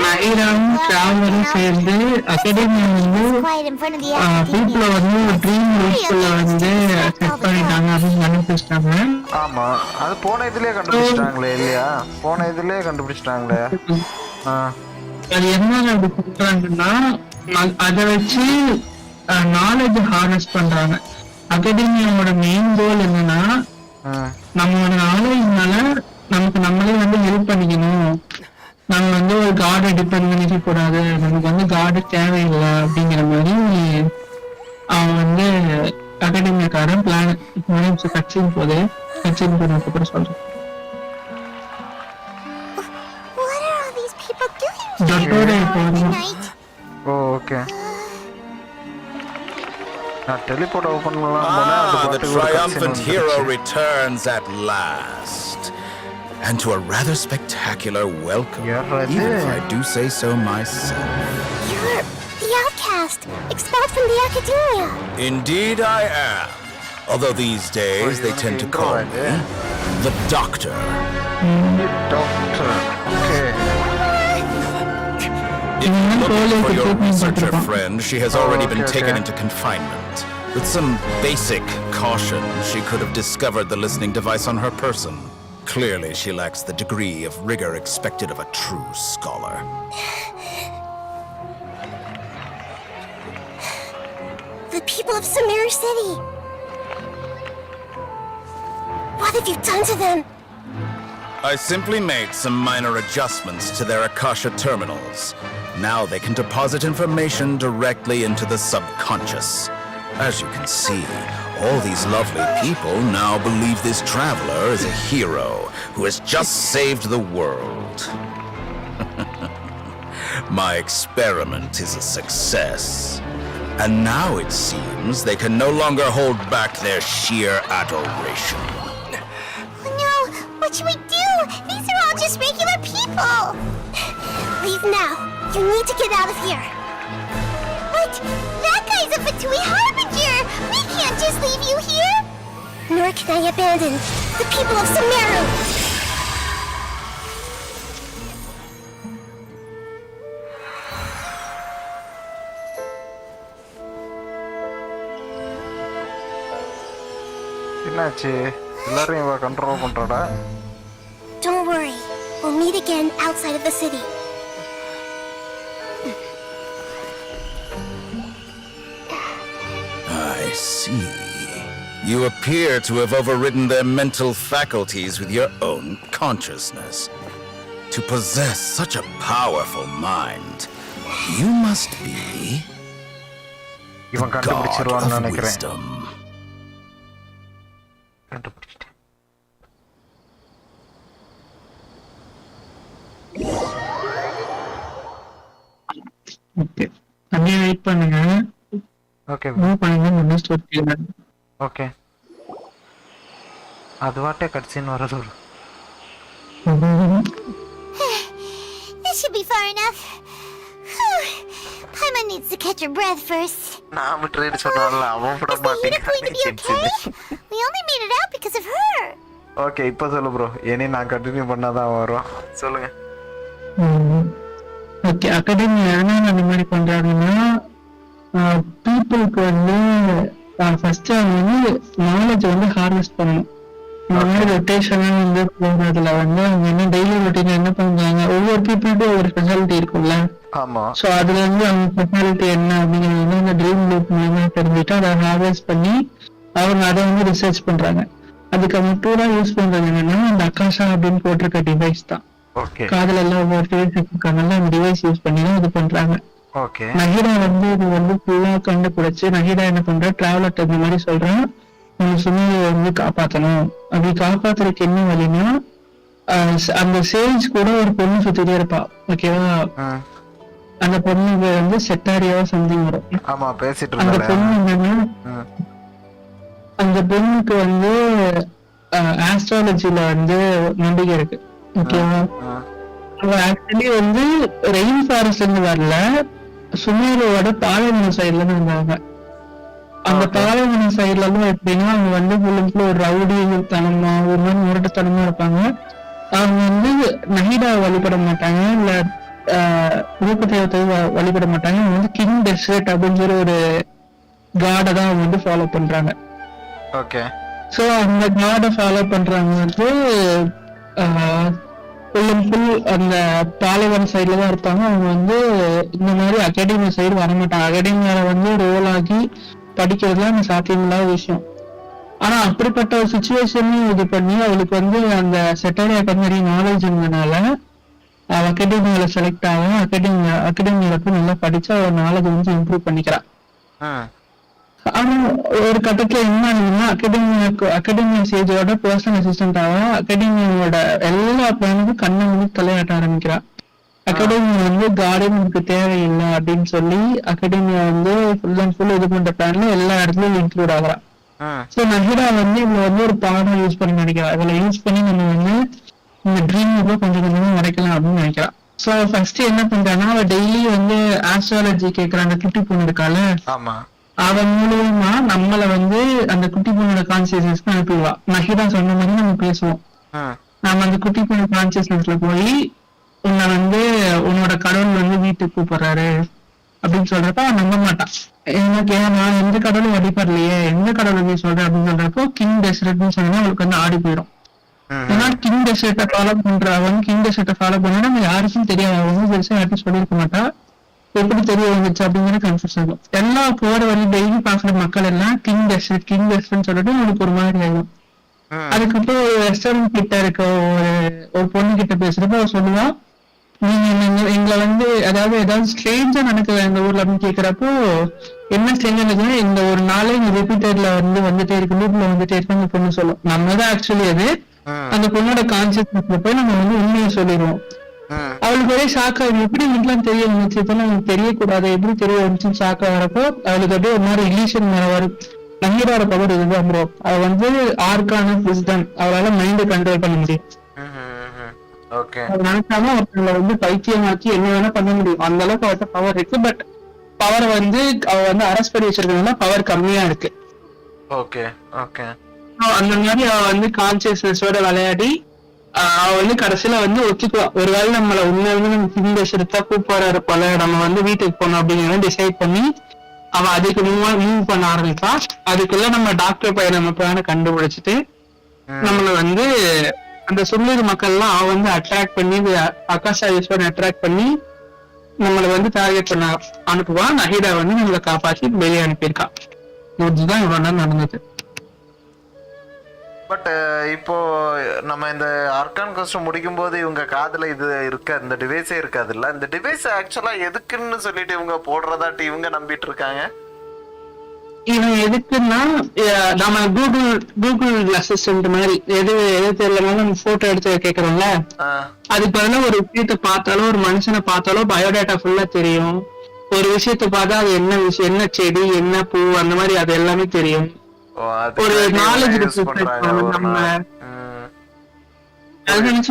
நைராம் டிராவலரும் சேர்ந்து academia வந்து Quiet in front of the பீப்புள வந்து ஒரு dream ரூட்குள்ள வந்து set பண்ணிட்டாங்க அப்படின்னு கண்டுபிடிச்சிட்டாங்க. ஆமா, அது போன இதுலயே கண்டுபிடிச்சிட்டாங்களே இல்லையா? போன இதுலயே கண்டுபிடிச்சிட்டாங்களே. அது என்ன அப்படி பண்றாங்கன்னா அதை வச்சு நாலேஜ் ஹார்னஸ் பண்றாங்க. அகாடமியாவோட மெயின் கோல் என்னன்னா நம்மளோட நாலேஜ்னால நமக்கு நம்மளே வந்து ஹெல்ப் பண்ணிக்கணும். நம்ம வந்து ஒரு கார்டை டிபெண்ட் பண்ணிக்க கூடாது, நமக்கு வந்து கார்டு தேவையில்லை அப்படிங்கிற மாதிரி அவன் வந்து அகாடமிக்காரன் பிளான் கட்சியின் போது கட்சியின் போனதுக்கு அப்புறம் சொல்றேன். What are all these people doing doctor இப்போ at வந்து night? ஓ ஓகே. நான் டெலிபோர்ட் ஓபன் பண்ணலாம் போனா அது The பாட்டுக்கு ஒரு triumphant cutscene hero வந்துருச்சு. returns at last. And to a rather spectacular welcome, Yeah, right even if there. I do say so myself. You're the outcast, expelled from the academia. Indeed I am. Although these days they tend to call me the Doctor. Doctor. Okay. If you're looking for your researcher friend, she has already been taken into confinement. With some basic caution, she could have discovered the listening device on her person. Clearly, she lacks the degree of rigor expected of a true scholar. The people of Sumeru City! What have you done to them? I simply made some minor adjustments to their Akasha terminals. Now they can deposit information directly into the subconscious. As you can see, all these lovely people now believe this traveler is a hero who has just saved the world. My experiment is a success. And now it seems they can no longer hold back their sheer adoration. No, what should we do? These are all just regular people. Leave now. You need to get out of here. But that guy's a Fatui Harbinger. We can't just leave you here. Nor can I abandon the people of Sumeru. என்னாச்சு எல்லாரையும் இவ control பண்றாடா Don't worry. We'll meet again outside of the city. I see. You appear to have overridden their mental faculties with your own consciousness. To possess such a powerful mind, you must be இவன் God கண்டுபிடிச்சிருவான்னு of நினைக்கிறேன் wisdom. கண்டுபிடிச்சிட்டேன் okay அப்படியே wait பண்ணுங்க. Okay move பண்ணுங்க. Next ஒரு okay அது வாட்டே கட்சின்னு வரது ஒரு This should be far enough. Paimon needs to catch her breath first. நாம ட்ரேட் சொன்னால அவன் விட Is the unit going to be okay? We only made it out because of her. Okay இப்போ சொல்லு ப்ரோ இனி நான் கண்டினியூ பண்ணாதான் வரும் சொல்லுங்க ஓகே அகாடமி என்ன அந்த மாதிரி பண்றாங்கன்னா பீப்புளுக்கு வந்து ஃபர்ஸ்ட் அவங்க வந்து நாலேஜ் வந்து ஹார்வெஸ்ட் பண்ணணும். இந்த மாதிரி ரொட்டேஷனா வந்து போகிறதுல வந்து அவங்க என்ன டெய்லி ரொட்டீன் என்ன பண்றாங்க, ஒவ்வொரு பீப்புளுக்கும் ஒரு ஸ்பெஷாலிட்டி இருக்கும்ல. ஆமா ஸோ அதுல வந்து அவங்க ஸ்பெஷாலிட்டி என்ன அப்படிங்கிறது வந்து இந்த ட்ரீம் லூப் மூலமா தெரிஞ்சுட்டு அதை ஹார்வெஸ்ட் பண்ணி அவங்க அதை வந்து ரிசர்ச் பண்றாங்க. அதுக்கு அவங்க டூலா யூஸ் பண்றது என்னன்னா அந்த அகாஷா அப்படின்னு போட்டிருக்க டிவைஸ் தான். ஓகே காதுல எல்லாம் ஒவ்வொரு டிவைஸ் இருக்காங்கல்ல, அந்த டிவைஸ் யூஸ் பண்ணி தான் இது பண்றாங்க. ஓகே நஹிடா வந்து இது வந்து ஃபுல்லா கண்டுபிடிச்சு நஹிடா என்ன பண்ற டிராவலர் இந்த மாதிரி சொல்றான், உங்க சுமையை வந்து காப்பாத்தணும். அப்படி காப்பாத்துறதுக்கு என்ன வழின்னா அந்த சேல்ஸ் கூட ஒரு பொண்ணு சுத்திட்டே இருப்பா. ஓகேவா, அந்த பொண்ணுக்கு வந்து செட்டாரியாவா சம்திங் வரும். ஆமா பேசிட்டு அந்த இருந்தால பொண்ணு என்னன்னா அந்த பொண்ணுக்கு வந்து ஆஸ்ட்ராலஜில வந்து நம்பிக்கை இருக்கு. ஓகேவா, அவ ஆக்சுவலி வந்து ரெயின் ஃபாரஸ்ட்ல இருந்து வரல, சுமேரோட பாலைவன சைட்ல இருந்து வந்தாங்க. அந்த பாலைவன சைட்ல எல்லாம் எப்படின்னா அவங்க வந்து ஃபுல்லு ஒரு ரவுடி தனமா ஒரு மாதிரி முரட்டுத்தனமா இருப்பாங்க. அவங்க வந்து நஹிடா வழிபட மாட்டாங்க, இல்ல ரூப தேவத்தை வழிபட மாட்டாங்க. அவங்க வந்து கிங் டெசர்ட் அப்படின்னு சொல்லி ஒரு காடை தான் அவங்க வந்து ஃபாலோ பண்றாங்க. ஓகே ஸோ அந்த காடை ஃபாலோ பண்றவங்க வந்து ஃபுல் அண்ட் ஃபுல் அந்த பாலைவன சைட்ல தான் இருப்பாங்க. அவங்க வந்து இந்த மாதிரி அகாடமி சைடு வரமாட்டாங்க. அகாடமியால வந்து ரோல் ஆகி படிக்கிறதுலாம் அந்த சாத்தியமில்லாத விஷயம். ஆனா அப்படிப்பட்ட ஒரு சுச்சுவேஷனையும் இது பண்ணி அவளுக்கு வந்து அந்த செட்டரியாக்கு நிறைய நாலேஜ் இருந்ததுனால அவள் அகாடமியில செலக்ட் ஆகும். அகாடமியில போய் நல்லா படிச்சு அவள் நாலேஜ் வந்து இம்ப்ரூவ் பண்ணிக்கிறான். ஆனா ஒரு கட்டத்துல என்ன ஆகுதுன்னா அகாடமி சேஜோட பர்சனல் அசிஸ்டன்ட் ஆகும். அகாடமியோட எல்லா பிளானுக்கும் கண்ணை வந்து தலையாட்ட ஆரம்பிக்கிறா. அகாடமி வந்து கார்டனுக்கு தேவையில்லை அப்படின்னு சொல்லி அகாடமியை வந்து ஃபுல் அண்ட் ஃபுல் இது பண்ற பிளான்ல எல்லா இடத்துலயும் இன்க்ளூட் ஆகுறா. ஸோ நஹிடா வந்து இதுல வந்து ஒரு பாடம் யூஸ் பண்ணி நினைக்கிறா. இதுல யூஸ் பண்ணி நம்ம வந்து இந்த ட்ரீம் கொஞ்சம் கொஞ்சமா உடைக்கலாம் அப்படின்னு நினைக்கிறா. ஸோ ஃபர்ஸ்ட் என்ன பண்றான்னா அவ டெய்லி வந்து ஆஸ்ட்ராலஜி கேட்கிற அந்த குட்டி பொண்ணு இருக்கால, அவன் மூலமா நம்மள வந்து அந்த குட்டி பொண்ணோட கான்சியஸ்னஸ்க்கு அனுப்பிடுவா. நஹிடா சொன்ன மாதிரி நம்ம பேசுவோம். நம்ம அந்த குட்டி பொண்ணு கான்சியஸ்னஸ்ல போய் உன்னை வந்து உன்னோட கடவுள் வந்து வீட்டுக்கு கூப்பிடுறாரு அப்படின்னு சொல்றப்ப அவன் நம்ப மாட்டான். எனக்கு நான் எந்த கடவுளும் வழிபடலையே, எந்த கடவுள் நீ சொல்ற அப்படின்னு சொல்றப்போ கிங் டெசர்ட்னு சொன்னா அவளுக்கு வந்து ஆடி போயிடும். ஏன்னா கிங் டெசர்ட்டை ஃபாலோ பண்றவங்க கிங் டெசர்ட்டை ஃபாலோ பண்ணா நம்ம யாருக்கும் தெரியாது, அவங்க பெருசா யாருக்கும் சொல்லியிருக்க மாட்டா, எப்படி தெரிய வந்துச்சு அப்படிங்கிற கன்ஃபியூஸ் ஆகும். எல்லா போற வழி டெய்லி பாக்குற மக்கள் எல்லாம் கிங் டெசர்ட்னு சொல்லிட்டு உங்களுக்கு ஒரு மாதிரி ஆகும். அதுக்கப்புறம் ஒரு ரெஸ்டாரண்ட் கிட்ட இருக்க ஒரு பொண்ணு கிட்ட பேசுறப்ப அவ சொல்லுவா, நீங்க எங்களை வந்து ஏதாவது ஸ்ட்ரேஞ்சா நடக்குது இந்த ஊர்ல அப்படின்னு கேக்குறப்போ, என்ன ஸ்ட்ரேஞ்சா இருக்குன்னா இந்த ஒரு நாளே இந்த ரிப்பீட்டர்ல வந்துட்டே இருக்கு, லூப்ல வந்துட்டே இருக்கு அந்த பொண்ணு சொல்லும். நம்ம தான் ஆக்சுவலி அது அந்த பொண்ணோட கான்சியஸ்னஸ்ல போய் நம்ம வந்து உண்மையை சொல்லிடுவோம். அவளுக்கு ஒரே ஷாக்கா எப்படி வீட்டுலாம் தெரிய வந்துச்சு, இதெல்லாம் எனக்கு தெரியக்கூடாது, எப்படி தெரிய வந்துச்சுன்னு ஷாக்கா வரப்போ அவளுக்கு அப்படியே ஒரு மாதிரி இல்யூஷன் வரும். நங்கீரோட பவர் இதுதான் ப்ரோ, அவ வந்து ஆர்கான விஸ்டம், அவளால மைண்டை கண்ட்ரோல் பண்ண முடியும். நினைச்சாலும் ஒருத்தவங்களை வந்து பைத்தியமாக்கி என்ன வேணா பண்ண முடியும், அந்த அளவுக்கு அவர்கிட்ட பவர் இருக்கு. பட் பவரை வந்து அவ வந்து அரெஸ்ட் பண்ணி வச்சிருக்கனால பவர் கம்மியா இருக்கு. அந்த மாதிரி அவ வந்து கான்சியஸ்னஸோட விளையாடி அவ வந்து கடைசியில வந்து ஒத்துக்குவா, ஒருவேளை நம்மள உண்மையுமே நம்ம கிங் டெசர்ட்டா கூப்பிடுறாரு போல, நம்ம வந்து வீட்டுக்கு போனோம் அப்படிங்கிறத டிசைட் பண்ணி அவ அதுக்கு மூவ் பண்ண ஆரம்பிப்பா. அதுக்குள்ள நம்ம டாக்டர் பையனை நம்ம பிளான கண்டுபிடிச்சிட்டு நம்மள வந்து அந்த சுமேரு மக்கள் எல்லாம் அவ வந்து அட்ராக்ட் பண்ணி ஆகாஷா ஈஸ்வரன் அட்ராக்ட் பண்ணி நம்மள வந்து டார்கெட் பண்ண அனுப்புவா. நஹிடா வந்து நம்மளை காப்பாற்றி வெளியே அனுப்பியிருக்கா. இதுதான் இவ்வளவு நேரம் நடந்தது. பட் இப்போ நம்ம இந்த ஆர்கான் கோஸ்ட் முடிக்கும் போது இவங்க காதுல இது இருக்க இந்த டிவைஸே இருக்காதுல்ல, இந்த டிவைஸ் ஆக்சுவலா எதுக்குன்னு சொல்லிட்டு இவங்க போடுறதாட்டி இவங்க நம்பிட்டு இருக்காங்க. இவன் எதுக்குன்னா நம்ம கூகுள் அசிஸ்டன்ட் மாதிரி எது தெரியலனாலும் நம்ம போட்டோ எடுத்து கேக்குறோம்ல, அதுக்கு பதிலா ஒரு விஷயத்த பார்த்தாலும் ஒரு மனுஷனை பார்த்தாலும் பயோடேட்டா ஃபுல்லா தெரியும். ஒரு விஷயத்த பார்த்தா அது என்ன விஷயம், என்ன செடி, என்ன பூ, அந்த மாதிரி அது எல்லாமே தெரியும். ஒரு நாலேஜ்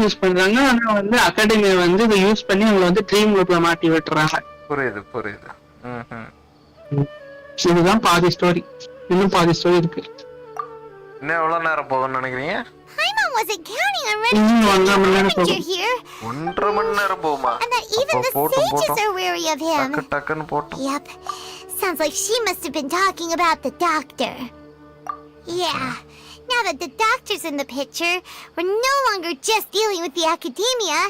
யூஸ் பண்றாங்க. ஆனா வந்து அகாடமியை வந்து இதை யூஸ் பண்ணி அவங்களை வந்து ட்ரீம் குரூப்ல மாட்டி விட்டுறாங்க. புரியுது. இதுதான் பாதி ஸ்டோரி, இன்னும் பாதி ஸ்டோரி இருக்கு. இன்னும் எவ்வளவு நேரம் போகும்னு நினைக்கிறீங்க? Paimon wasn't counting on running into here. 1.5 மணி நேரம் போகுமா? And that even the sages are wary of him. டக்குன்னு போட்டு. Yep. Sounds like she must have been talking about the doctor. Yeah. Now that the doctor's in the picture, we're no longer just dealing with the academia.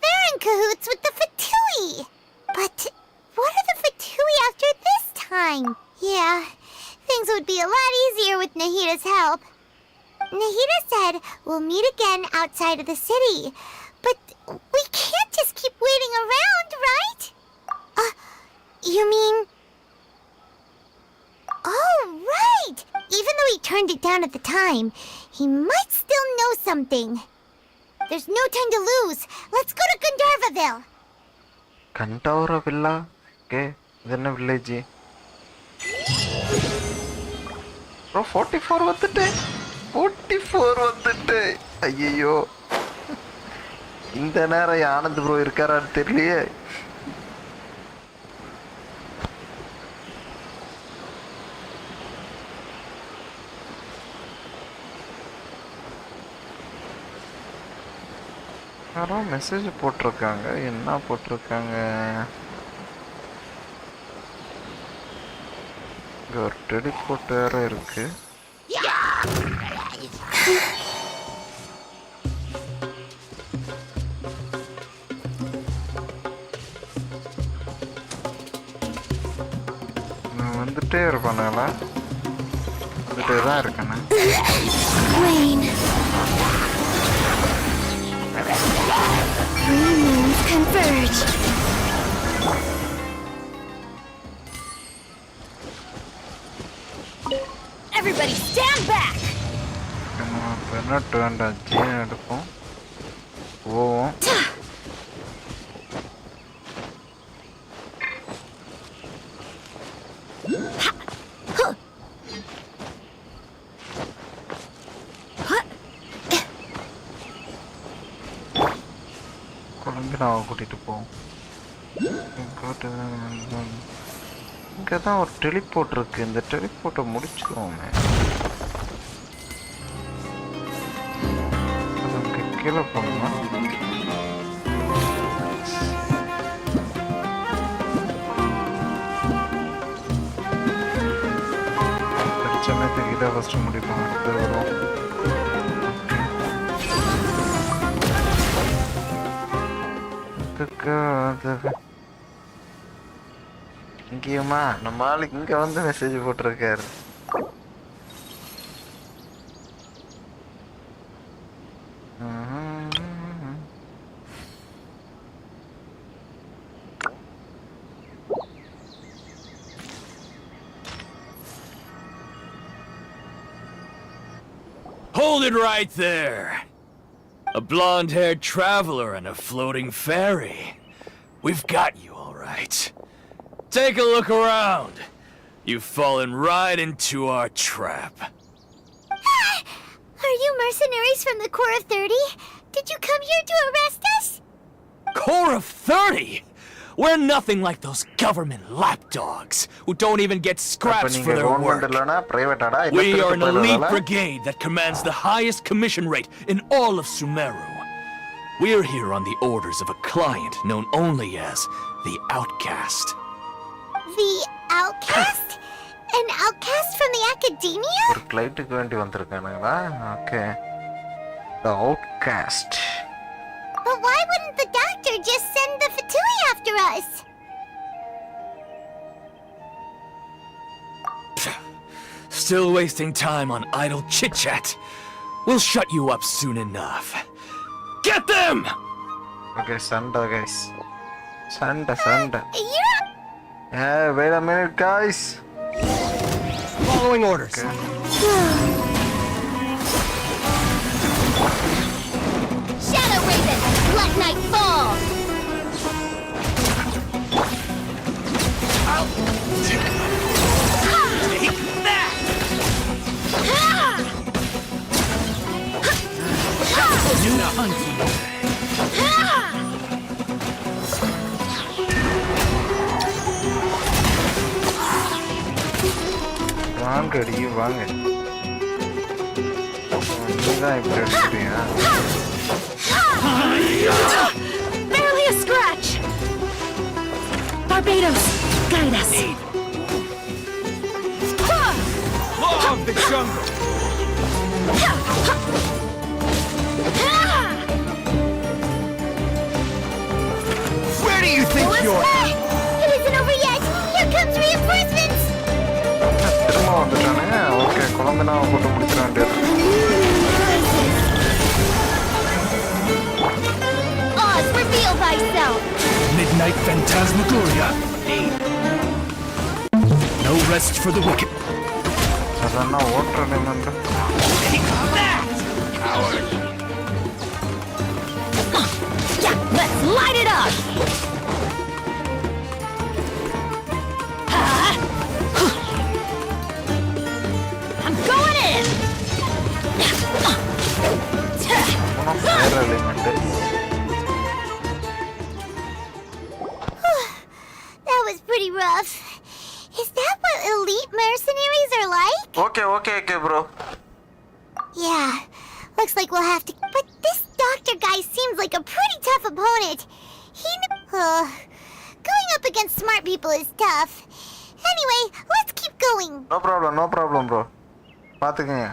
They're in cahoots with the Fatui. But what are the Fatui after this time? Yeah, things would be a lot easier with Nahida's help. Nahida said we'll meet again outside of the city. But we can't just keep waiting around, right? You mean... Oh, right! Even though he turned it down at the time, he might still know something. There's no time to lose. Let's go to Gandharvaville. Gandharvavilla? Okay, then a village. Bro, 44 வந்துட்டே. 44 வந்துட்டே. ஐயோ. இந்த நேரம் Anand bro இருக்காரான்னு தெரியலையே. யாரோ message போட்டிருக்காங்க, என்ன போட்டிருக்காங்க? இங்க ஒரு டெலிபோர்ட் வேற இருக்கு. நான் வந்துட்டே இருப்பானுங்களா? வந்துட்டே தான் இருக்கேண்ணா. Three moons converge. Everybody stand back. Bennett வேண்டாம், ஜீன் எடுப்போம், போவோம். குழந்தைனாவை கூட்டிட்டு போவோம். இங்கே தான் ஒரு டெலிபோர்ட் இருக்கு, இந்த டெலிபோர்ட்டை முடிச்சுக்கோங்க. கீழே போகணுமா? இதை ஃபஸ்ட்டு முடிப்போம். அடுத்து வரும். இங்கேயுமா நம்ம ஆளுக்கு இங்கே வந்து மெசேஜ் போட்டிருக்காரு. Hold it right there! A blonde-haired traveler and a floating fairy. We've got you, all right. Take a look around. You've fallen right into our trap. Are you mercenaries from the Corps of 30? Did you come here to arrest us? Corps of 30? We're nothing like those government lapdogs who don't even get scraps for their work. We are an elite brigade that commands the highest commission rate in all of Sumeru. We're here on the orders of a client known only as the Outcast. The Outcast? An outcast from the academia? ஒரு கிளைட்டுக்கு வேண்டி வந்திருக்கானுங்களா? Okay. The Outcast. But why wouldn't the doctor just send the Fatui after us? Still wasting time on idle chit-chat. We'll shut you up soon enough. Get them! Okay, Sanda, guys. Sanda. You're... Hey, wait a minute, guys. Following orders. Okay. Shadow Raven, let night fall! Take that! New hunting. வாங்கடி வாங்க. நீதான் இப்படி அடிக்கிறியா? Barely a scratch! Barbados, guide us! Law of the jungle! Where do you think you're... It isn't over yet! Here comes reinforcements! திரும்ப வந்துட்டானுங்க. Okay, குழந்தைனாவை போட்டு முடிச்சிட வேண்டியது. Oz, reveal thyself! Midnight Phantasmagoria. No rest for the wicked. அதான் ஓட்டுற நிமிடம். Let's light it up! I'm going in! வேற element. That was pretty rough. Is that what elite mercenaries are like? Okay, bro. Yeah, looks like we'll have to... But this doctor guy seems like a pretty tough opponent. Going up against smart people is tough. Anyway, let's keep going. No problem, bro. பார்த்துக்கங்க.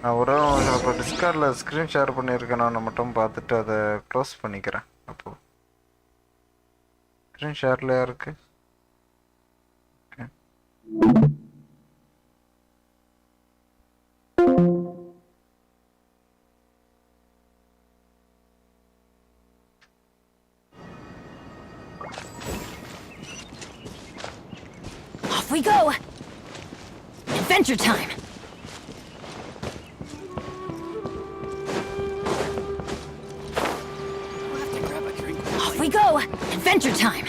நான் ஒரு இப்போ டிஸ்கார்டில் screen share பண்ணியிருக்கேன். நான் மட்டும் பார்த்துட்டு அதை close பண்ணிக்கிறேன். அப்போது ஸ்க்ரீன் ஷேரில் இருக்கு. Okay. Off we go! Adventure time! Off we go! Adventure time!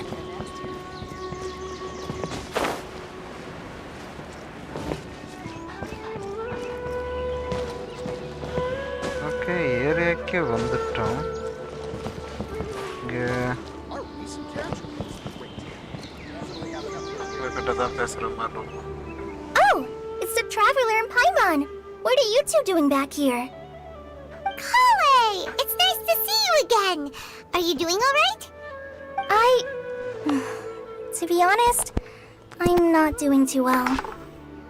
Okay, ஏரியாக்கே வந்துட்டோம். இங்கே இவர்கிட்ட தான் பேசுகிற மாதிரி இருக்கும். Oh, it's the traveler and Paimon. What are you two doing back here? Kale! It's nice to see you again! Are you doing alright? To be honest, I'm not doing too well.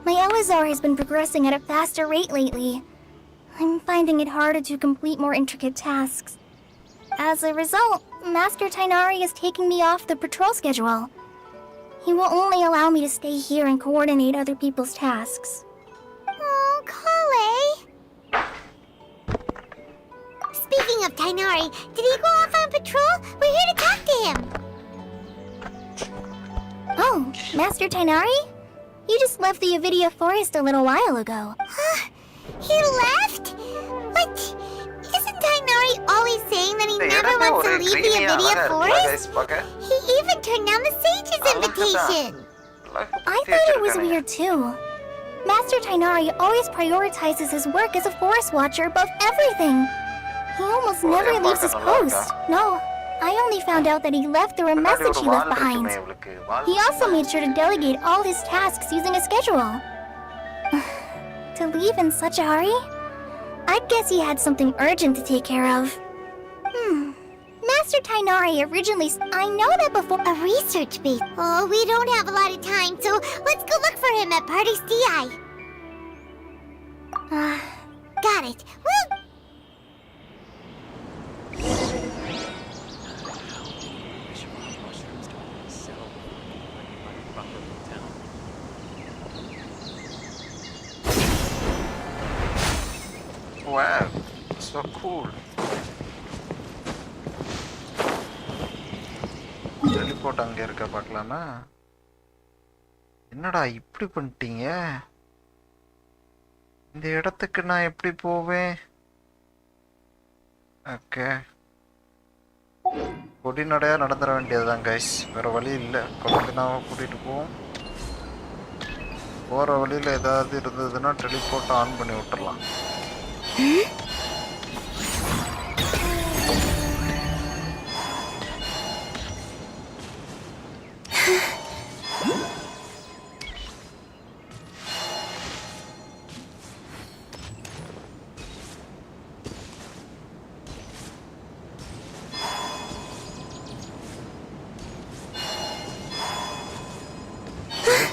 My LSR has been progressing at a faster rate lately. I'm finding it harder to complete more intricate tasks. As a result, Master Tainari is taking me off the patrol schedule. He will only allow me to stay here and coordinate other people's tasks. Oh, Kale! Speaking of Tainari, did he go off on patrol? We're here to talk to him! Oh, Master Tainari? You just left the Avidia Forest a little while ago. Huh? He left? What? Isn't Tainari always saying that he never wants to leave the Avidia Forest? He even turned down the Sage's invitation! I thought it was weird too. Master Tainari always prioritizes his work as a forest watcher above everything. He almost never leaves his post. No, I only found out that he left through a message he left behind. He also made sure to delegate all his tasks using a schedule. To leave in such a hurry? I'd guess he had something urgent to take care of. Master Tainari originally... I know that before... A research base. Oh, we don't have a lot of time, so let's go look for him at Party's DI. Got it. Well... Wow, so cool. Teleport அங்க இருக்க பார்க்கலாமா? என்னடா இப்படி பண்ணிட்டீங்க? இந்த இடத்துக்கு நான் எப்படி போவேன்? ஓகே. பொடி நடையா நடந்துற வேண்டியதுதான் கைஸ். வேற வழி இல்ல. கொலம்பினாவை கூட்டிட்டு போவோம். போற வழியில ஏதாவது இருந்ததுன்னா டெலிபோர்ட் ஆன் பண்ணி விட்டுறலாம்.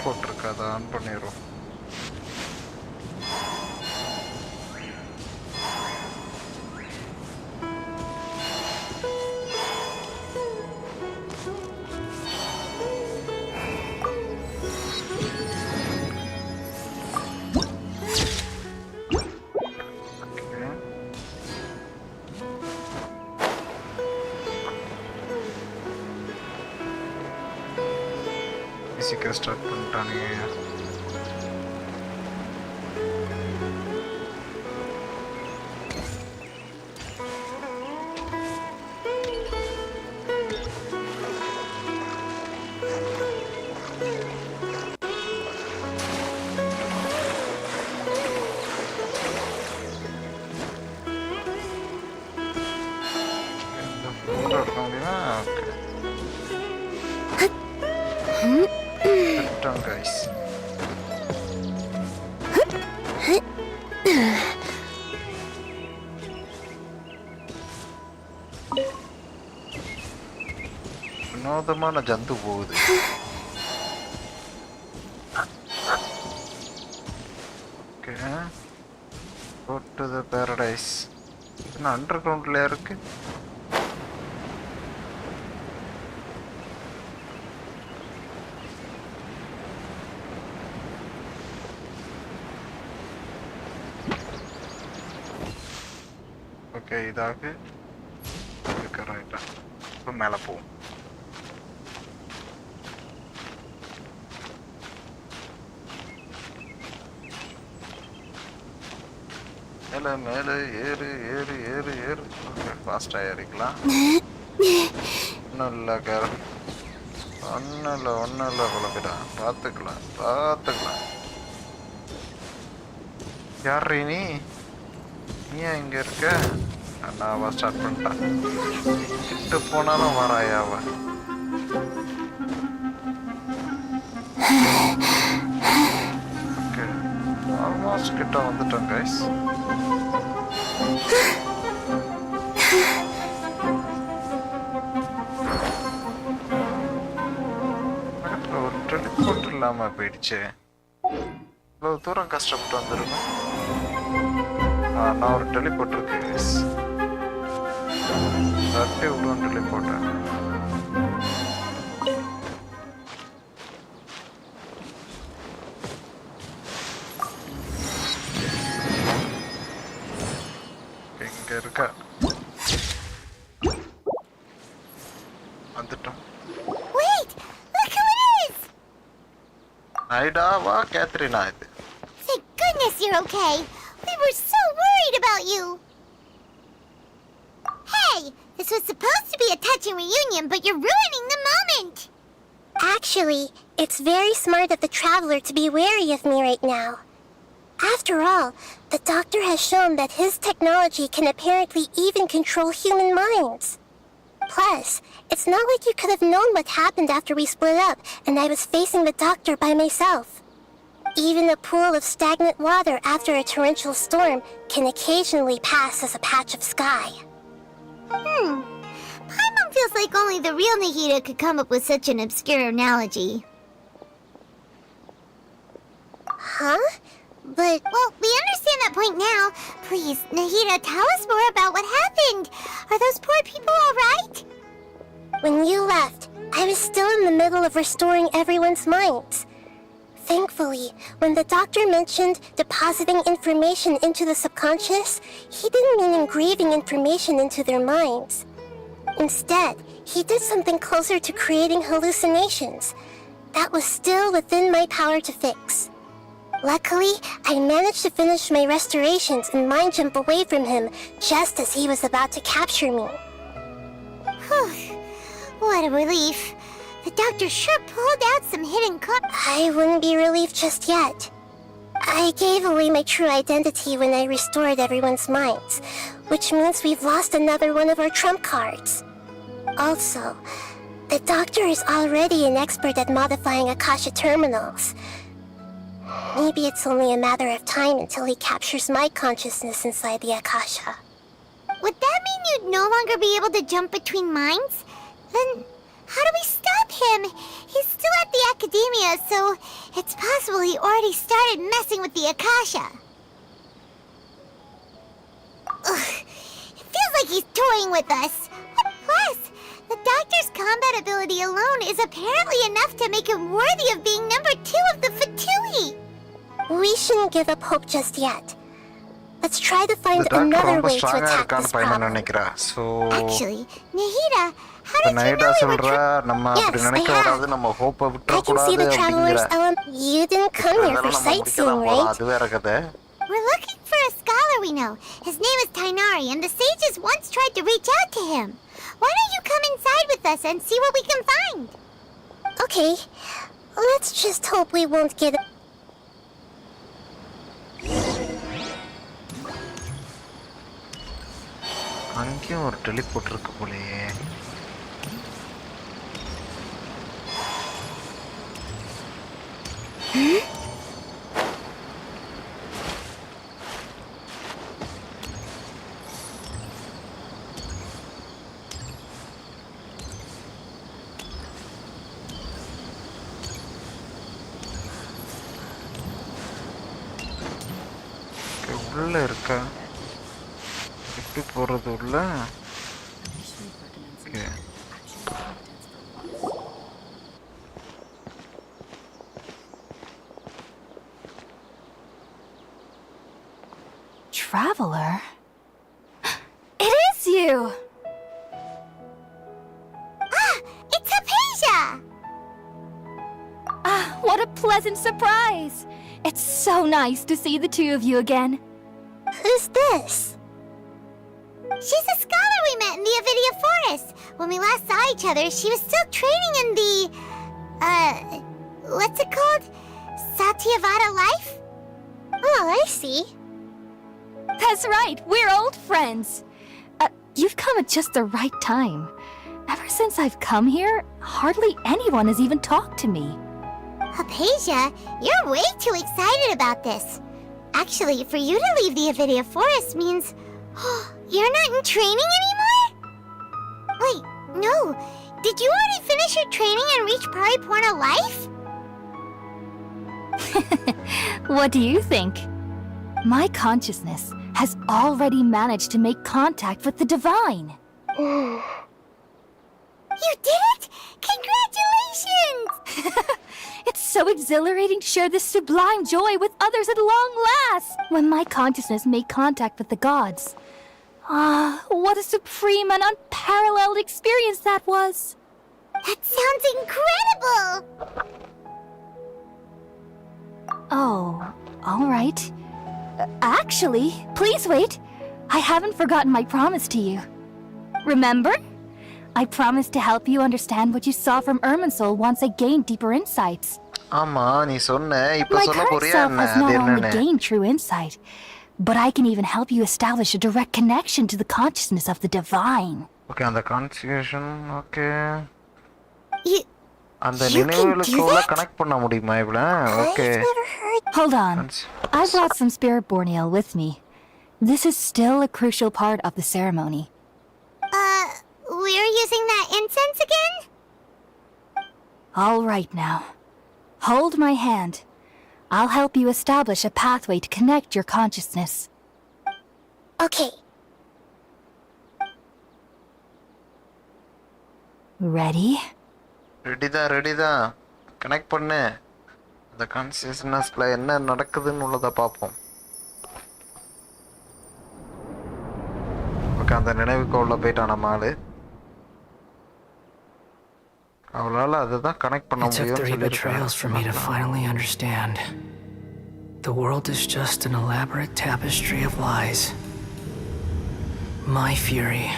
போட்டிருக்கு அதை ஆன் பண்ணிடுறோம். சீக்கிரம் ஸ்டார்ட் பண்ணிட்டானுங்க. இந்த ஃபோட்டோ எடுக்க முடியுமா? Down, guys. வினோதமான ஜந்து போகுது. Okay, go to the paradise. என்ன அண்டர் கிரவுண்ட்ல இருக்கு? ஓகே, இதாக இருக்கிறேன். இப்போ மேலே போவோம். மேலே மேலே ஏறு ஏறு ஏறு ஏறு. ஓகே, ஃபாஸ்ட்டாக ஏறிக்கலாம். ஒன்றும் இல்லை கேரம், ஒன்றும் இல்லை குழப்பிடா. பார்த்துக்கலாம். யார் நீ? ஏன் இங்கே இருக்க? நான் ஸ்டார்ட் பண்ணிட்டேன். கிட்ட போனாலும் வராயாவ. ஓகே, ஆல்மோஸ்ட் கிட்ட வந்துட்டோம் கைஸ். ஒரு டெலிபோர்ட் இல்லாம போயிடுச்சு. இவ்வளவு தூரம் கஷ்டப்பட்டு வந்துருக்கோம். நான் ஒரு டெலிபோர்ட் இருக்கு தட்டி விடுவோம் டெலிபோர்ட்டை. இங்க இருக்கா வந்துட்டோம். ஐடா வா கேத்ரினா இது. Thank goodness you're okay. We were so worried about you. Hey, this was supposed to be a touching reunion, but you're ruining the moment. Actually, it's very smart of the traveler to be wary of me right now. After all, the doctor has shown that his technology can apparently even control human minds. Plus, it's not like you could have known what happened after we split up and I was facing the doctor by myself. Even a pool of stagnant water after a torrential storm can occasionally pass as a patch of sky. Paimon feels like only the real Nahida could come up with such an obscure analogy. Huh? But... Well, we understand that point now. Please, Nahida, tell us more about what happened. Are those poor people all right? When you left, I was still in the middle of restoring everyone's minds. Thankfully, when the doctor mentioned depositing information into the subconscious, he didn't mean engraving information into their minds. Instead, he did something closer to creating hallucinations. That was still within my power to fix. Luckily, I managed to finish my restorations and mind jump away from him just as he was about to capture me. What a relief. The doctor sure pulled out some hidden I wouldn't be relieved just yet. I gave away my true identity when I restored everyone's minds, which means we've lost another one of our trump cards. Also, the doctor is already an expert at modifying Akasha terminals. Maybe it's only a matter of time until he captures my consciousness inside the Akasha. Would that mean you'd no longer be able to jump between minds? Then how do we stop him? He's still at the academia, so it's possible he already started messing with the Akasha. Ugh, it feels like he's toying with us. Plus, the doctor's combat ability alone is apparently enough to make him worthy of being number 2 of the Fatui. We shouldn't give up hope just yet. Let's try to find another way to attack this problem. Actually, Nahida, how did you know we were Yes, I have. I can see the traveler's element. You didn't come here for sightseeing, right? We're looking for a scholar we know. His name is Tainari, and the sages once tried to reach out to him. Why don't you come inside with us and see what we can find? Okay, let's just hope we won't get... அங்கேயும் ஒரு teleport இருக்கு போலயே. உள்ள இருக்கா? எப்படி போறது உள்ள? Traveler? It is you! It's Hypatia! What a pleasant surprise! It's so nice to see the two of you again. Who's this? She's a scholar we met in the Avidia Forest. When we last saw each other, she was still training in the... what's it called? Satyavada life? Oh, I see. That's right, we're old friends. You've come at just the right time. Ever since I've come here, hardly anyone has even talked to me. Hypatia, you're way too excited about this. Actually, for you to leave the Avidia Forest means... you're not in training anymore? Wait, no. Did you already finish your training and reach Paripurna life? What do you think? My consciousness has already managed to make contact with the divine. You did it! Congratulations! It's so exhilarating to share this sublime joy with others at long last! When my consciousness made contact with the gods. Ah, what a supreme and unparalleled experience that was! That sounds incredible! Oh, all right. Actually, please wait. I haven't forgotten my promise to you. Remember? I promised to help you understand what you saw from Irminsul once I gained deeper insights. ஆமா நீ சொன்ன இப்ப My சொல்ல current போறியா self என்ன has அது not only என்னன்னு gained true insight, but I can even help you establish a direct connection to the consciousness of the divine. Okay அந்த கான்ஃபிகரேஷன் ஓகே You... அந்த You can நினைவுகளுக்குள்ள do that? Connect பண்ண முடியுமா இவள okay I've never heard... Hold on. I brought some spirit borneal with me. This is still a crucial part of the ceremony. We're using that incense again? All right now. Hold my hand. I'll help you establish a pathway to connect your consciousness. Okay. Ready? ரெடிதான் connect பண்ணு அந்த கான்சியஸ்னஸ்ல என்ன நடக்குதுன்னு உள்ளத பாப்போம் okay அந்த நினைவுக்கு உள்ள போயிட்டான் நம்ம ஆளு அவளால அதுதான் கனெக்ட் பண்ண It took 3 முடியும் betrayals for me to finally understand. The world is just an elaborate tapestry of lies. My fury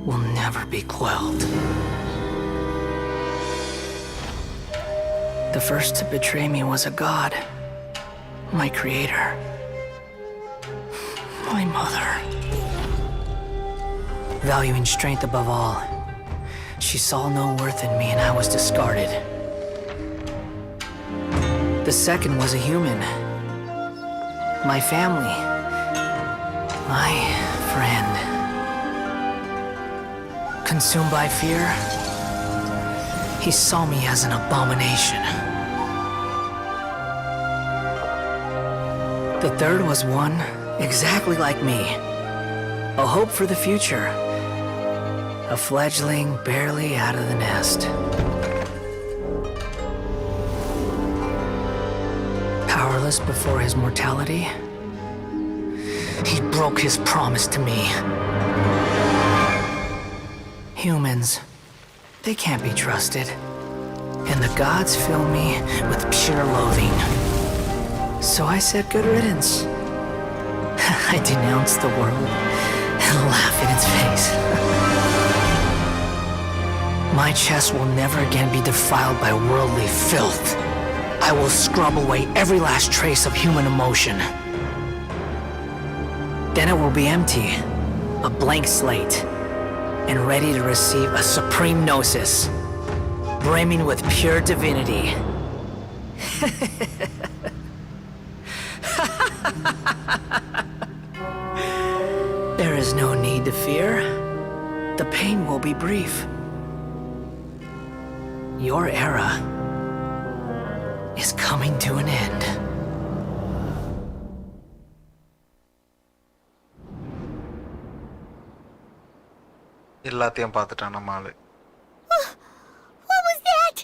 will never be quelled. The first to betray me was a god, my creator, my mother. Valuing strength above all, she saw no worth in me and I was discarded. The second was a human, my family, my friend. Consumed by fear, he saw me as an abomination. The third was one exactly like me, a hope for the future, a fledgling barely out of the nest. Powerless before his mortality, he broke his promise to me. Humans, they can't be trusted, and the gods fill me with pure loathing. So I said good riddance. I denounced the world and laughed in its face. My chest will never again be defiled by worldly filth. I will scrub away every last trace of human emotion. Then it will be empty, a blank slate, and ready to receive a supreme gnosis, brimming with pure divinity. There is no need to fear. The pain will be brief. Your era is coming to an end. எல்லாத்தையும் பார்த்துட்டான் நம்ம ஆளு What was that?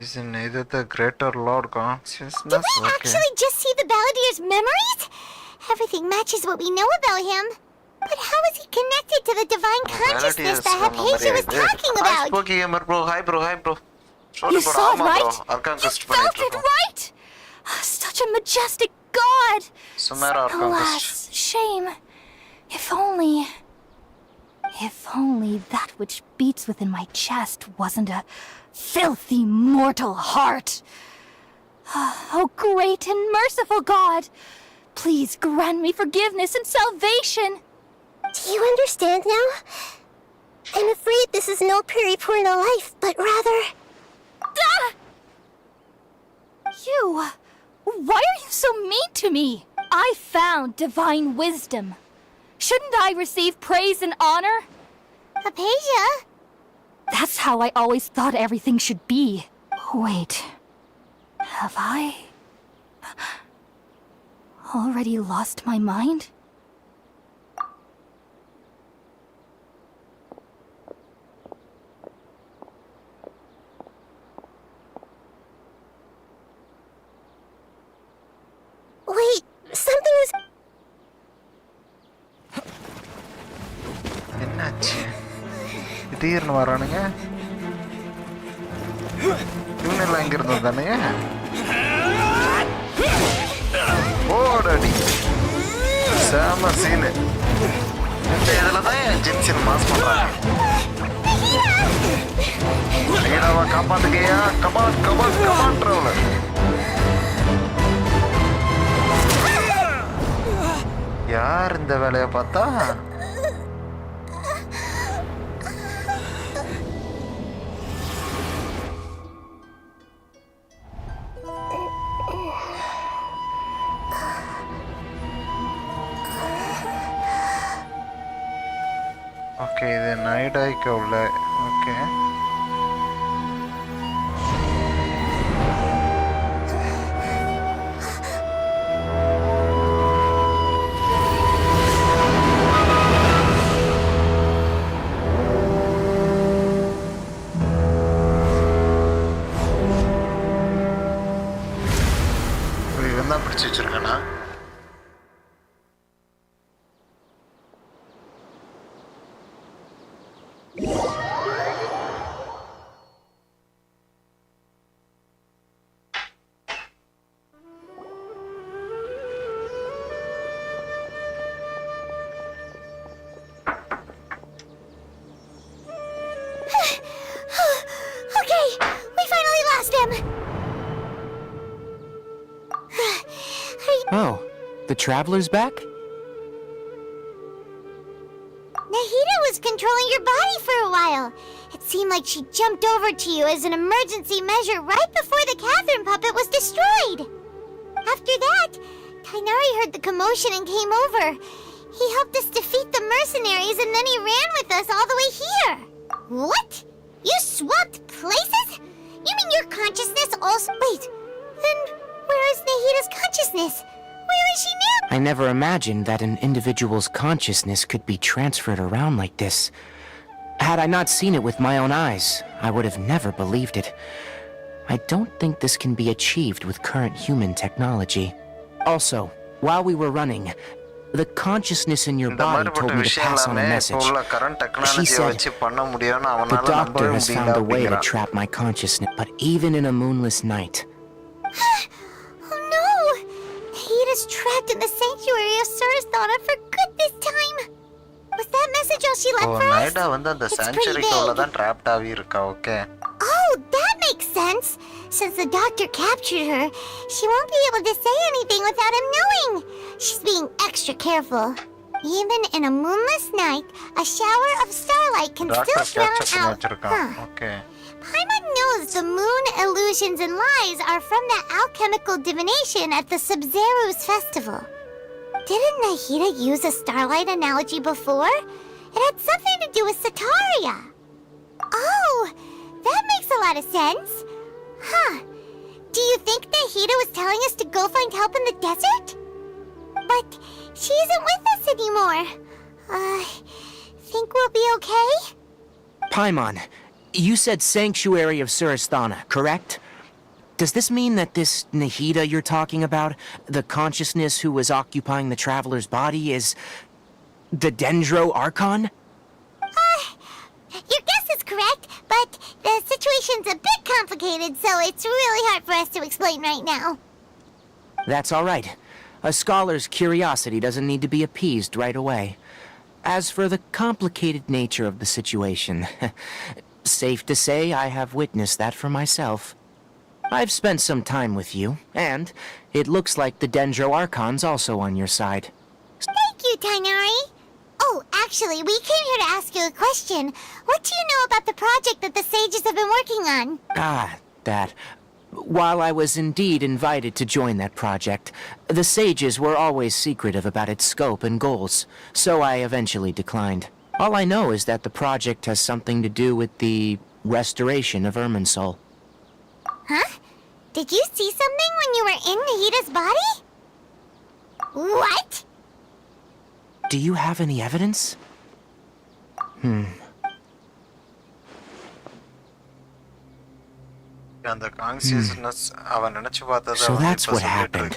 Isn't either the greater lord Did consciousness? we actually just see the Balladeer's memories? Everything matches what we know about him. But how is he connected to the divine consciousness that Hypatia was talking Hi, about? Spooky Gamer bro. Hi, bro. You saw it, right? Archon You felt it, right? Such a majestic god! Sumeru Archon. Alas, shame. If only that which beats within my chest wasn't a filthy mortal heart. Oh, great and merciful God! Please grant me forgiveness and salvation! Do you understand now? I'm afraid this is no Puripurna life, but rather... Ah! You... Why are you so mean to me? I found divine wisdom. Shouldn't I receive praise and honor? Hypatia? That's how I always thought everything should be. Wait. Have I already lost my mind? Wait, something is... என்னாச்சு திடீர்னு வரானுங்க இவனெல்லாம் எங்க இருந்தது தானுங்க ஓடடி செம சீனு இந்த இதில் தான் என் ஜென்ஷன் மாஸ் பண்ணுறாங்க ஐயாவா காப்பாத்துக்கையா கமான் கமான் கமான்றவள யார் இந்த வேலையை பார்த்தா ஓகே இது நைட் ஆயிக்க உள்ள ஓகே இவன் தான் பிடிச்சி வச்சிருக்கானா Okay, we finally lost him. Oh, the traveler's back? Nahida was controlling your body for a while. It seemed like she jumped over to you as an emergency measure right before the Catherine puppet was destroyed. After that, Tainari heard the commotion and came over. He helped us defeat the mercenaries and then he ran with us all the way here. What? You swapped places? You mean your consciousness also... Wait, then where is Nahida's consciousness? Where is she now? I never imagined that an individual's consciousness could be transferred around like this. Had I not seen it with my own eyes, I would have never believed it. I don't think this can be achieved with current human technology. Also, while we were running, the consciousness in your body told me to pass on a message. She said, the doctor has found a way to trap my consciousness, but even in a moonless night. Oh no! Nahida's trapped in the sanctuary of Suristhana for good this time. Was that message all she left for us? Naida வந்து அந்த sanctuary-குள்ள தான் trapped ஆகி இருக்கா, okay. Oh, that makes sense. Since the doctor captured her, she won't be able to say anything without him knowing. She's being extra careful. Even in a moonless night, a shower of starlight can still drown out. Okay. Paimon knows the moon illusions and lies are from that alchemical divination at the Sub-Zero's festival. Didn't Nahida use a starlight analogy before? It had something to do with Sataria. Oh, that makes a lot of sense. Huh. Do you think Nahida was telling us to go find help in the desert? But she isn't with us anymore. Think we'll be okay? Paimon, you said Sanctuary of Suristhana, correct? Does this mean that this Nahida you're talking about, the consciousness who was occupying the traveler's body, is the Dendro Archon? Your guess is correct, but the situation's a bit complicated, so it's really hard for us to explain right now. That's all right. A scholar's curiosity doesn't need to be appeased right away. As for the complicated nature of the situation, safe to say I have witnessed that for myself. I've spent some time with you, and it looks like the Dendro Archon's also on your side. Thank you, Tainari. Oh, actually, we came here to ask you a question. What do you know about the project that the sages have been working on? That. While I was indeed invited to join that project, the sages were always secretive about its scope and goals, so I eventually declined. All I know is that the project has something to do with the restoration of Irminsul. Huh? Did you see something when you were in Nahida's body? What? Do you have any evidence? அந்த consciousness அவன் நினைச்சு பார்த்தத So that's what happened.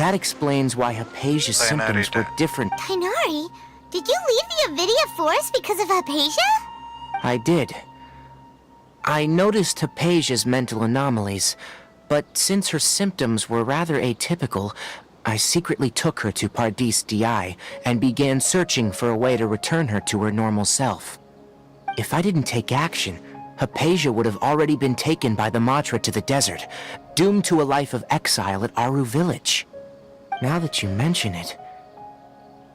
That explains why Hypatia's symptoms were different. Tighnari, did you leave the Avidia Forest because of Hypatia? I did. I noticed Hypatia's mental anomalies, but since her symptoms were rather atypical, I secretly took her to Pardis DI and began searching for a way to return her to her normal self. If I didn't take action, Hypatia would have already been taken by the Matra to the desert, doomed to a life of exile at Aru village. Now that you mention it,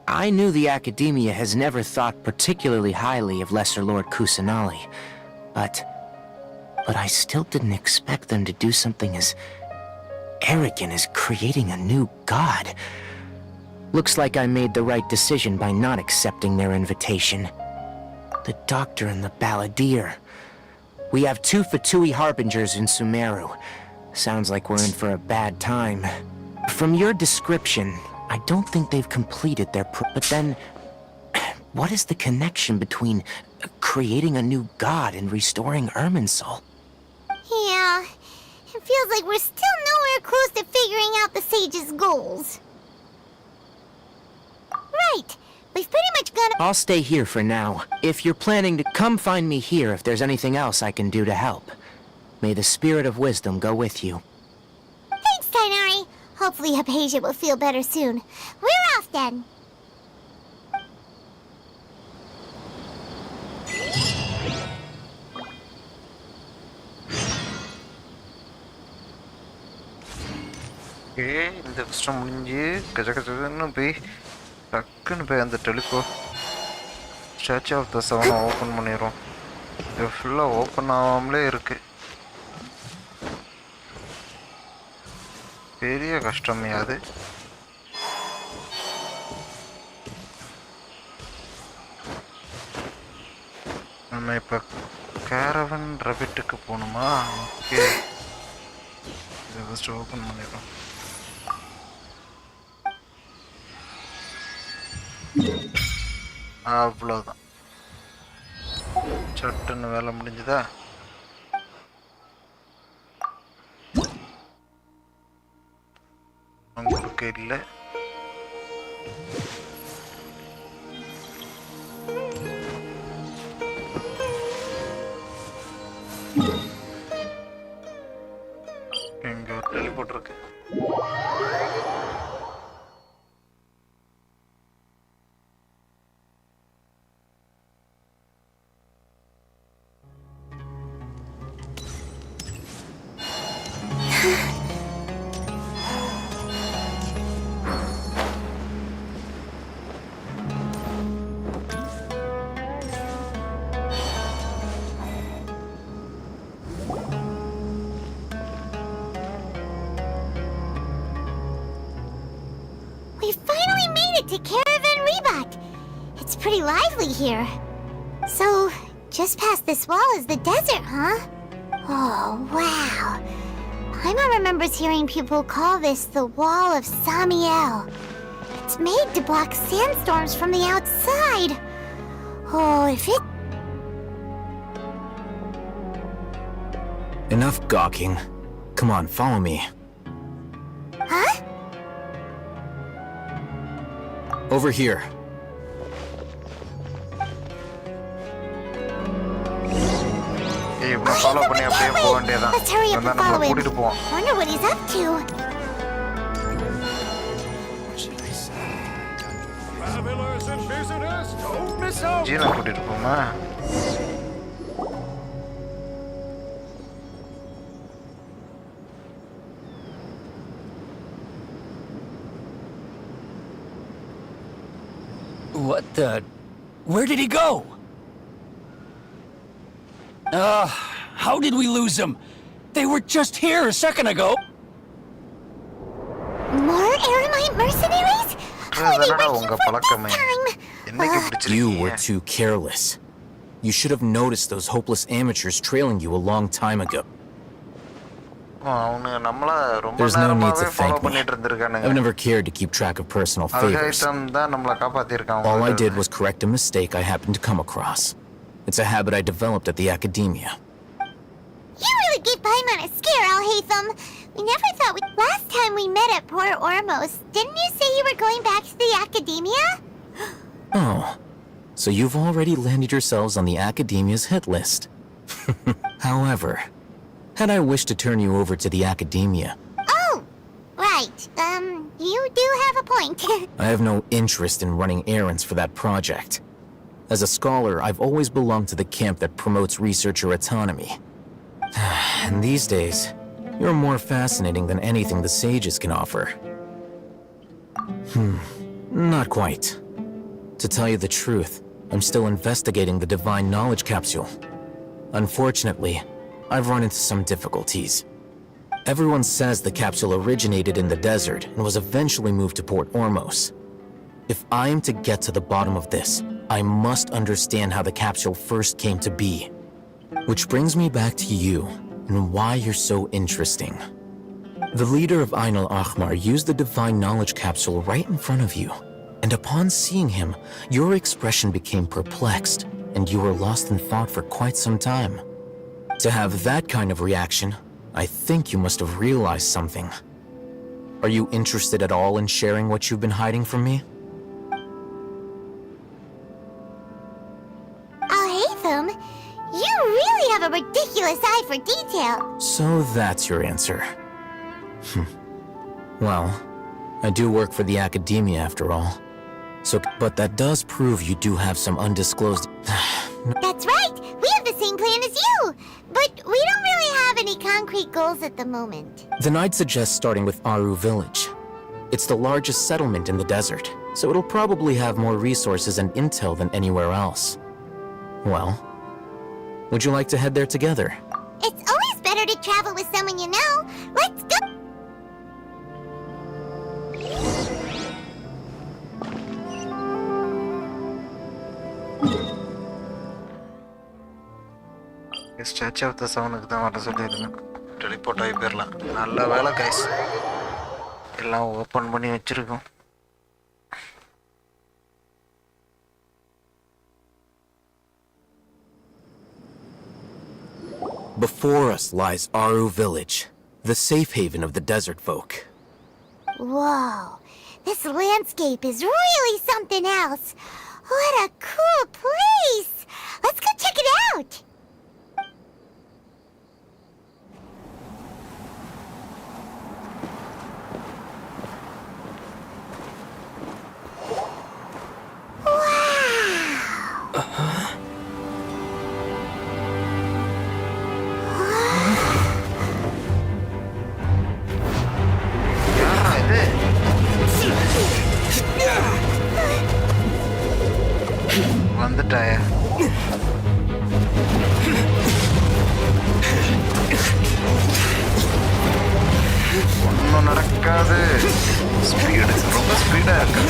I knew the Academia has never thought particularly highly of Lesser Lord Kusanali, but I still didn't expect them to do something as arrogant as creating a new god. Looks like I made the right decision by not accepting their invitation. The doctor and the balladeer. We have 2 Fatui harbingers in Sumeru. Sounds like we're in for a bad time. From your description, I don't think they've completed their but then, what is the connection between creating a new god and restoring Irminsul? Yeah, it feels like we're still nowhere close to figuring out the sage's goals. Right, we've pretty much gone. I'll stay here for now. If you're planning to come find me here if there's anything else I can do to help. May the spirit of wisdom go with you. Thanks, Tighnari. Hopefully Hypatia will feel better soon. We're off then. Okay, இந்த கஷ்டம் முடிஞ்சு கஜகஜன்னு போய் டக்குன்னு போய் அந்த டெலிகோ statue of the செவனை open பண்ணிடுறோம். இது ஃபுல்லாக ஓப்பன் ஆகாமலே இருக்கு. பெரிய கஷ்டமே அது. நம்ம இப்போ கேரவன் ரபிட்டுக்கு போகணுமா? ஓகே, இதை ஃபஸ்ட்டு ஓப்பன் பண்ணிடுறோம். அவ்வளோதான், சட்டுன்னு வேலை முடிஞ்சுதா? உங்களுக்கு இல்லை. இங்கே ஒரு டெலிபோர்ட் இருக்கு. We finally made it to Caravan Rebat. It's pretty lively here. So, just past this wall is the desert, huh? Oh, wow. Paimon remembers hearing people call this the Wall of Samiel. It's made to block sandstorms from the outside. Oh, if it... Enough gawking. Come on, follow me. Huh? Over here. இவனை follow பண்ணி அப்படியே போக வேண்டியதான். Let's hurry up and நம்மளை follow him. கூட்டிட்டு போவோம். Wonder what he's up to. Travelers and visitors, don't miss out. ஜீனை கூட்டிட்டு போமா? What the? Where did he go? How did we lose them? They were just here a second ago. More Aramite mercenaries? Who are they அதனால working உங்க for பழக்கமே. this time? என்னைக்கு You பிடிச்சிருக்கீங்க? were too careless. You should have noticed those hopeless amateurs trailing you a long time ago. There's no need to thank me. I've never cared to keep track of personal favors. All I did was correct a mistake I happened to come across. It's a habit I developed at the academia. You really gave Paimon a scare, Alhaitham. We never thought last time we met at Port Ormos, didn't you say you were going back to the academia? Oh, so you've already landed yourselves on the academia's hit list. However, had I wished to turn you over to the academia... Oh, right. You do have a point. I have no interest in running errands for that project. As a scholar, I've always belonged to the camp that promotes researcher autonomy. And these days, you're more fascinating than anything the sages can offer. Not quite. To tell you the truth, I'm still investigating the Divine Knowledge Capsule. Unfortunately, I've run into some difficulties. Everyone says the capsule originated in the desert and was eventually moved to Port Ormos. If I am to get to the bottom of this, I must understand how the capsule first came to be. Which brings me back to you and why you're so interesting. The leader of Ainul Ahmar used the Divine Knowledge Capsule right in front of you, and upon seeing him, your expression became perplexed, and you were lost in thought for quite some time. To have that kind of reaction, I think you must have realized something. Are you interested at all in sharing what you've been hiding from me? Alhaitham, you really have a ridiculous eye for detail. So that's your answer. Well, I do work for the academia after all. But that does prove you do have some undisclosed... That's right! We have the same plan as you! But we don't really have any concrete goals at the moment. Then I'd suggest starting with Aru Village. It's the largest settlement in the desert, so it'll probably have more resources and intel than anywhere else. Well, would you like to head there together? It's always better to travel with someone you know. Let's go! Statue of the சவுனுக்கு தான் வர சொல்லியிருந்தேன். Teleport ஆகி போயிடலாம். நல்ல வேலை guys, எல்லாம் open பண்ணி வச்சிருக்கோம். Before us lies Aru Village, the safe haven of the desert folk. Whoa, this landscape is really something else. What a cool place! Let's go check it out! வந்துட்டாய ஒன்றும் நடக்காது. Speed ரொம்ப speedo இருக்கு.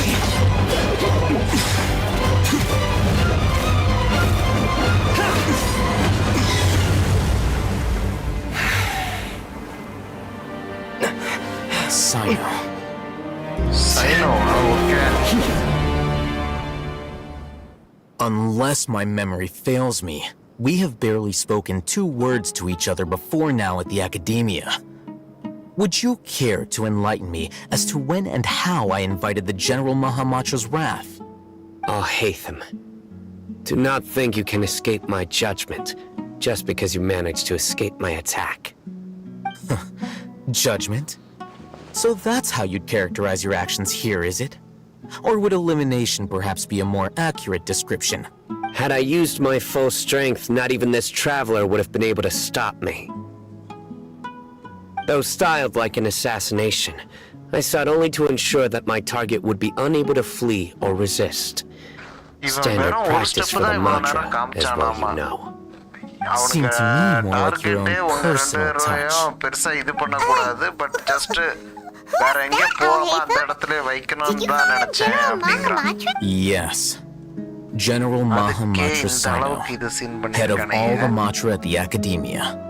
Sino, okay. Unless my memory fails me, we have barely spoken 2 words to each other before now at the academia. Would you care to enlighten me as to when and how I invited the General Mahamacho's wrath? Alhaitham, do not think you can escape my judgment just because you managed to escape my attack. Judgment? So that's how you'd characterize your actions here, is it? Or would elimination perhaps be a more accurate description? Had I used my full strength, not even this traveler would have been able to stop me. Though styled like an assassination, I sought only to ensure that my target would be unable to flee or resist. Standard practice for the mantra, as well you know. Seemed to me more like your own personal touch. பெருசா இது பண்ணக்கூடாது, but just வேற எங்கேயும் போகாம அந்த இடத்துல வைக்கணும்னு தான் நினைச்சேன் அப்படிங்கிறான். Yes. General Mahamatra Sino, head of all the Matra at the Academia.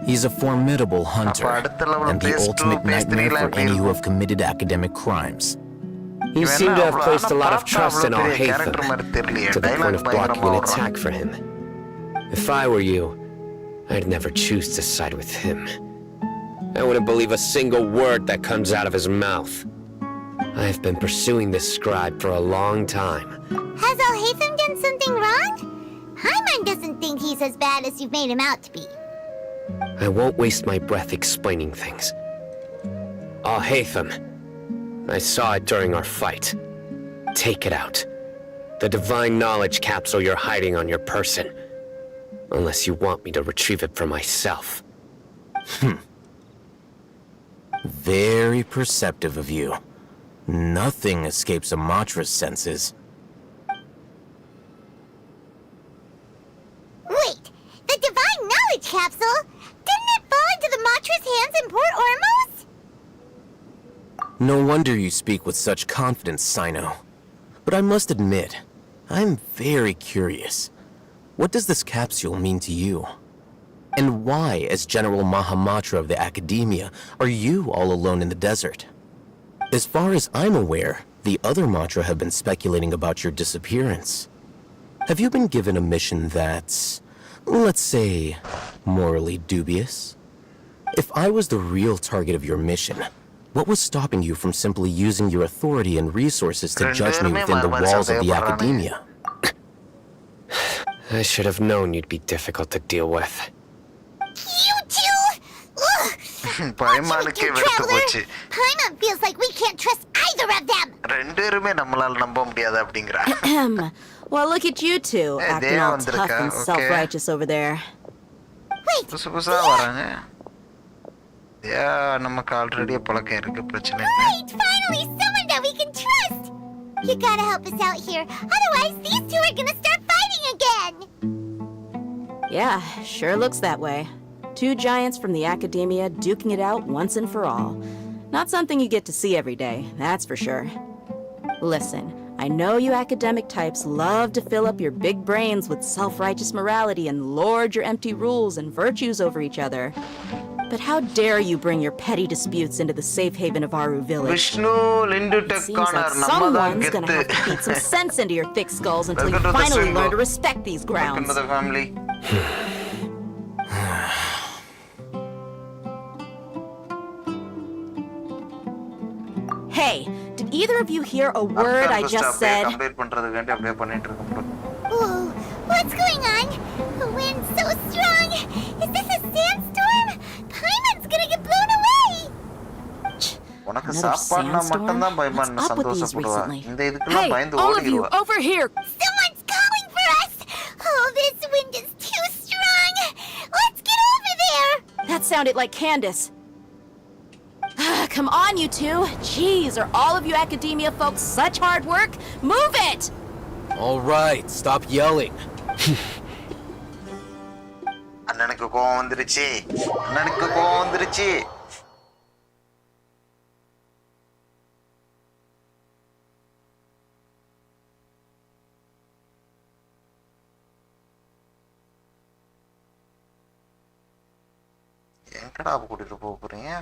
He's a formidable hunter and the ultimate nightmare for any who have committed academic crimes. You seem to have placed a lot of trust in Al-Haytham, to the point of blocking an attack for him. If I were you, I'd never choose to side with him. I wouldn't believe a single word that comes out of his mouth. I've been pursuing this scribe for a long time. Has Al-Haytham done something wrong? Paimon doesn't think he's as bad as you've made him out to be. I won't waste my breath explaining things. Al-Haytham, I saw it during our fight. Take it out. The divine knowledge capsule you're hiding on your person. Unless you want me to retrieve it for myself. Very perceptive of you. Nothing escapes a Matra's senses. Wait! The divine knowledge capsule? Didn't it fall into the Matra's hands in Port Ormos? No wonder you speak with such confidence, Sino. But I must admit, I'm very curious. What does this capsule mean to you? And why, as General Mahamatra of the Academia, are you all alone in the desert? As far as I'm aware, the other Matra have been speculating about your disappearance. Have you been given a mission that's, let's say, morally dubious? If I was the real target of your mission, what was stopping you from simply using your authority and resources to judge me within the walls of the Academia? I should have known you'd be difficult to deal with. You two! Ugh! Paimon feels like we can't trust either of them! Well, look at you two, acting all tough and self-righteous over there. Wait! Great! Finally, someone that we can trust! You gotta help us out here, otherwise these two are gonna start fighting again! Yeah, sure looks that way. Two giants from the Academia duking it out once and for all. Not something you get to see every day, that's for sure. Listen, I know you academic types love to fill up your big brains with self-righteous morality and lord your empty rules and virtues over each other. But how dare you bring your petty disputes into the safe haven of Aru Village? It seems like someone's gonna have to beat some sense into your thick skulls until you finally learn to respect these grounds. Hey, did either of you hear a word I just said? Whoa, what's going on? The wind's so strong! Is this a sandstorm? Paimon's gonna get blown away! Another sandstorm? What's up with these recently? Hey, all of you, over here! Someone's calling for us! Oh, this wind is too strong! Let's get over there! That sounded like Candace. Come on, you two! Jeez, are all of you Academia folks such hard work? Move it! All right, stop yelling. அண்ணனுக்கு கோவம் வந்துருச்சு. எங்கடா கூட்டிட்டு போறீங்க?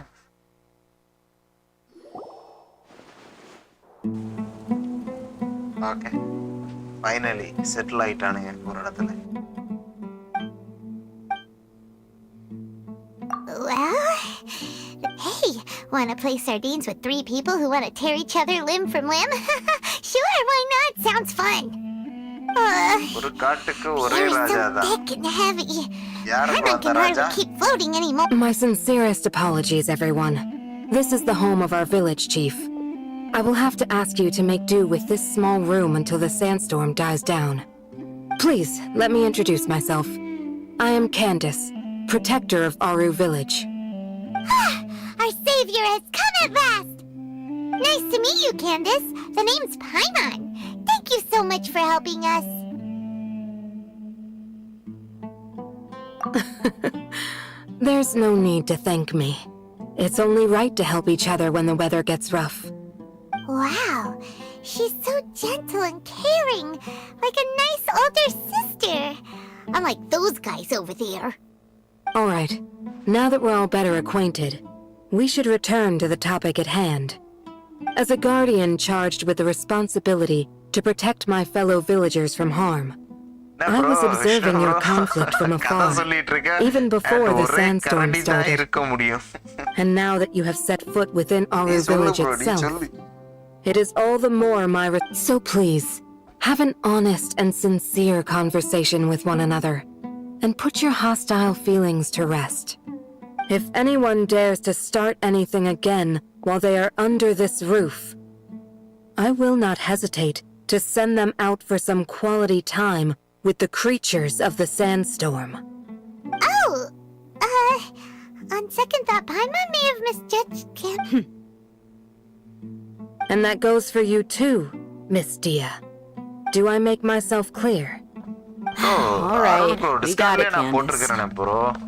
Okay, finally settle ஆயிட்டானுங்க ஒரு இடத்துல. Well, hey, wanna play sardines with three people who wanna tear each other limb from limb? Sure, why not? Sounds fun. ஒரு காட்டுக்கு ஒரே ராஜா தான். Thick and heavy. Paimon can hardly keep floating anymore. My sincerest apologies, everyone. This is the home of our village chief. I will have to ask you to make do with this small room until the sandstorm dies down. Please, let me introduce myself. I am Candace, protector of Aru Village. Our savior has come at last! Nice to meet you, Candace. The name's Paimon. Thank you so much for helping us. There's no need to thank me. It's only right to help each other when the weather gets rough. Wow, she's so gentle and caring, like a nice older sister. Unlike those guys over there. Alright, now that we're all better acquainted, we should return to the topic at hand. As a guardian charged with the responsibility to protect my fellow villagers from harm, I was observing your conflict from afar, even before the sandstorm started. And now that you have set foot within Aru village itself, it is all the more my So please, have an honest and sincere conversation with one another, and put your hostile feelings to rest. If anyone dares to start anything again while they are under this roof, I will not hesitate to send them out for some quality time with the creatures of the sandstorm. Oh! On second thought, Paimon may have misjudged Kim. And that goes for you too, Miss Dia. Do I make myself clear? Alright, we got it, Candace.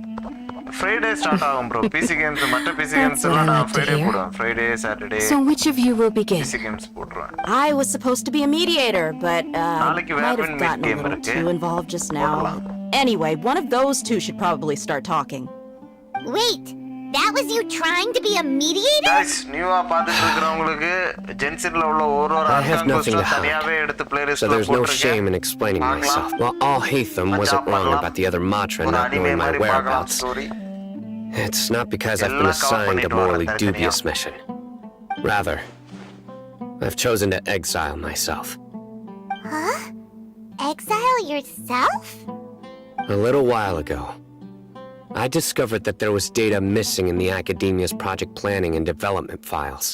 Friday start ஆகும் bro. PC games மற்ற PC games எல்லாம் நான் Friday போடுவேன். Friday, Saturday. So which of you will begin? PC games போடுறேன். I was supposed to be a mediator, but நாளைக்கு might வேற have gotten a game little இருக்கு. too involved just now. Anyway, one of those two should probably start talking. Wait, that was you trying to be a mediator? Guys, நியூவா பார்த்துட்டு இருக்கறவங்களுக்கு ஜென்ஷன்ல உள்ள ஒரு I have ஆர்கான் nothing to ghost தனியாவே hide, எடுத்து play so லிஸ்ட்ல there's no போட்டுருக்கேன். shame in explaining myself. While Al-Haytham wasn't wrong about the other Matra not knowing my whereabouts, it's not because I've been assigned a morally dubious mission. Rather, I've chosen to exile myself. Huh? Exile yourself? A little while ago, I discovered that there was data missing in the Academia's project planning and development files.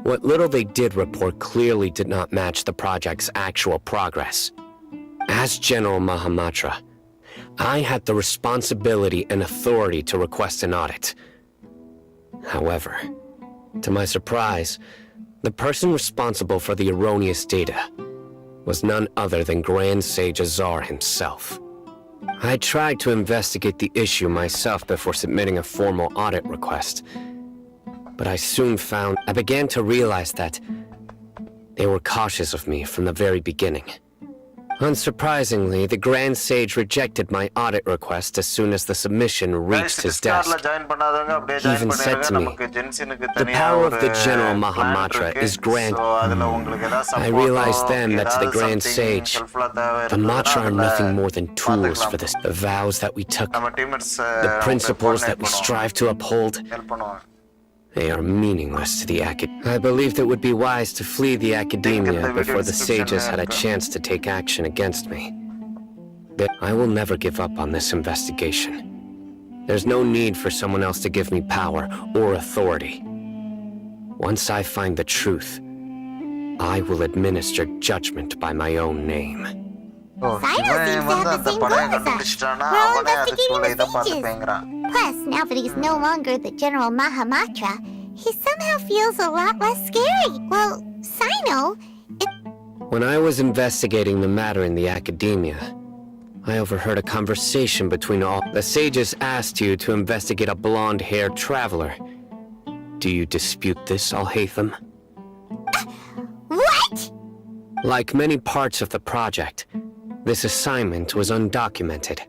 What little they did report clearly did not match the project's actual progress. As General Mahamatra, I had the responsibility and authority to request an audit. However, to my surprise, the person responsible for the erroneous data was none other than Grand Sage Azar himself. I tried to investigate the issue myself before submitting a formal audit request, but I soon found I began to realize that they were cautious of me from the very beginning. Unsurprisingly, the Grand Sage rejected my audit request as soon as the submission reached his desk. He even said to me, "The power of the General Mahamatra is granted." I realized then that to the Grand Sage, the Matra are nothing more than tools for this. The vows that we took, the principles that we strive to uphold, they are meaningless to the I believed it would be wise to flee the Academia before the sages had a chance to take action against me. But I will never give up on this investigation. There's no need for someone else to give me power or authority. Once I find the truth, I will administer judgment by my own name. Sino seems to have the same goal as us. We're all investigating the sages. Plus, now that he's no longer the General Mahamatra, he somehow feels a lot less scary. Well, Sino, When I was investigating the matter in the Academia, I overheard a conversation between all. The sages asked you to investigate a blonde-haired traveler. Do you dispute this, Al-Haytham? What? Like many parts of the project, this assignment was undocumented.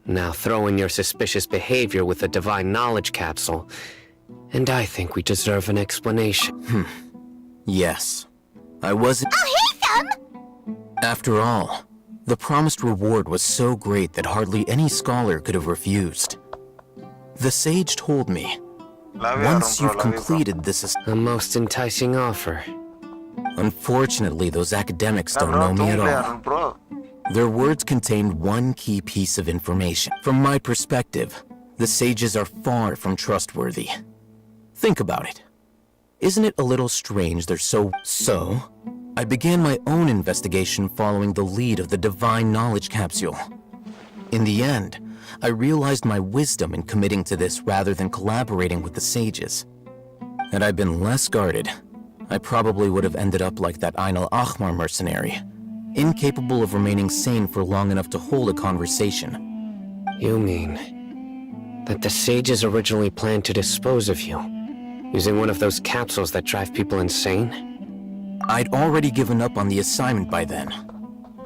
Now throw in your suspicious behavior with the Divine Knowledge Capsule, and I think we deserve an explanation. Yes. I wasn't... Al-Haytham! After all, the promised reward was so great that hardly any scholar could have refused. The sage told me, once you've completed this... A most enticing offer. Unfortunately, those academics don't know me at all. Their words contained one key piece of information. From my perspective, the sages are far from trustworthy. Think about it. Isn't it a little strange they're So, I began my own investigation following the lead of the Divine Knowledge Capsule. In the end, I realized my wisdom in committing to this rather than collaborating with the sages. Had I been less guarded, I probably would have ended up like that Ain al-Ahmar mercenary, incapable of remaining sane for long enough to hold a conversation. You mean that the sages originally planned to dispose of you, using one of those capsules that drive people insane? I'd already given up on the assignment by then.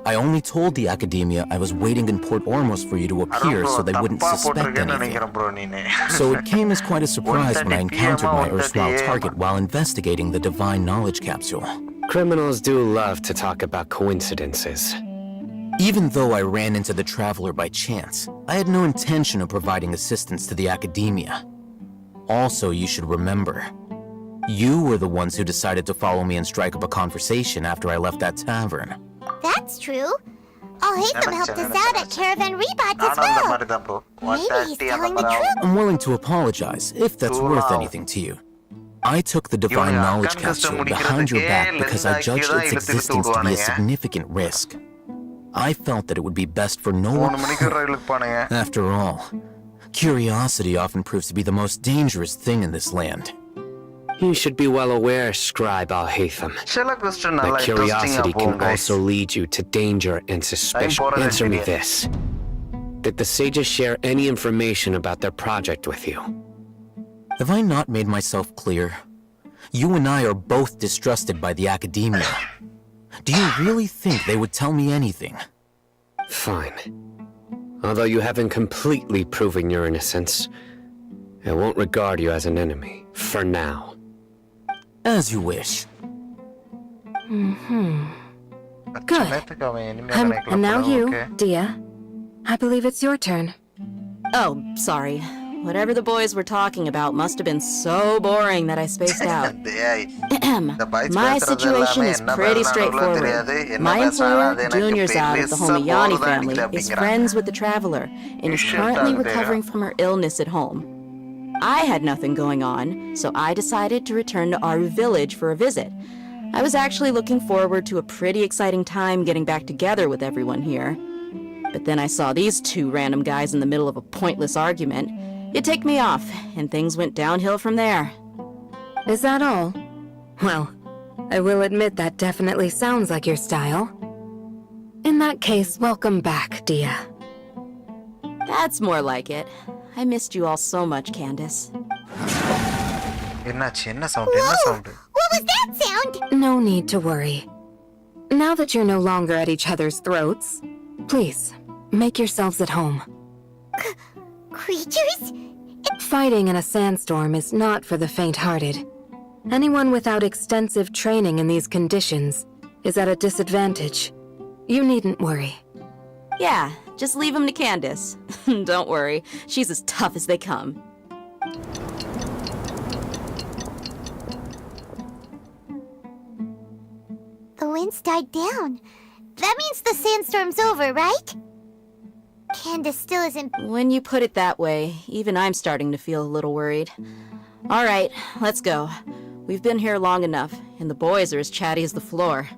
I only told the Academia I was waiting in Port Ormos for you to appear so they wouldn't suspect anything. So it came as quite a surprise when I encountered my erstwhile target while investigating the Divine Knowledge Capsule. Criminals do love to talk about coincidences. Even though I ran into the Traveler by chance, I had no intention of providing assistance to the Academia. Also, you should remember, you were the ones who decided to follow me and strike up a conversation after I left that tavern. That's true. Al-Haytham helped us out at Caravan Rebot as well. Maybe he's telling the truth. I'm willing to apologize, if that's worth anything to you. I took the Divine Knowledge Capsule behind your back because I judged its existence to be a significant risk. I felt that it would be best for no one. After all, curiosity often proves to be the most dangerous thing in this land. You should be well aware, Scribe Al-Haytham, that curiosity can also lead you to danger and suspicion. Answer me this. Did the sages share any information about their project with you? Have I not made myself clear? You and I are both distrusted by the Academia. Do you really think they would tell me anything? Fine. Although you haven't completely proven your innocence, I won't regard you as an enemy, for now. As you wish. Good. And now you, Dia. I believe it's your turn. Oh, sorry. Whatever the boys were talking about must have been so boring that I spaced out. My situation is pretty straightforward. My employer, Junior Zod of the Homayani family, is friends with the Traveler and is currently recovering from her illness at home. I had nothing going on, so I decided to return to our village for a visit. I was actually looking forward to a pretty exciting time getting back together with everyone here. But then I saw these two random guys in the middle of a pointless argument. It ticked me off, and things went downhill from there. Is that all? Well, I will admit that definitely sounds like your style. In that case, welcome back, Dia. That's more like it. I missed you all so much, Candace. Whoa! What was that sound? No need to worry. Now that you're no longer at each other's throats, please, make yourselves at home. Creatures? Fighting in a sandstorm is not for the faint-hearted. Anyone without extensive training in these conditions is at a disadvantage. You needn't worry. Yeah, just leave him to Candace. Don't worry, she's as tough as they come. The winds died down. That means the sandstorm's over, right? Candace still isn't... When you put it that way, even I'm starting to feel a little worried. All right, let's go. We've been here long enough, and the boys are as chatty as the floor.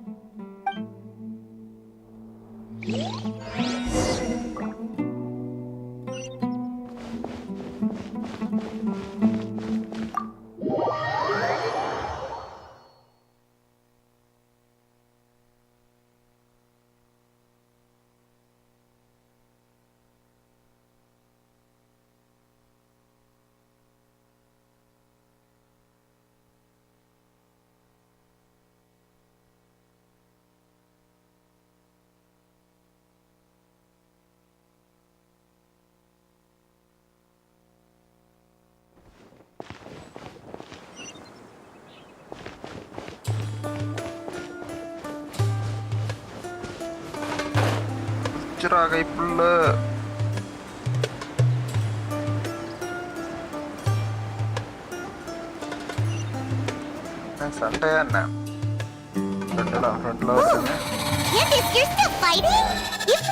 Candace, you're still fighting?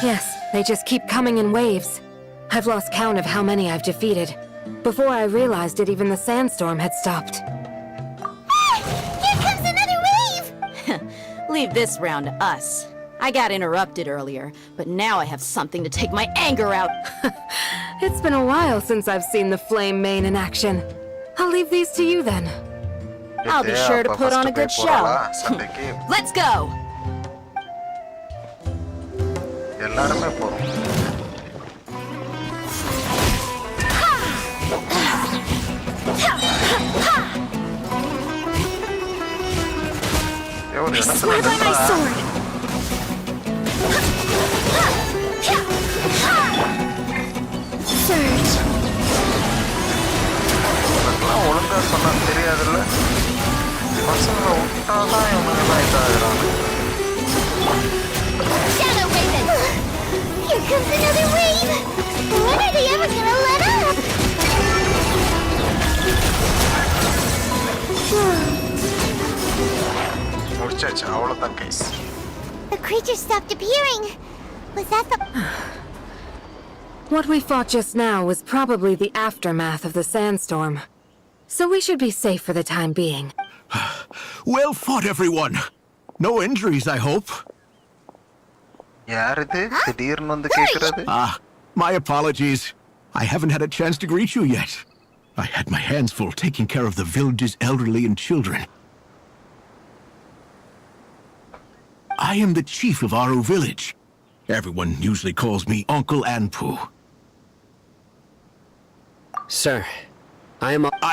Yes, they just keep coming in waves. I've lost count of how many I've defeated. Before I realized it, even the sandstorm had stopped. Here comes another wave! Leave this round to us. I got interrupted earlier, but now I have something to take my anger out. It's been a while since I've seen the Flame Mane in action. I'll leave these to you then. I'll be sure to put on a good show. Let's go! முடியாதுல்ல பசங்களை விட்டாதான் இவனுங்கெல்லாம் இதாகிறாங்க. Shadow Raven! Here comes another wave! When are they ever gonna let up? முடிச்சாச்சு அவ்வளோதான் guys. The creature stopped appearing. Was that the... What we fought just now was probably the aftermath of the sandstorm. So we should be safe for the time being. Well fought, everyone. No injuries, I hope. யார் இது திடீர்னு வந்து கேக்குறது? My apologies. I haven't had a chance to greet you yet. I had my hands full taking care of the village's elderly and children. I am the chief of Aru village. Everyone usually calls me Uncle Anpu. Sir,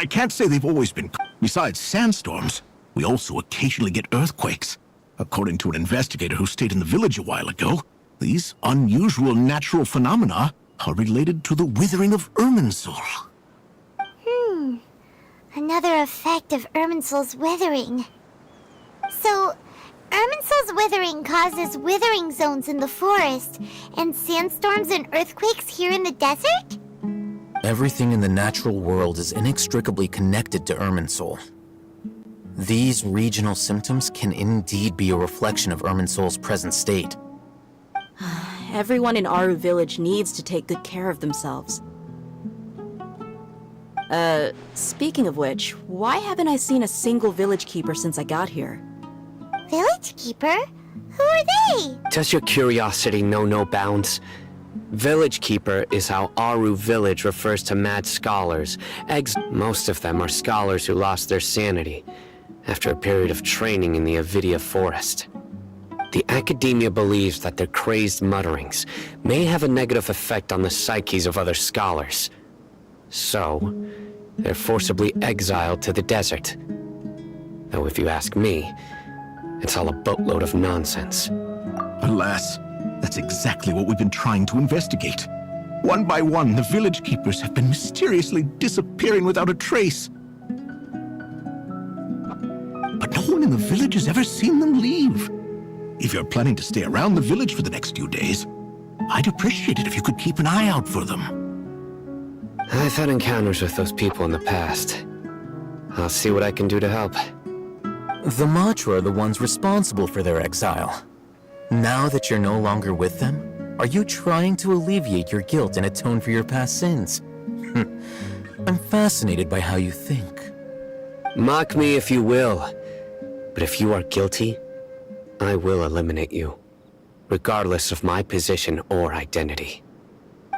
I can't say they've always been... Besides sandstorms, we also occasionally get earthquakes. According to an investigator who stayed in the village a while ago, these unusual natural phenomena are related to the withering of Irminsul. Another effect of Irminsul's withering. So, Irminsul's withering causes withering zones in the forest, and sandstorms and earthquakes here in the desert? Everything in the natural world is inextricably connected to Irminsul. These regional symptoms can indeed be a reflection of Irminsul's present state. Everyone in Aru village needs to take good care of themselves. Speaking of which, why haven't I seen a single village keeper since I got here? Village keeper? Who are they? does your curiosity know no bounds? Village keeper is how Aru village refers to mad scholars. Most of them are scholars who lost their sanity after a period of training in the Avidia forest. The academia believes that their crazed mutterings may have a negative effect on the psyches of other scholars. So, they're forcibly exiled to the desert. Though if you ask me, it's all a boatload of nonsense. Alas, that's exactly what we've been trying to investigate. One by one, the village keepers have been mysteriously disappearing without a trace. But no one in the village has ever seen them leave. If you're planning to stay around the village for the next few days, I'd appreciate it if you could keep an eye out for them. I've had encounters with those people in the past. I'll see what I can do to help. The Matra are the ones responsible for their exile. Now that you're no longer with them, are you trying to alleviate your guilt and atone for your past sins? I'm fascinated by how you think. Mock me if you will, but if you are guilty, I will eliminate you, regardless of my position or identity.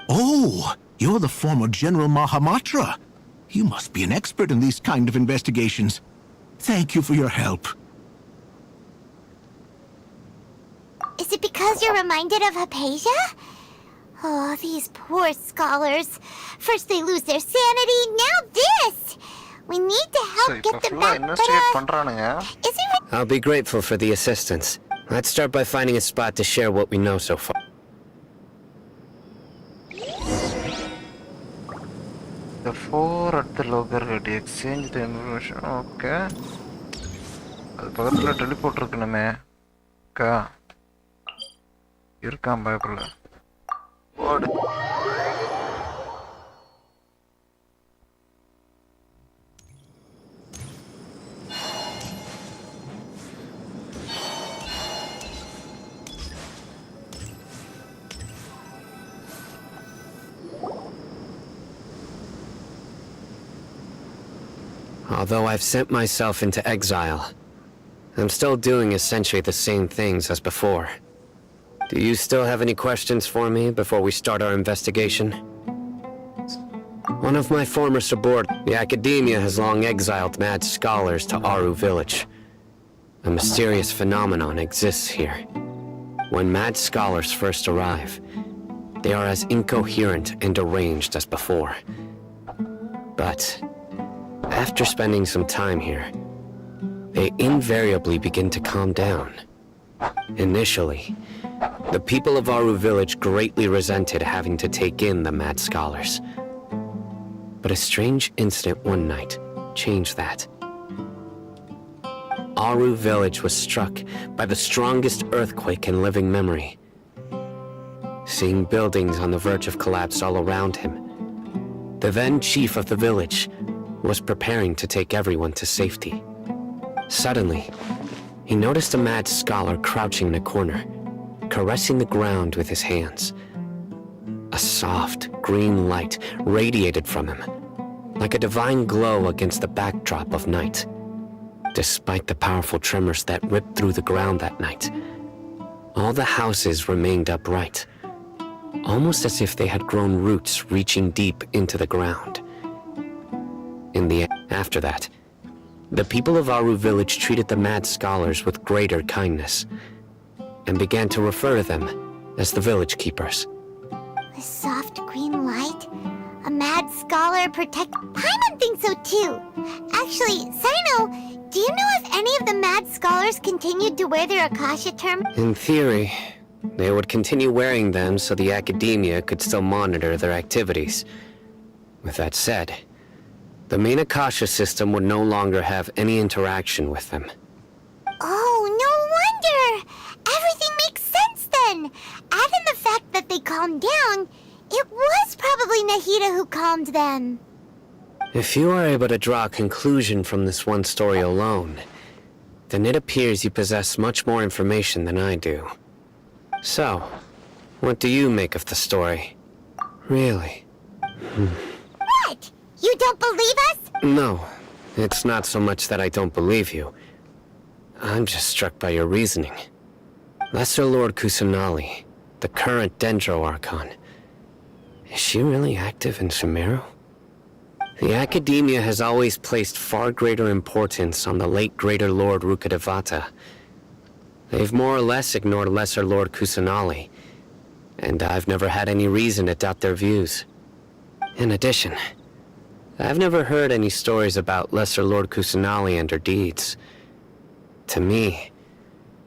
Oh, you're the former General Mahamatra. You must be an expert in these kind of investigations. Thank you for your help. Is it because you're reminded of Hypatia? Oh, these poor scholars. First they lose their sanity, now this! We need to help get them back, but is it... I'll be grateful for the assistance. Let's start by finding a spot to share what we know so far. The 4 at the logger get exchange the information. Okay. அது பக்கத்துல teleport இருக்குனமே. கா. இருக்கான் பயப்படல. ஓடு. Although I've sent myself into exile, I'm still doing essentially the same things as before. Do you still have any questions for me before we start our investigation? One of my former subordinates, the Academia has long exiled mad scholars to Aru village. A mysterious phenomenon exists here. When mad scholars first arrive, they are as incoherent and deranged as before. But after spending some time here, they invariably begin to calm down. Initially, the people of Aru village greatly resented having to take in the mad scholars. But a strange incident one night changed that. Aru village was struck by the strongest earthquake in living memory. Seeing buildings on the verge of collapse all around him, the then chief of the village was preparing to take everyone to safety. Suddenly, he noticed a mad scholar crouching in a corner, caressing the ground with his hands. A soft, green light radiated from him, like a divine glow against the backdrop of night. Despite the powerful tremors that ripped through the ground that night, all the houses remained upright, almost as if they had grown roots reaching deep into the ground. After that, the people of Aru village treated the mad scholars with greater kindness, and began to refer to them as the village keepers. A soft green light? A mad scholar protect... Paimon thinks so too! Actually, Sino, do you know if any of the mad scholars continued to wear their Akasha terminals? In theory, they would continue wearing them so the academia could still monitor their activities. With that said, the main Akasha system would no longer have any interaction with them. Oh, no wonder! Everything makes sense then! Add in the fact that they calmed down, it was probably Nahida who calmed them. If you are able to draw a conclusion from this one story alone, then it appears you possess much more information than I do. So, what do you make of the story? Really? What? You don't believe us? No, it's not so much that I don't believe you. I'm just struck by your reasoning. Lesser Lord Kusanali, the current Dendro Archon. Is she really active in Sumeru? The academia has always placed far greater importance on the late Greater Lord Rukkhadevata. They've more or less ignored Lesser Lord Kusanali, and I've never had any reason to doubt their views. In addition, I've never heard any stories about Lesser Lord Kusanali and her deeds. To me,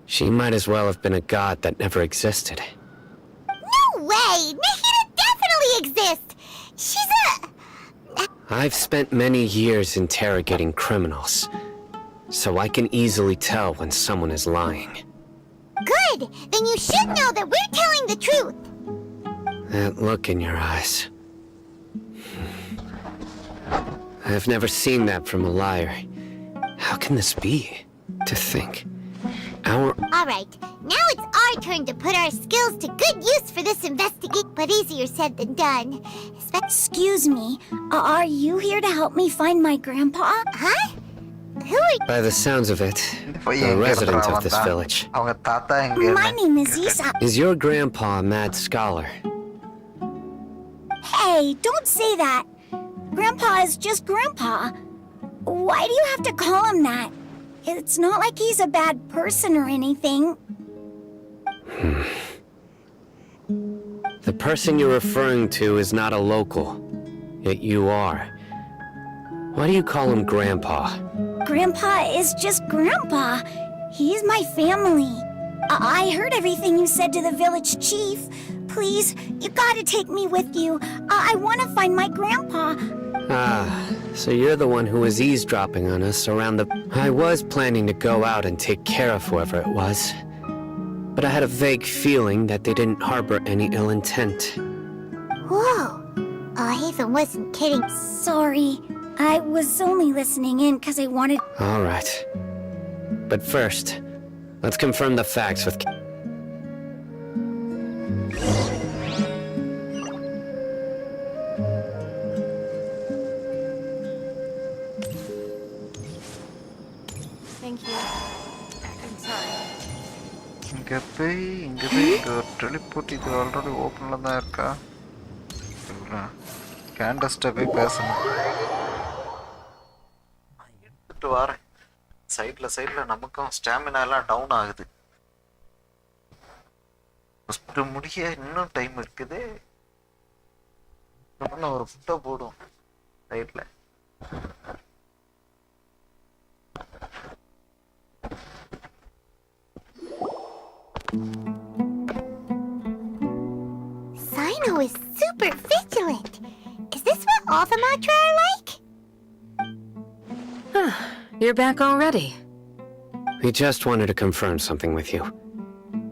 she might as well have been a god that never existed. No way! Nahida definitely exists! She's a... I've spent many years interrogating criminals, so I can easily tell when someone is lying. Good! Then you should know that we're telling the truth! That look in your eyes. I've never seen that from a liar. How can this be? To think, Alright, now it's our turn to put our skills to good use for this investigation, but easier said than done. Excuse me, are you here to help me find my grandpa? Huh? Who are you? By the sounds of it, a resident of this village. My name is Isa. Is your grandpa a mad scholar? Hey, don't say that. Grandpa is just Grandpa. Why do you have to call him that? It's not like he's a bad person or anything. The person you're referring to is not a local, yet you are. Why do you call him Grandpa? Grandpa is just Grandpa. He's my family. I heard everything you said to the village chief. Please, you gotta take me with you. I want to find my grandpa. Ah, so you're the one who was eavesdropping on us around the... I was planning to go out and take care of whoever it was, but I had a vague feeling that they didn't harbor any ill intent. Whoa. Oh, Haven wasn't kidding. Sorry. I was only listening in because I wanted... All right. But first, let's confirm the facts with... Thank you. I'm sorry. இங்க போய் teleport இது already ஓப்பன்ல தான் இருக்கா? கேண்டஸ்ட போய் பேசணும். எடுத்துட்டு வரேன். சைடுல நமக்கும் ஸ்டாமினா எல்லாம் டவுன் ஆகுது. ஃபர்ஸ்ட் முடிய இன்னும் டைம் இருக்குது. நம்ம ஒரு ஃபுட்டோ போடும் சைடுல. Sino is super vigilant. Is this what all the Matra are like? You're back already. We just wanted to confirm something with you.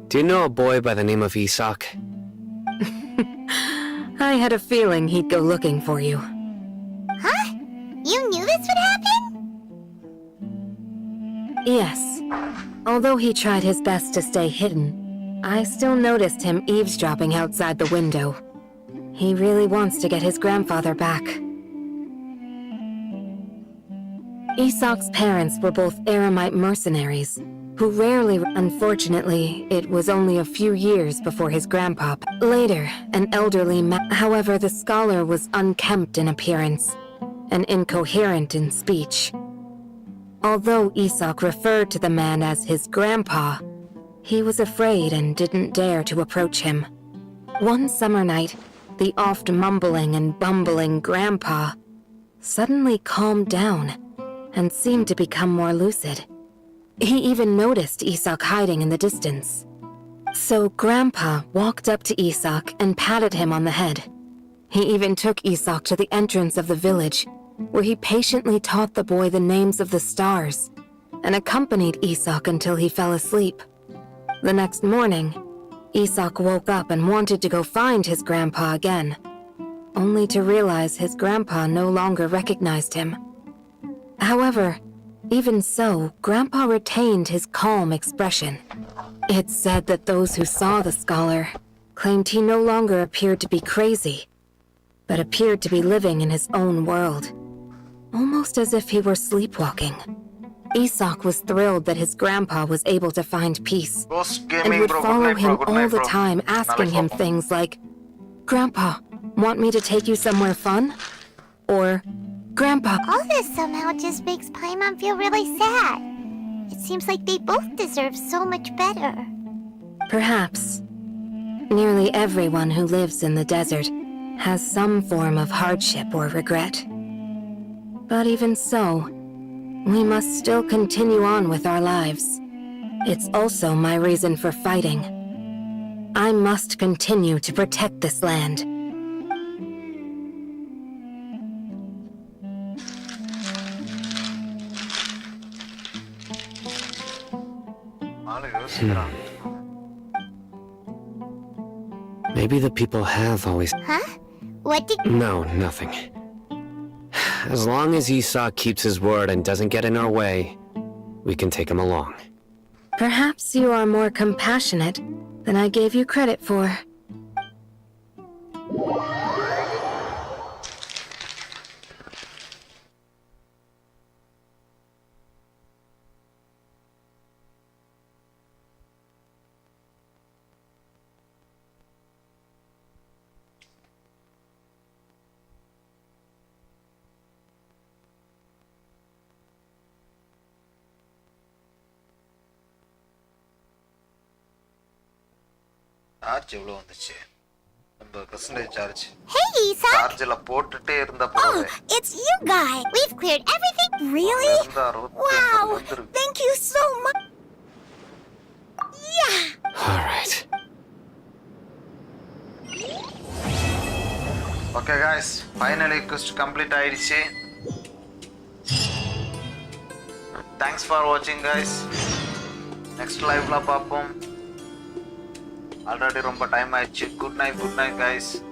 Do you know a boy by the name of Isak? I had a feeling he'd go looking for you. Huh? You knew this would happen? Yes. Although he tried his best to stay hidden, I still noticed him eavesdropping outside the window. He really wants to get his grandfather back. Isak's parents were both Aramite mercenaries, who rarely... Unfortunately, it was only a few years before his grandpa... Later, an elderly However, the scholar was unkempt in appearance, and incoherent in speech. Although Isak referred to the man as his grandpa, he was afraid and didn't dare to approach him. One summer night, the oft mumbling and bumbling grandpa suddenly calmed down and seemed to become more lucid. He even noticed Isak hiding in the distance. So Grandpa walked up to Isak and patted him on the head. He even took Isak to the entrance of the village, where he patiently taught the boy the names of the stars, and accompanied Isak until he fell asleep. The next morning, Isak woke up and wanted to go find his grandpa again, only to realize his grandpa no longer recognized him. However, even so, Grandpa retained his calm expression. It's said that those who saw the scholar claimed he no longer appeared to be crazy, but appeared to be living in his own world, almost as if he were sleepwalking. Isak was thrilled that his grandpa was able to find peace, and would follow him all the time, asking him things like, "Grandpa, want me to take you somewhere fun?" Or, "Grandpa..." All this somehow just makes Paimon feel really sad. It seems like they both deserve so much better. Perhaps. Nearly everyone who lives in the desert has some form of hardship or regret. But even so, we must still continue on with our lives. It's also my reason for fighting. I must continue to protect this land. Maybe the people have always... Huh? What did... No, nothing. As long as Isak keeps his word and doesn't get in our way, we can take him along. Perhaps you are more compassionate than I gave you credit for. Charge எவ்வளவு வந்துச்சு 80% charge Hey, Isak! சார்ஜ்ல போட்டுட்டே இருந்தா போறதே It's you guys! We've cleared everything! Really? Wow! Thank you so much! Yeah! Alright. Okay guys, finally quest complete ஆயிடுச்சு. Thanks for watching guys. Next live la பாப்போம். Already ரொம்ப time ஆயிடுச்சு. Good night guys.